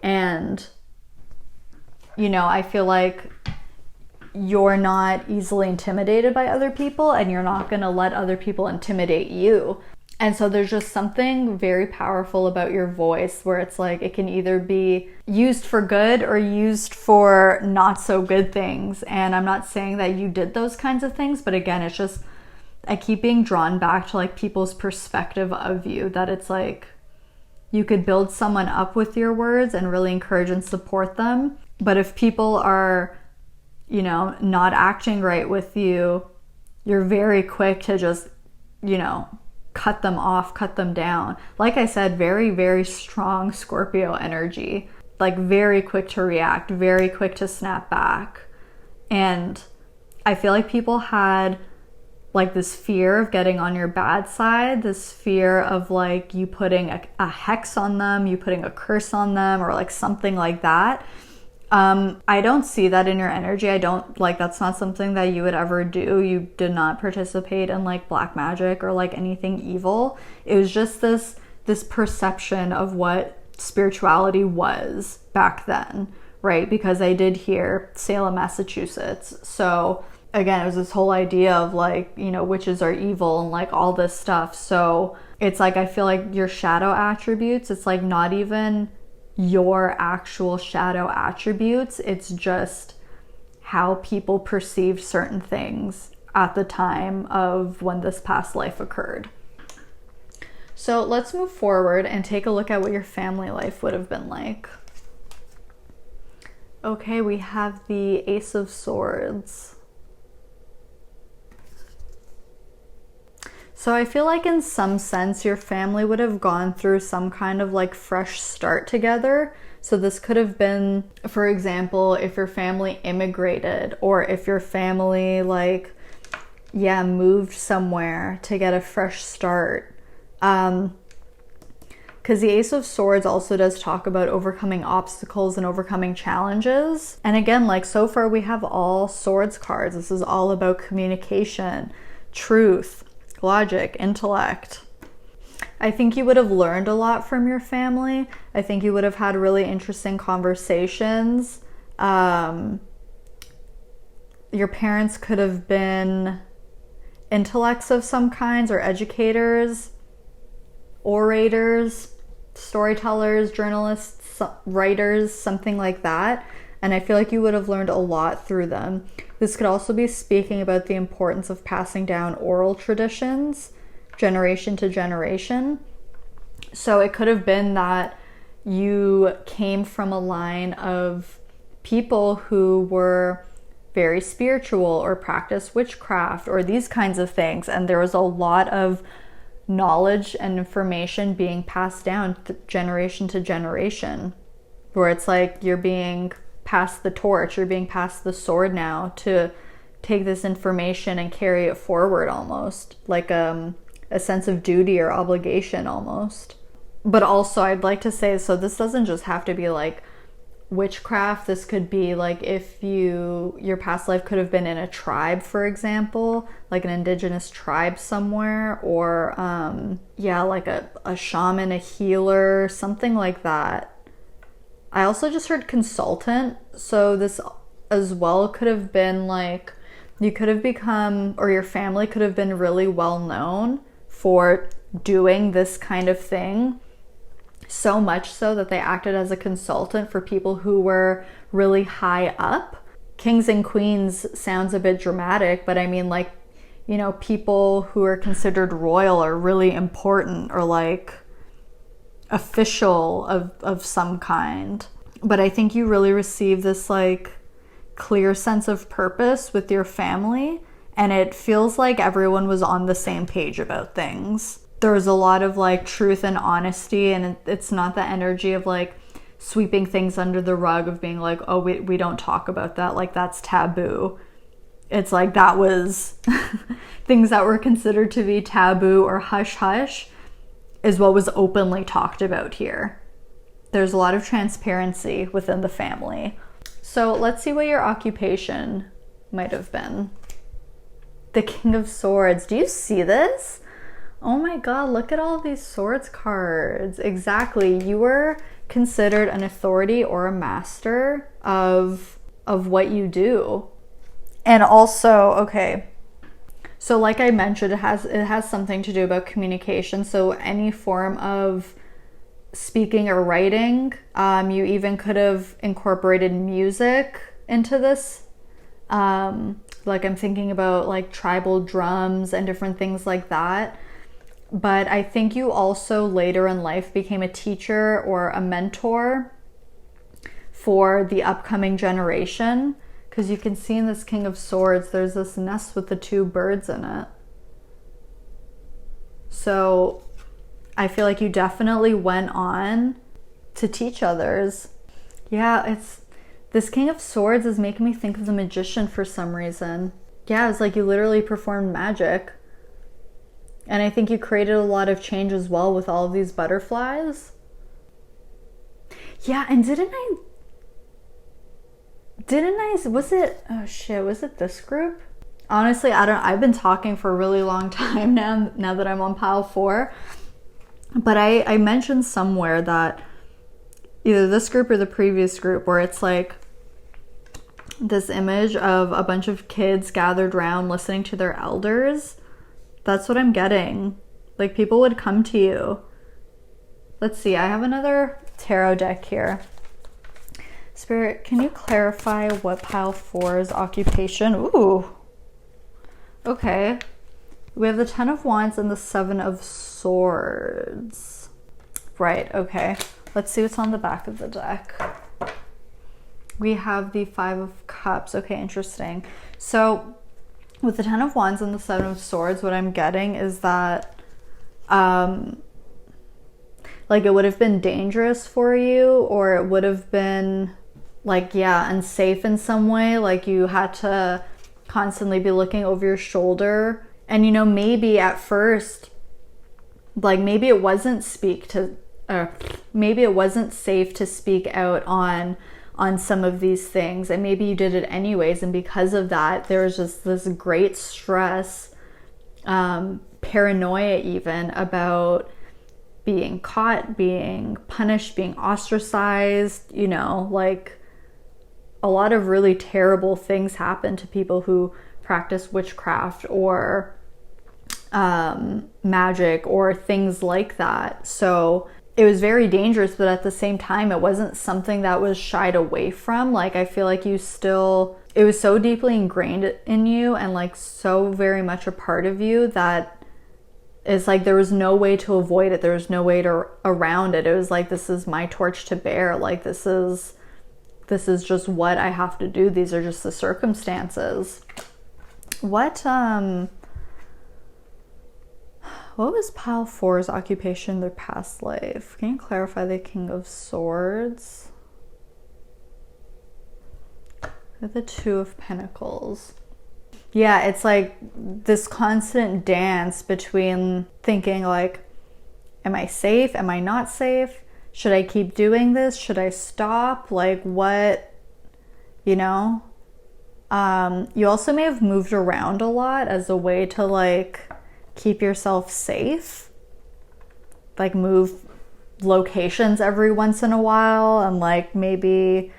And you know, I feel like you're not easily intimidated by other people and you're not going to let other people intimidate you. And so there's just something very powerful about your voice where it's like it can either be used for good or used for not so good things. And I'm not saying that you did those kinds of things, but again, it's just, I keep being drawn back to like people's perspective of you, that it's like you could build someone up with your words and really encourage and support them. But if people are, you know, not acting right with you, you're very quick to just, you know, cut them off, cut them down. Like I said, very, very strong Scorpio energy, like very quick to react, very quick to snap back. And I feel like people had like this fear of getting on your bad side, this fear of like you putting a hex on them, you putting a curse on them, or like something like that. I don't see that in your energy. I don't, like, that's not something that you would ever do. You did not participate in like black magic or like anything evil. It was just this perception of what spirituality was back then, right? Because I did hear Salem, Massachusetts. So again, it was this whole idea of like, you know, witches are evil and like all this stuff. So it's like, I feel like your shadow attributes, it's like not even your actual shadow attributes. It's just how people perceived certain things at the time of when this past life occurred. So let's move forward and take a look at what your family life would have been like. Okay, we have the Ace of Swords. So I feel like in some sense your family would have gone through some kind of like fresh start together. So this could have been, for example, if your family immigrated, or if your family like yeah, moved somewhere to get a fresh start. Because the Ace of Swords also does talk about overcoming obstacles and overcoming challenges. And again, like so far we have all swords cards. This is all about communication, truth, logic, intellect. I think you would have learned a lot from your family. I think you would have had really interesting conversations. Your parents could have been intellects of some kinds, or educators, orators, storytellers, journalists, writers, something like that. And I feel like you would have learned a lot through them. This could also be speaking about the importance of passing down oral traditions, generation to generation. So it could have been that you came from a line of people who were very spiritual or practiced witchcraft or these kinds of things. And there was a lot of knowledge and information being passed down generation to generation, where it's like you're being passed the torch, you're being passed the sword now to take this information and carry it forward, almost like a sense of duty or obligation almost. But also I'd like to say, so this doesn't just have to be like witchcraft. This could be like if your past life could have been in a tribe, for example, like an indigenous tribe somewhere, or like a shaman, a healer, something like that. I also just heard consultant, so this as well could have been like you could have become, or your family could have been really well known for doing this kind of thing. So much so that they acted as a consultant for people who were really high up. Kings and queens sounds a bit dramatic, but I mean, like, you know, people who are considered royal or really important, or like official of some kind. But I think you really received this like clear sense of purpose with your family, and it feels like everyone was on the same page about things. There was a lot of like truth and honesty, and it's not the energy of like sweeping things under the rug of being like, oh, we don't talk about that, like that's taboo. It's like that was things that were considered to be taboo or hush hush is what was openly talked about here. There's a lot of transparency within the family. So let's see what your occupation might have been. The King of Swords. Do you see this? Oh my god, look at all these swords cards. Exactly. You were considered an authority or a master of what you do. And also, okay, so like I mentioned, it has something to do about communication. So any form of speaking or writing, you even could have incorporated music into this. Like I'm thinking about like tribal drums and different things like that. But I think you also later in life became a teacher or a mentor for the upcoming generation. Because you can see in this King of Swords, there's this nest with the two birds in it. So I feel like you definitely went on to teach others. Yeah, this King of Swords is making me think of the Magician for some reason. Yeah, it's like you literally performed magic. And I think you created a lot of change as well with all of these butterflies. Yeah, and was it this group? Honestly, I've been talking for a really long time now that I'm on pile 4. But I mentioned somewhere that either this group or the previous group, where it's like this image of a bunch of kids gathered around listening to their elders. That's what I'm getting. Like people would come to you. Let's see, I have another tarot deck here. Spirit, can you clarify what pile 4's occupation? Ooh. Okay. We have the 10 of Wands and the 7 of Swords. Right, okay. Let's see what's on the back of the deck. We have the 5 of Cups. Okay, interesting. So with the 10 of Wands and the 7 of Swords, what I'm getting is that like it would have been dangerous for you, or it would have been like, yeah, unsafe in some way. Like you had to constantly be looking over your shoulder. And, you know, maybe at first, like maybe it wasn't maybe it wasn't safe to speak out on some of these things, and maybe you did it anyways, and because of that there was just this great stress, paranoia even, about being caught, being punished, being ostracized. You know, like a lot of really terrible things happen to people who practice witchcraft or magic or things like that. So it was very dangerous, but at the same time, it wasn't something that was shied away from. Like, I feel like it was so deeply ingrained in you and like so very much a part of you that it's like there was no way to avoid it. There was no way around it. It was like, this is my torch to bear. Like, this is just what I have to do. These are just the circumstances. What was Pile 4's occupation in their past life? Can you clarify the King of Swords? The Two of Pentacles. Yeah, it's like this constant dance between thinking like, am I safe? Am I not safe? Should I keep doing this? Should I stop? Like, what, you know? You also may have moved around a lot as a way to like keep yourself safe, like move locations every once in a while, and like maybe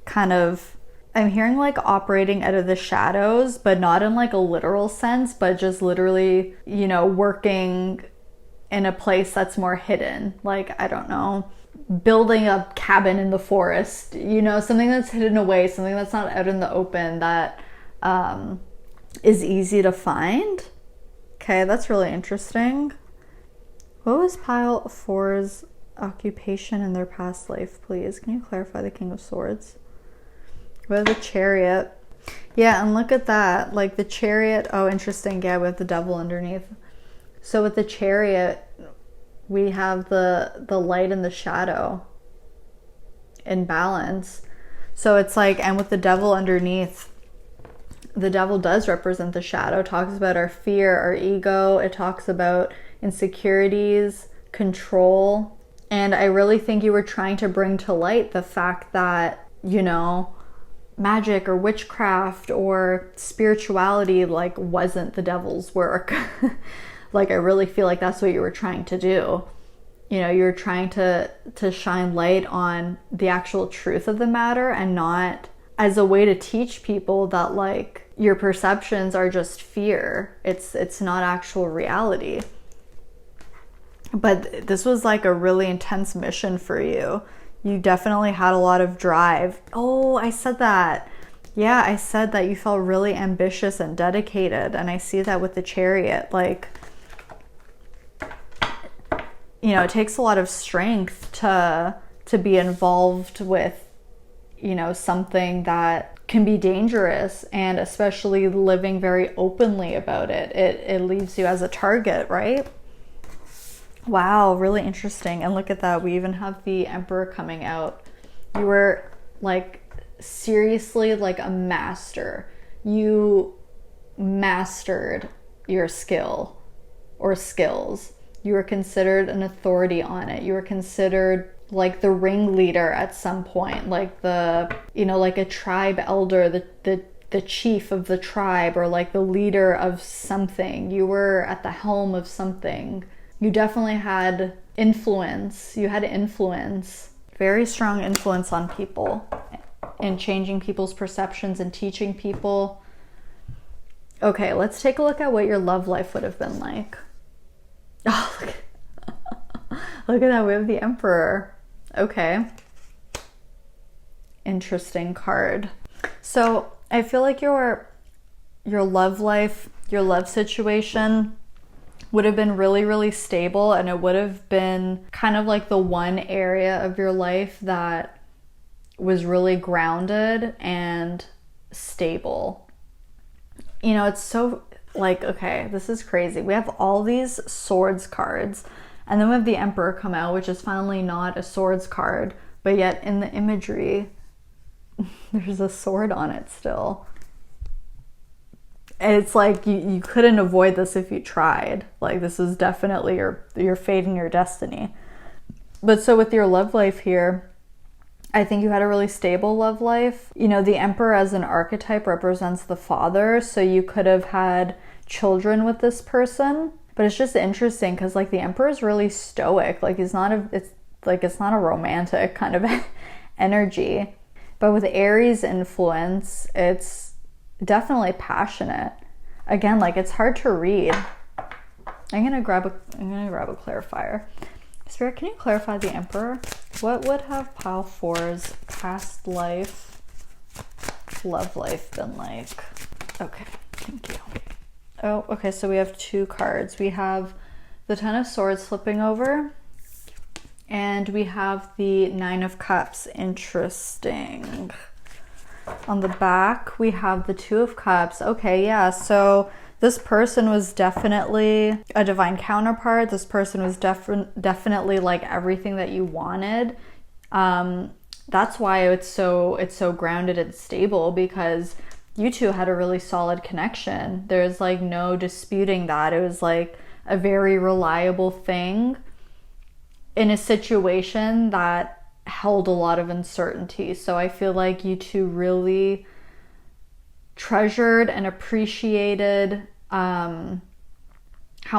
kind of, I'm hearing like operating out of the shadows, but not in like a literal sense, but just literally, you know, working in a place that's more hidden. Like, I don't know, building a cabin in the forest, you know, something that's hidden away, something that's not out in the open, that is easy to find. Okay, that's really interesting. What was Pile 4's occupation in their past life, please? Can you clarify the King of Swords? We have the Chariot. Yeah, and look at that. Like the Chariot. Oh, interesting. Yeah, we have the Devil underneath. So with the Chariot, we have the light and the shadow in balance. So it's like, and with the Devil underneath, the Devil does represent the shadow. It talks about our fear, our ego. It talks about insecurities, control. And I really think you were trying to bring to light the fact that, you know, magic or witchcraft or spirituality like wasn't the devil's work. Like, I really feel like that's what you were trying to do. You know, you're trying to shine light on the actual truth of the matter, and not as a way to teach people that like your perceptions are just fear. It's not actual reality. But this was like a really intense mission for you. You definitely had a lot of drive. Oh, I said that. Yeah, I said that you felt really ambitious and dedicated, and I see that with the Chariot. Like, you know, it takes a lot of strength to be involved with, you know, something that can be dangerous, and especially living very openly about it. It leaves you as a target, right? Wow, really interesting. And look at that. We even have the Emperor coming out. You were like seriously like a master. You mastered your skill or skills. You were considered an authority on it. You were considered like the ringleader at some point, like the, you know, like a tribe elder, the chief of the tribe, or like the leader of something. You were at the helm of something. You definitely had influence. You had influence, very strong influence on people, and changing people's perceptions and teaching people. Okay, let's take a look at what your love life would have been like. Oh, look at that. We have the Emperor. Okay. Interesting card. So I feel like your love life, your love situation would have been really, really stable, and it would have been kind of like the one area of your life that was really grounded and stable. You know, it's so like, okay, this is crazy. We have all these swords cards, and then we have the Emperor come out, which is finally not a swords card, but yet in the imagery, there's a sword on it still. it's like you couldn't avoid this if you tried. Like, this is definitely your fate and your destiny. But so with your love life here, I think you had a really stable love life. You know, the Emperor as an archetype represents the father, so you could have had children with this person. But it's just interesting because, like, the Emperor is really stoic. Like, it's not a romantic kind of energy. But with Aries influence, it's definitely passionate. Again, like, it's hard to read. I'm gonna grab a clarifier. Spirit, can you clarify the Emperor? What would have Pile 4's past life, love life been like? Okay, thank you. Oh, okay, so we have 2 cards. We have the Ten of Swords flipping over, and we have the Nine of Cups. Interesting. On the back, we have the Two of Cups. Okay, yeah, so this person was definitely a divine counterpart. This person was definitely like everything that you wanted. That's why it's so grounded and stable, because you two had a really solid connection. There's like no disputing that. It was like a very reliable thing in a situation that held a lot of uncertainty. So I feel like you two really treasured and appreciated how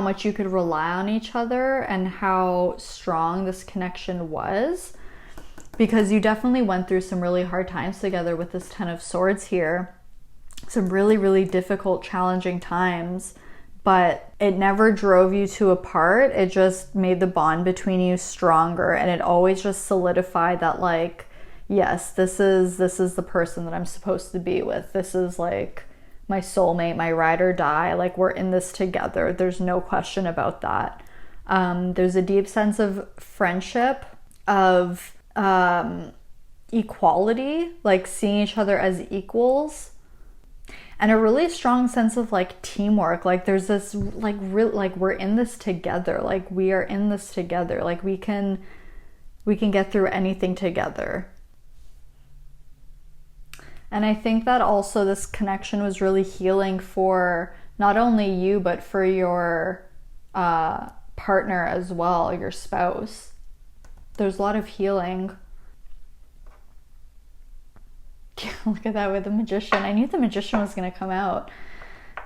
much you could rely on each other and how strong this connection was, because you definitely went through some really hard times together with this Ten of Swords here. Some really, really difficult, challenging times, but it never drove you two apart. It just made the bond between you stronger, and it always just solidified that, like, yes, this is the person that I'm supposed to be with. This is like my soulmate, my ride or die. Like, we're in this together. There's no question about that. There's a deep sense of friendship, of equality, like seeing each other as equals, and a really strong sense of like teamwork. Like, there's this like like we're in this together. Like, we are in this together. Like, we can get through anything together. And I think that also this connection was really healing for not only you, but for your partner as well, your spouse. There's a lot of healing. Look at that with the Magician. I knew the Magician was going to come out.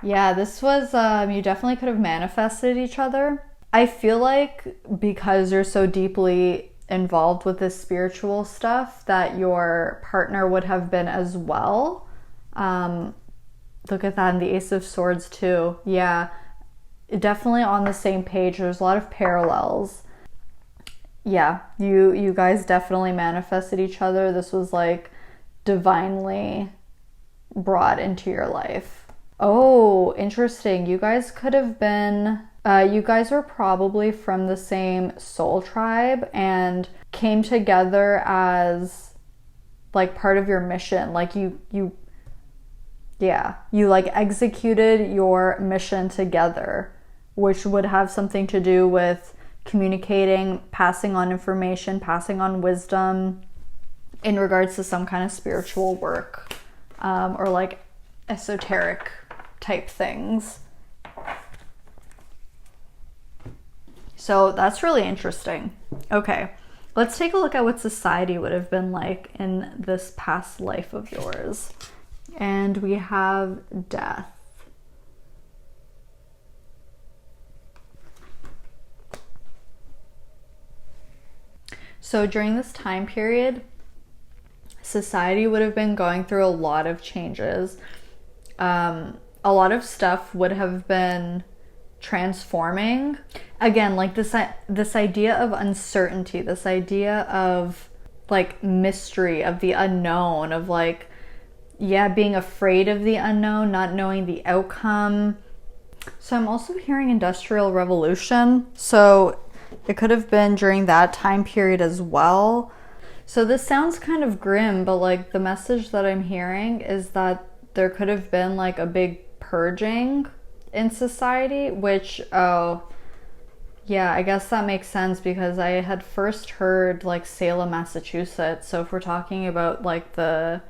Yeah, this was, you definitely could have manifested each other. I feel like because you're so deeply involved with this spiritual stuff, that your partner would have been as well. Look at that in the Ace of Swords too. Yeah, definitely on the same page. There's a lot of parallels. Yeah, you guys definitely manifested each other. This was like divinely brought into your life. Oh, interesting. You guys could have been you guys were probably from the same soul tribe and came together as like part of your mission. Like you like executed your mission together, which would have something to do with communicating, passing on information, passing on wisdom in regards to some kind of spiritual work, or like esoteric type things. So that's really interesting. Okay, let's take a look at what society would have been like in this past life of yours. And we have death. So during this time period, society would have been going through a lot of changes. A lot of stuff would have been transforming. Again, like this idea of uncertainty, this idea of like mystery, of the unknown, of like, yeah, being afraid of the unknown, not knowing the outcome. So I'm also hearing Industrial Revolution. So it could have been during that time period as well. So this sounds kind of grim, but like the message that I'm hearing is that there could have been like a big purging in society, which, oh, yeah, I guess that makes sense, because I had first heard like Salem, Massachusetts. So if we're talking about like all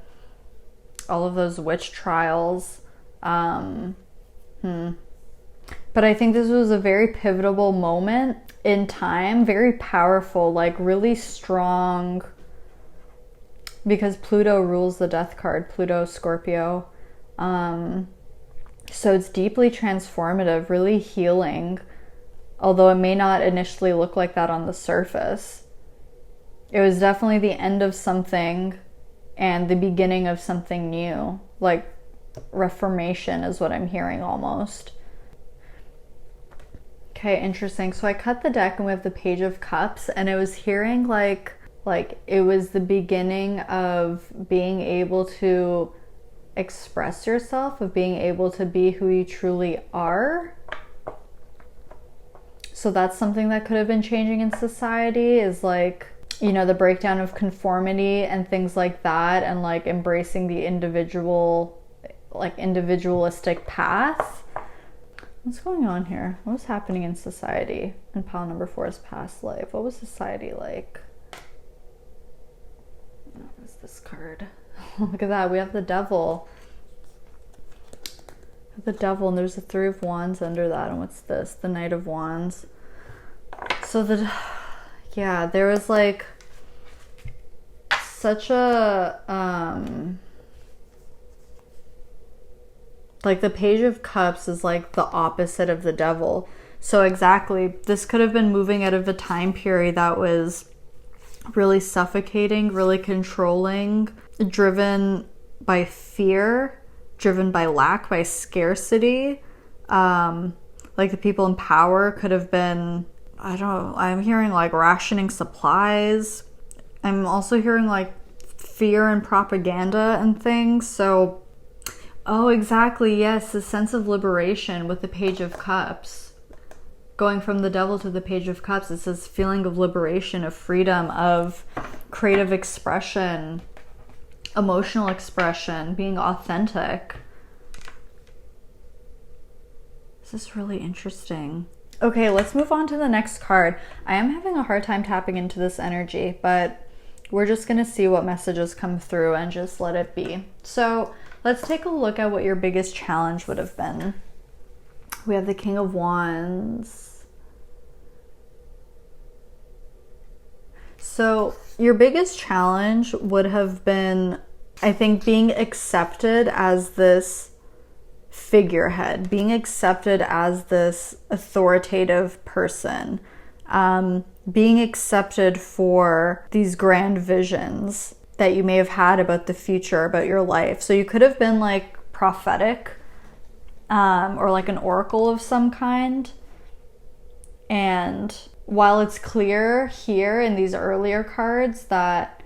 of those witch trials, But I think this was a very pivotal moment in time, very powerful, like really strong, because Pluto rules the death card, Pluto, Scorpio. So it's deeply transformative, really healing, although it may not initially look like that on the surface. It was definitely the end of something and the beginning of something new, like reformation is what I'm hearing almost. Okay, interesting. So I cut the deck and we have the Page of Cups, and it was hearing like it was the beginning of being able to express yourself, of being able to be who you truly are. So that's something that could have been changing in society, is like, you know, the breakdown of conformity and things like that, and like embracing the individual, like individualistic path. What's going on here? What was happening in society? And pile number 4 is past life. What was society like? What is this card? Look at that. We have the Devil. The Devil, and there's the 3 of Wands under that. And what's this? The Knight of Wands. So yeah, there was like such a like the Page of Cups is like the opposite of the Devil. So exactly, this could have been moving out of a time period that was really suffocating, really controlling, driven by fear, driven by lack, by scarcity. Like the people in power could have been, I don't know, I'm hearing like rationing supplies. I'm also hearing like fear and propaganda and things. So, oh, exactly, yes, the sense of liberation with the Page of Cups. Going from the Devil to the Page of Cups, it's this feeling of liberation, of freedom, of creative expression, emotional expression, being authentic. This is really interesting. Okay, let's move on to the next card. I am having a hard time tapping into this energy, but we're just going to see what messages come through and just let it be. So let's take a look at what your biggest challenge would have been. We have the King of Wands. So your biggest challenge would have been, I think, being accepted as this figurehead, being accepted as this authoritative person, being accepted for these grand visions that you may have had about the future, about your life. So you could have been like prophetic, or like an oracle of some kind. And while it's clear here in these earlier cards that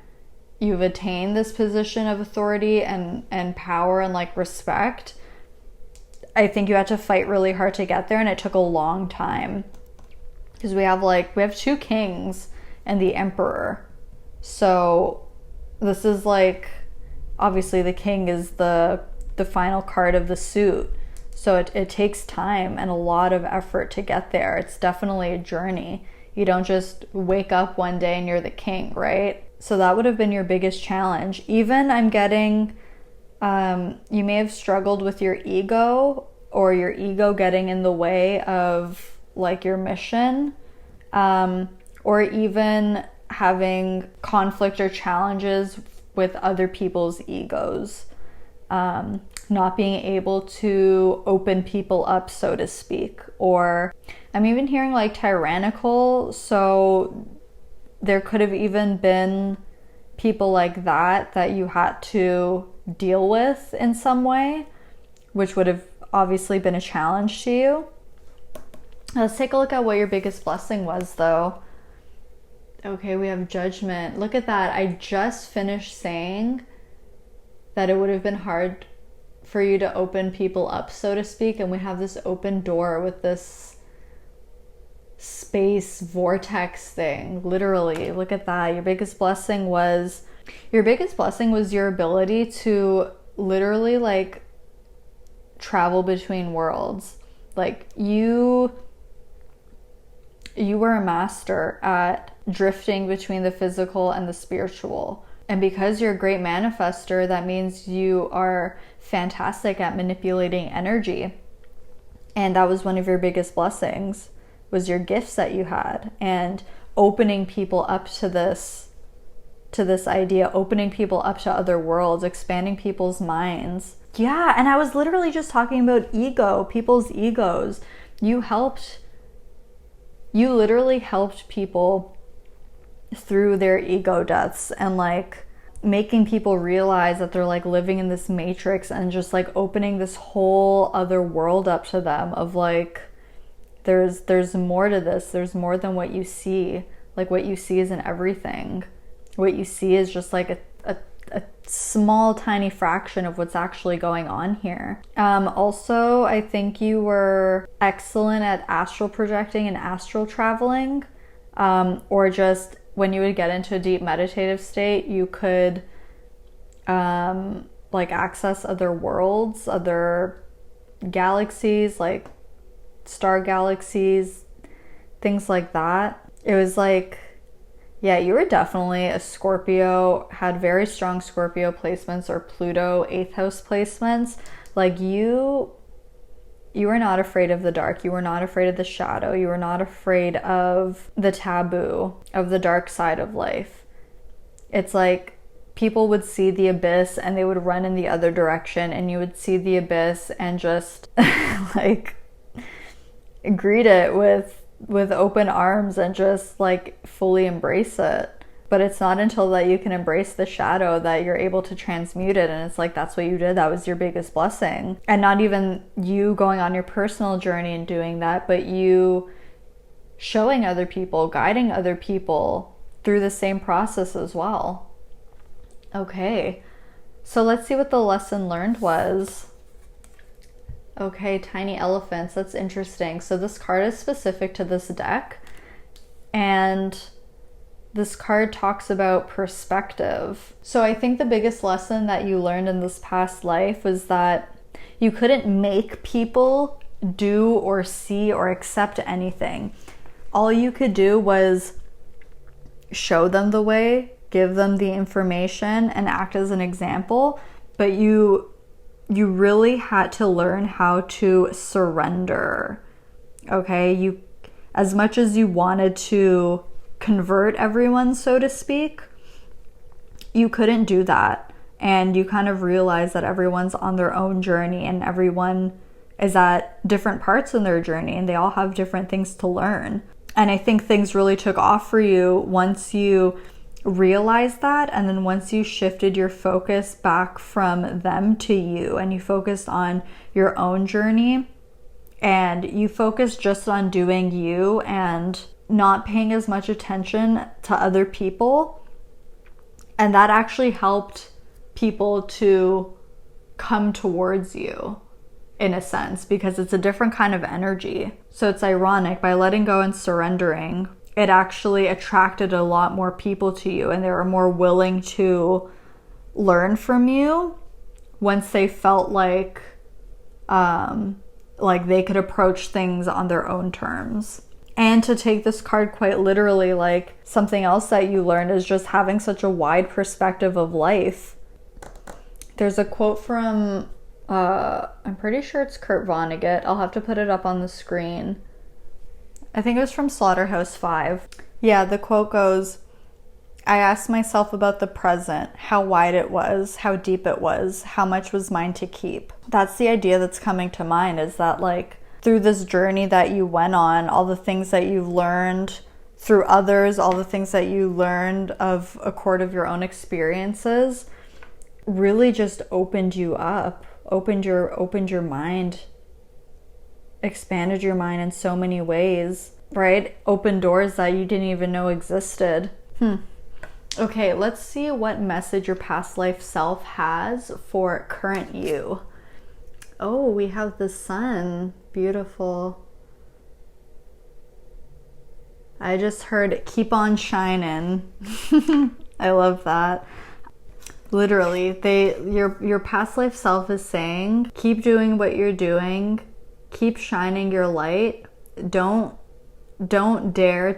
you've attained this position of authority and power and like respect, I think you had to fight really hard to get there, and it took a long time. Because we have 2 kings and the Emperor. So this is like, obviously the king is the final card of the suit. So it takes time and a lot of effort to get there. It's definitely a journey. You don't just wake up one day and you're the king, right? So that would have been your biggest challenge. Even I'm getting, you may have struggled with your ego, or your ego getting in the way of like your mission, or even having conflict or challenges with other people's egos, not being able to open people up, so to speak. Or I'm even hearing like tyrannical, so there could have even been people like that you had to deal with in some way, which would have obviously been a challenge to you. Let's take a look at what your biggest blessing was, though. Okay, we have Judgment. Look at that. I just finished saying that it would have been hard for you to open people up, so to speak, and we have this open door with this space vortex thing. Literally, look at that. Your biggest blessing was your ability to literally like travel between worlds. Like you were a master at drifting between the physical and the spiritual. And because you're a great manifester, that means you are fantastic at manipulating energy. And that was one of your biggest blessings, was your gifts that you had, and opening people up to this idea, opening people up to other worlds, expanding people's minds. Yeah, and I was literally just talking about ego, people's egos. You literally helped people through their ego deaths, and like making people realize that they're like living in this matrix, and just like opening this whole other world up to them of like, there's more to this. There's more than what you see. Like what you see isn't everything. What you see is just like a small tiny fraction of what's actually going on here. Also, I think you were excellent at astral projecting and astral traveling, or just when you would get into a deep meditative state, you could like access other worlds, other galaxies, like star galaxies, things like that. It was like, yeah, you were definitely a Scorpio, had very strong Scorpio placements, or Pluto 8th house placements. Like you were not afraid of the dark. You were not afraid of the shadow. You were not afraid of the taboo, of the dark side of life. It's like people would see the abyss and they would run in the other direction, and you would see the abyss and just like greet it with open arms and just like fully embrace it. But it's not until that you can embrace the shadow that you're able to transmute it. And it's like, that's what you did. That was your biggest blessing. And not even you going on your personal journey and doing that, but you showing other people, guiding other people through the same process as well. Okay, so let's see what the lesson learned was. Okay, tiny elephants. That's interesting. So this card is specific to this deck, and this card talks about perspective. So I think the biggest lesson that you learned in this past life was that you couldn't make people do or see or accept anything. All you could do was show them the way, give them the information, and act as an example. But you really had to learn how to surrender. Okay, you, as much as you wanted to convert everyone, so to speak, you couldn't do that. And you kind of realize that everyone's on their own journey, and everyone is at different parts in their journey, and they all have different things to learn. And I think things really took off for you once you realized that, and then once you shifted your focus back from them to you, and you focused on your own journey, and you focused just on doing you and not paying as much attention to other people. And that actually helped people to come towards you, in a sense, because it's a different kind of energy. So it's ironic, by letting go and surrendering, it actually attracted a lot more people to you, and they were more willing to learn from you once they felt like they could approach things on their own terms. And to take this card quite literally, like, something else that you learned is just having such a wide perspective of life. There's a quote from I'm pretty sure it's Kurt Vonnegut. I'll have to put it up on the screen. I think it was from Slaughterhouse-Five. Yeah, the quote goes, "I asked myself about the present, how wide it was, how deep it was, how much was mine to keep." That's the idea that's coming to mind, is that like through this journey that you went on, all the things that you've learned through others, all the things that you learned of a court of your own experiences, really just opened you up, opened your mind, expanded your mind in so many ways, right? Opened doors that you didn't even know existed. Okay, let's see what message your past life self has for current you. Oh, we have the sun. Beautiful. I just heard "keep on shining." I love that. Literally, your past life self is saying, keep doing what you're doing. Keep shining your light. Don't dare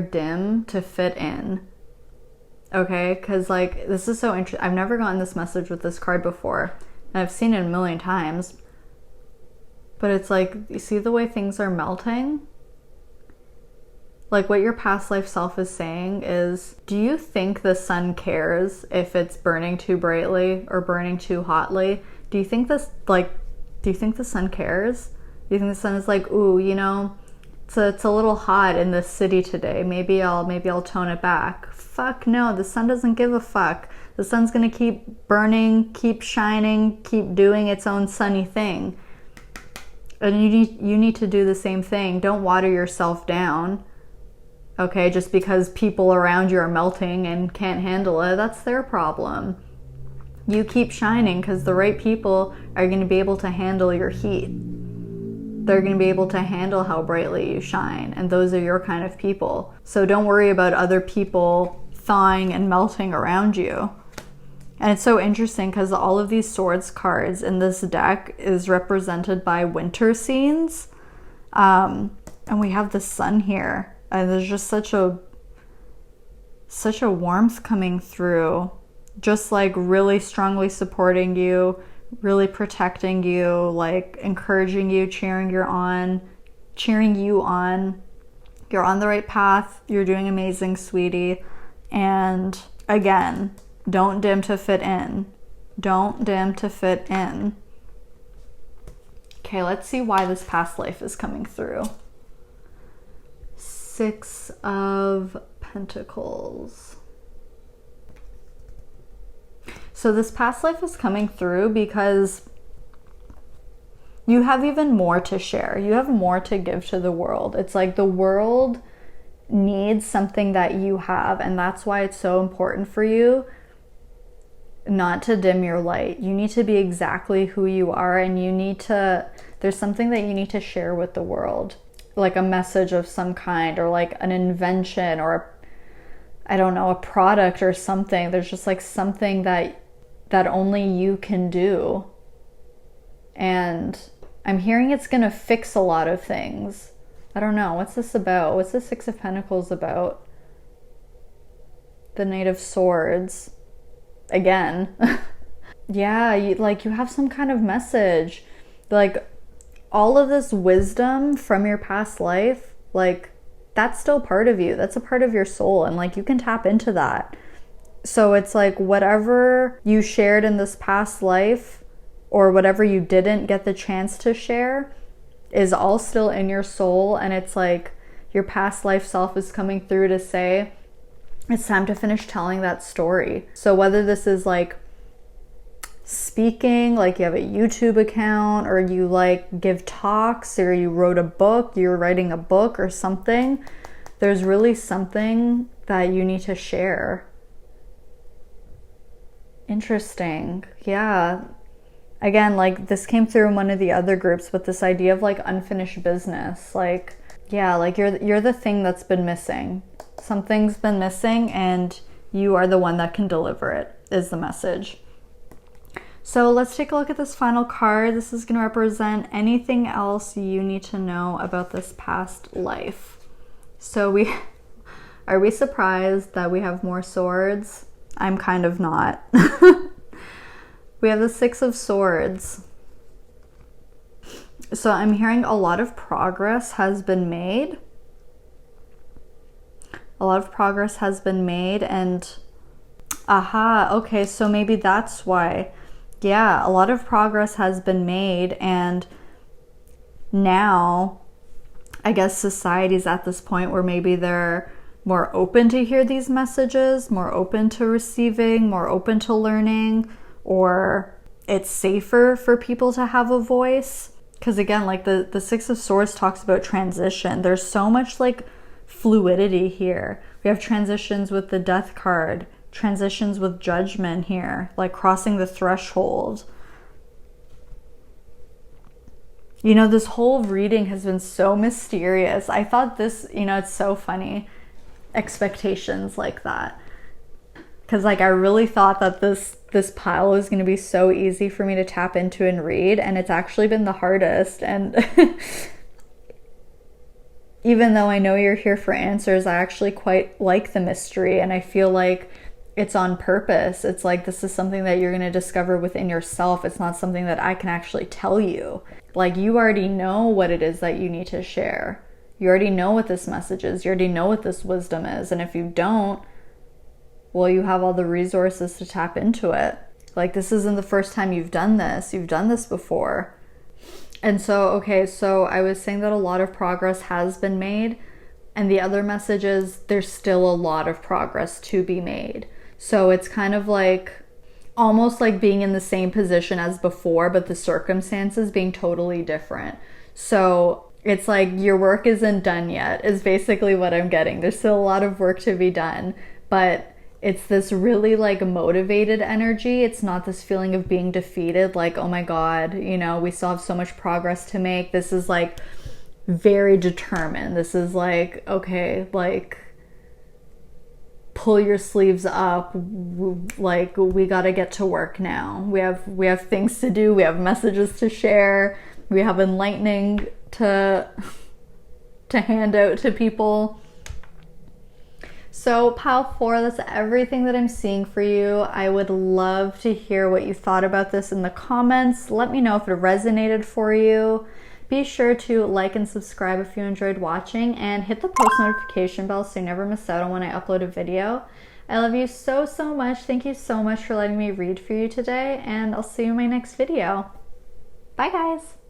dim to fit in. Okay? Because like, this is so interesting. I've never gotten this message with this card before. and I've seen it a million times, but it's like, you see the way things are melting? Like, what your past life self is saying is, do you think the sun cares if it's burning too brightly or burning too hotly? Do you think the sun cares? Do you think the sun is like, ooh, you know, it's a little hot in this city today. Maybe I'll tone it back. Fuck no, the sun doesn't give a fuck. The sun's gonna keep burning, keep shining, keep doing its own sunny thing. And you need to do the same thing. Don't water yourself down. Okay, just because people around you are melting and can't handle it, that's their problem. You keep shining, because the right people are going to be able to handle your heat. They're going to be able to handle how brightly you shine, and those are your kind of people. So don't worry about other people thawing and melting around you. And it's so interesting because all of these swords cards in this deck is represented by winter scenes. And we have the sun here. And there's just such a warmth coming through, just like really strongly supporting you, really protecting you, like encouraging you, cheering you on. You're on the right path. You're doing amazing, sweetie. And again, don't dim to fit in. Don't dim to fit in. Okay, let's see why this past life is coming through. 6 of Pentacles. So this past life is coming through because you have even more to share. You have more to give to the world. It's like the world needs something that you have, and that's why it's so important for you not to dim your light. You need to be exactly who you are, and there's something that you need to share with the world. Like a message of some kind, or like an invention, or a product or something. There's just like something that only you can do. And I'm hearing it's gonna fix a lot of things. I don't know. What's this about? What's the 6 of Pentacles about? The Knight of Swords. Again. Yeah, you have some kind of message. Like, all of this wisdom from your past life, like, that's still part of you. That's a part of your soul, and like, you can tap into that. So it's like, whatever you shared in this past life, or whatever you didn't get the chance to share, is all still in your soul. And it's like your past life self is coming through to say, it's time to finish telling that story. So whether this is like speaking, like you have a YouTube account, or you like give talks, or you wrote a book, you're writing a book or something, there's really something that you need to share. Interesting. Yeah. Again, like, this came through in one of the other groups, but this idea of like unfinished business, like, yeah, like you're the thing that's been missing. Something's been missing, and you are the one that can deliver it, is the message. So let's take a look at this final card. This is going to represent anything else you need to know about this past life. So are we surprised that we have more swords? I'm kind of not. We have the 6 of Swords. So I'm hearing a lot of progress has been made. A lot of progress has been made, and okay, so maybe that's why. Yeah, a lot of progress has been made, and now I guess society's at this point where maybe they're more open to hear these messages, more open to receiving, more open to learning, or it's safer for people to have a voice. Because again, like the 6 of Swords talks about transition. There's so much like fluidity here. We have transitions with the Death card, transitions with Judgment here, like crossing the threshold. You know, this whole reading has been so mysterious. I thought this, it's so funny. Expectations like that. Because like, I really thought that this pile was going to be so easy for me to tap into and read, and it's actually been the hardest. And even though I know you're here for answers, I actually quite like the mystery, and I feel like it's on purpose. It's like, this is something that you're going to discover within yourself. It's not something that I can actually tell you. Like, you already know what it is that you need to share. You already know what this message is. You already know what this wisdom is. And if you don't, well, you have all the resources to tap into it. Like, this isn't the first time you've done this. You've done this before. And so, okay, so I was saying that a lot of progress has been made. And the other message is there's still a lot of progress to be made. So it's kind of like, almost like being in the same position as before, but the circumstances being totally different. So it's like your work isn't done yet, is basically what I'm getting. There's still a lot of work to be done, but it's this really like motivated energy. It's not this feeling of being defeated, like, oh my God, you know, we still have so much progress to make. This is like very determined. This is like, okay, like, pull your sleeves up. Like, we got to get to work now. We have things to do. We have messages to share. We have enlightening to hand out to people. So pile 4, that's everything that I'm seeing for you. I would love to hear what you thought about this in the comments. Let me know if it resonated for you. Be sure to like and subscribe if you enjoyed watching, and hit the post notification bell so you never miss out on when I upload a video. I love you so, so much. Thank you so much for letting me read for you today, and I'll see you in my next video. Bye, guys.